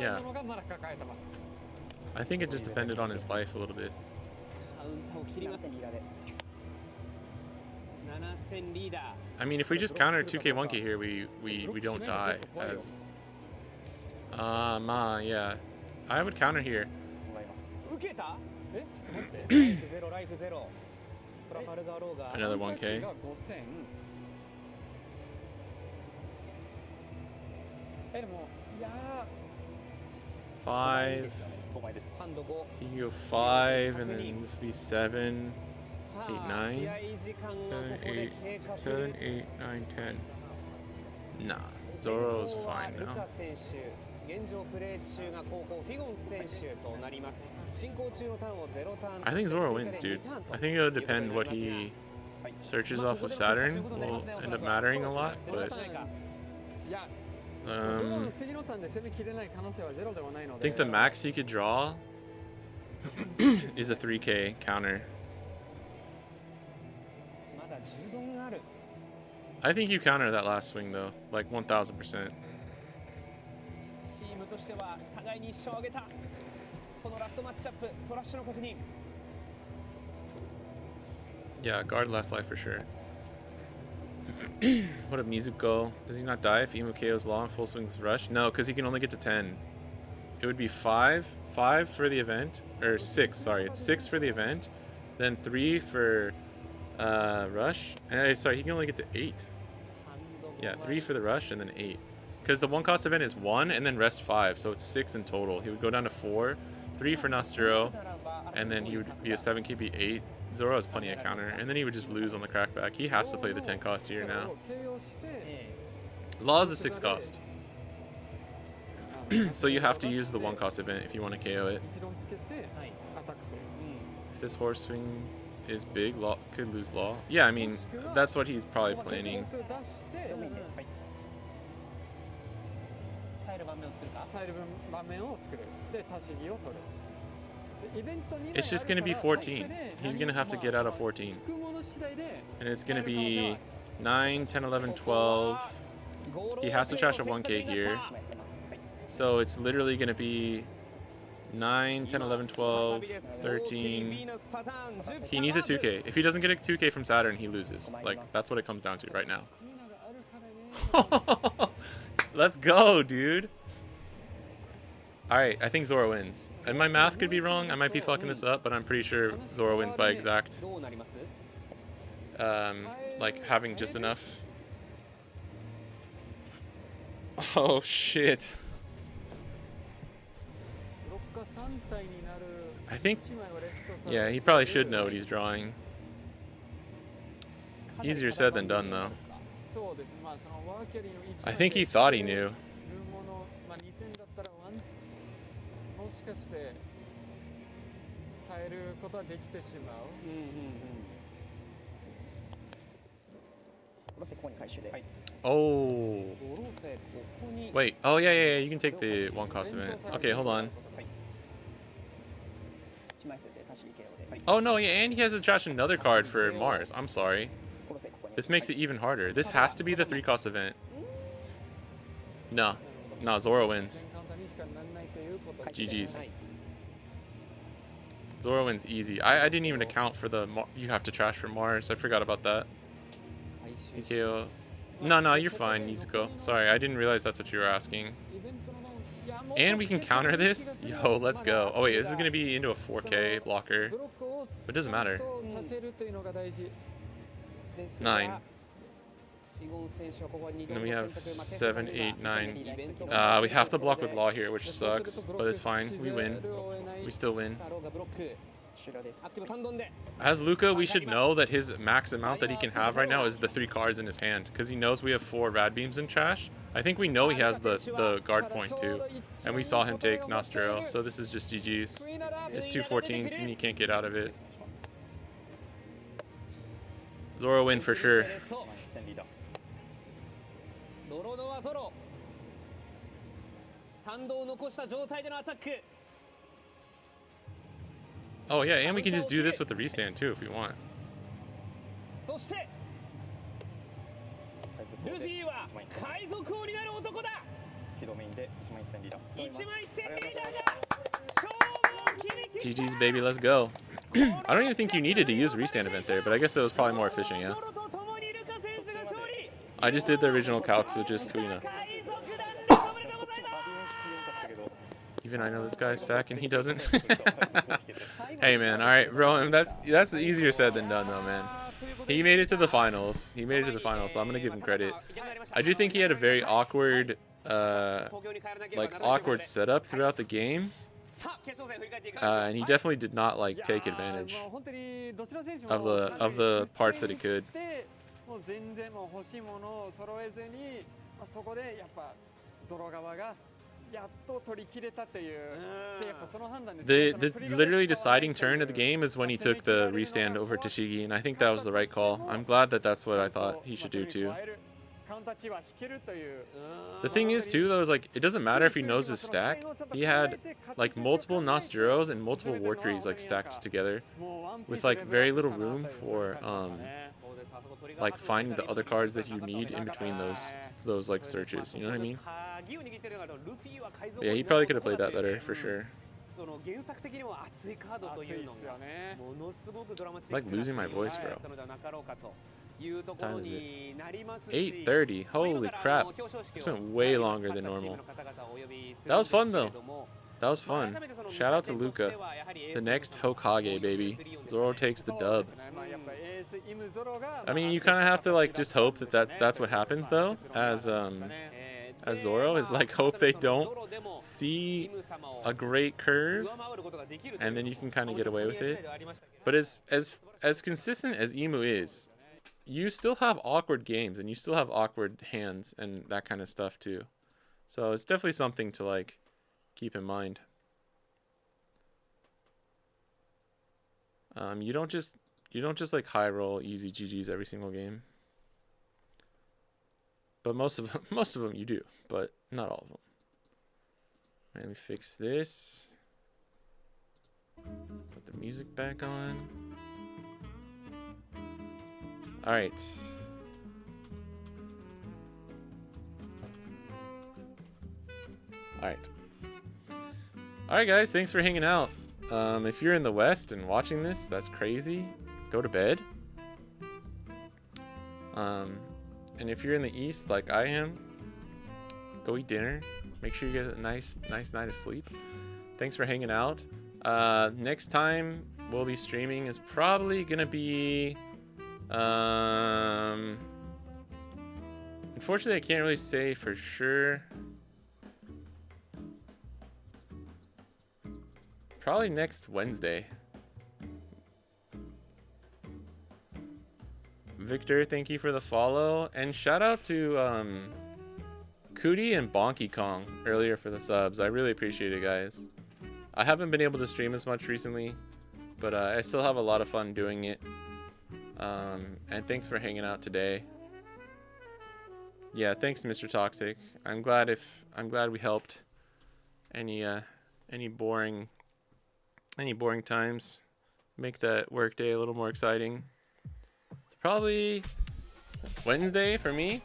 Yeah. I think it just depended on his life a little bit. I mean, if we just counter 2K 1K here, we don't die as yeah. I would counter here. Another 1K. Five. He can go 5, and then this would be 7, 8, 9, 7, 8, 9, 10. Nah, Zoro's fine now. I think Zoro wins, dude. I think it'll depend what he searches off of Saturn. Will end up mattering a lot, but I think the max he could draw is a 3K counter. I think you counter that last swing though, like 1000%. Yeah, guard last life for sure. What up, Mizuko? Does he not die if Imu KO's law and full swings rush? No, because he can only get to 10. It would be 5 for the event, or 6, sorry. It's 6 for the event, then 3 for rush. And sorry, he can only get to 8. Yeah, 3 for the rush and then 8. Because the 1 cost event is 1 and then rest 5, so it's 6 in total. He would go down to 4, 3 for Nostro, and then he would be a 7 KB 8. Zoro has plenty of counter, and then he would just lose on the crackback. He has to play the 10 cost here now. Law is a 6 cost. So you have to use the 1 cost event if you want to KO it. 一論つけてアタックする If this horse swing is big, Law could lose Law. Yeah, I mean, that's what he's probably planning. 出して耐える盤面を作るか。耐える場面を作るで足し木を取るでイベント2 It's just going to be 14. He's going to have to get out of 14. 含むの次第で And it's going to be 9, 10, 11, 12. He has to trash a 1k here. So it's literally going to be 9, 10, 11, 12, 13. He needs a 2k. If he doesn't get a 2k from Saturn, he loses. Like, that's what it comes down to right now. Let's go, dude. Alright, I think Zora wins. And my math could be wrong. I might be fucking this up, but I'm pretty sure Zora wins by exact. Like, having just enough. Oh, shit. ロッカ3体になる I think, 1枚はレストさ yeah, he probably should know what he's drawing. Easier said than done, though. そうですまあそのワーキャリーの1 I think he thought he knew. ものまあ2000だったらワンもしかして耐えることはできてしまう Oh. Wait. Oh, yeah, yeah, yeah. You can take the 1 cost event. Okay, hold on. Oh, no, yeah, and he has to trash another card for Mars. I'm sorry. This makes it even harder. This has to be the 3 cost event. No. No, Zora wins. カウンターにしかならないということで GG's. Zora wins easy. I didn't even account for the... You have to trash for Mars. I forgot about that. PKO. No, no, you're fine, Nizuko. Sorry, I didn't realize that's what you were asking. And we can counter this? Yo, let's go. Oh wait, this is going to be into a 4k blocker. But it doesn't matter. させるというのが大事 9. And then we have 7, 8, 9. We have to block with Law here, which sucks. But it's fine. We win. We still win. As Luca, we should know that his max amount that he can have right now is the 3 cards in his hand. Because he knows we have 4 Rad Beams in trash. I think we know he has the guard point too. And we saw him take Nostro. So this is just GG's. It's 214s and he can't get out of it. Zoro win for sure. ドロドはゾロ3度を残した状態でのアタック Oh yeah, and we can just do this with the restand too if we want. そしてルフィは海賊王になる男だ非ドメインで1万1000リーダー1万1000リーダーが勝負を決めき GG's baby, let's go. I don't even think you needed to use restand event there, but I guess that was probably more efficient, yeah? ゾロと共にルカ選手が勝利 I just did the original calcs with just Kuina. 海賊団ですおめでとうございます Even I know this guy's stack and he doesn't. Hey man, alright, bro, that's easier said than done though, man. He made it to the finals. He made it to the finals, so I'm gonna give him credit. I do think he had a very awkward, awkward setup throughout the game. And he definitely did not like take advantage of the parts that he could. もう全然もう欲しいものを揃えずにそこでやっぱゾロ側がやっと取り切れたというでやっぱその判断です The literally deciding turn of the game is when he took the restand over Tashigi, and I think that was the right call. I'm glad that that's what I thought he should do too. The thing is too though is like it doesn't matter if he knows his stack. He had like multiple Nostros and multiple Warcries like stacked together with like very little room for like finding the other cards that you need in between those like searches, you know what I mean? But yeah, he probably could have played that better for sure. Like losing my voice, bro. What time is it? 8:30. Holy crap. It's been way longer than normal. That was fun though. That was fun. Shout out to Luca. The next Hokage, baby. Zoro takes the dub. I mean, you kind of have to like just hope that's what happens though. As Zoro is like hope they don't see a great curve, and then you can kind of get away with it. But as consistent as Imu is, you still have awkward games and you still have awkward hands and that kind of stuff too. So it's definitely something to like keep in mind. You don't just like high roll easy GGs every single game. But most of them you do, but not all of them. All right, let me fix this. Put the music back on. All right. All right. All right, guys. Thanks for hanging out. If you're in the West and watching this, that's crazy. Go to bed. And if you're in the East, like I am, go eat dinner. Make sure you get a nice night of sleep. Thanks for hanging out. Next time we'll be streaming is probably gonna be. Unfortunately, I can't really say for sure. Probably next Wednesday. Victor, thank you for the follow. And shout out to Cootie and Bonky Kong earlier for the subs. I really appreciate it, guys. I haven't been able to stream as much recently, but I still have a lot of fun doing it. And thanks for hanging out today. Yeah, thanks, Mr. Toxic. I'm glad we helped any boring times. Make that work day a little more exciting. It's probably Wednesday for me,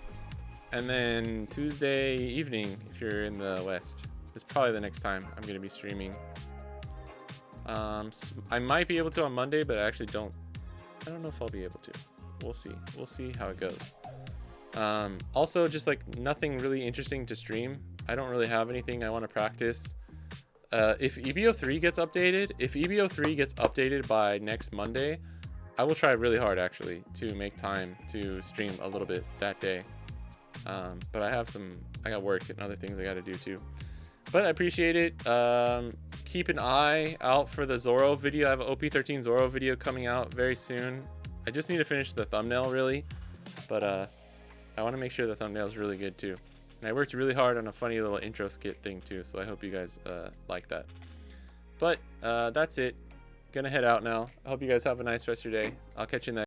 and then Tuesday evening if you're in the West. It's probably the next time I'm gonna be streaming. I might be able to on Monday, but I don't know if I'll be able to. We'll see how it goes. Also, just like nothing really interesting to stream. I don't really have anything I want to practice. If EBO3 gets updated by next Monday, I will try really hard actually to make time to stream a little bit that day. But I got work and other things I got to do too. But I appreciate it. Keep an eye out for the Zoro video. I have an OP13 Zoro video coming out very soon. I just need to finish the thumbnail really, but I want to make sure the thumbnail is really good too. And I worked really hard on a funny little intro skit thing too, so I hope you guys like that. But that's it. Gonna head out now. I hope you guys have a nice rest of your day. I'll catch you next.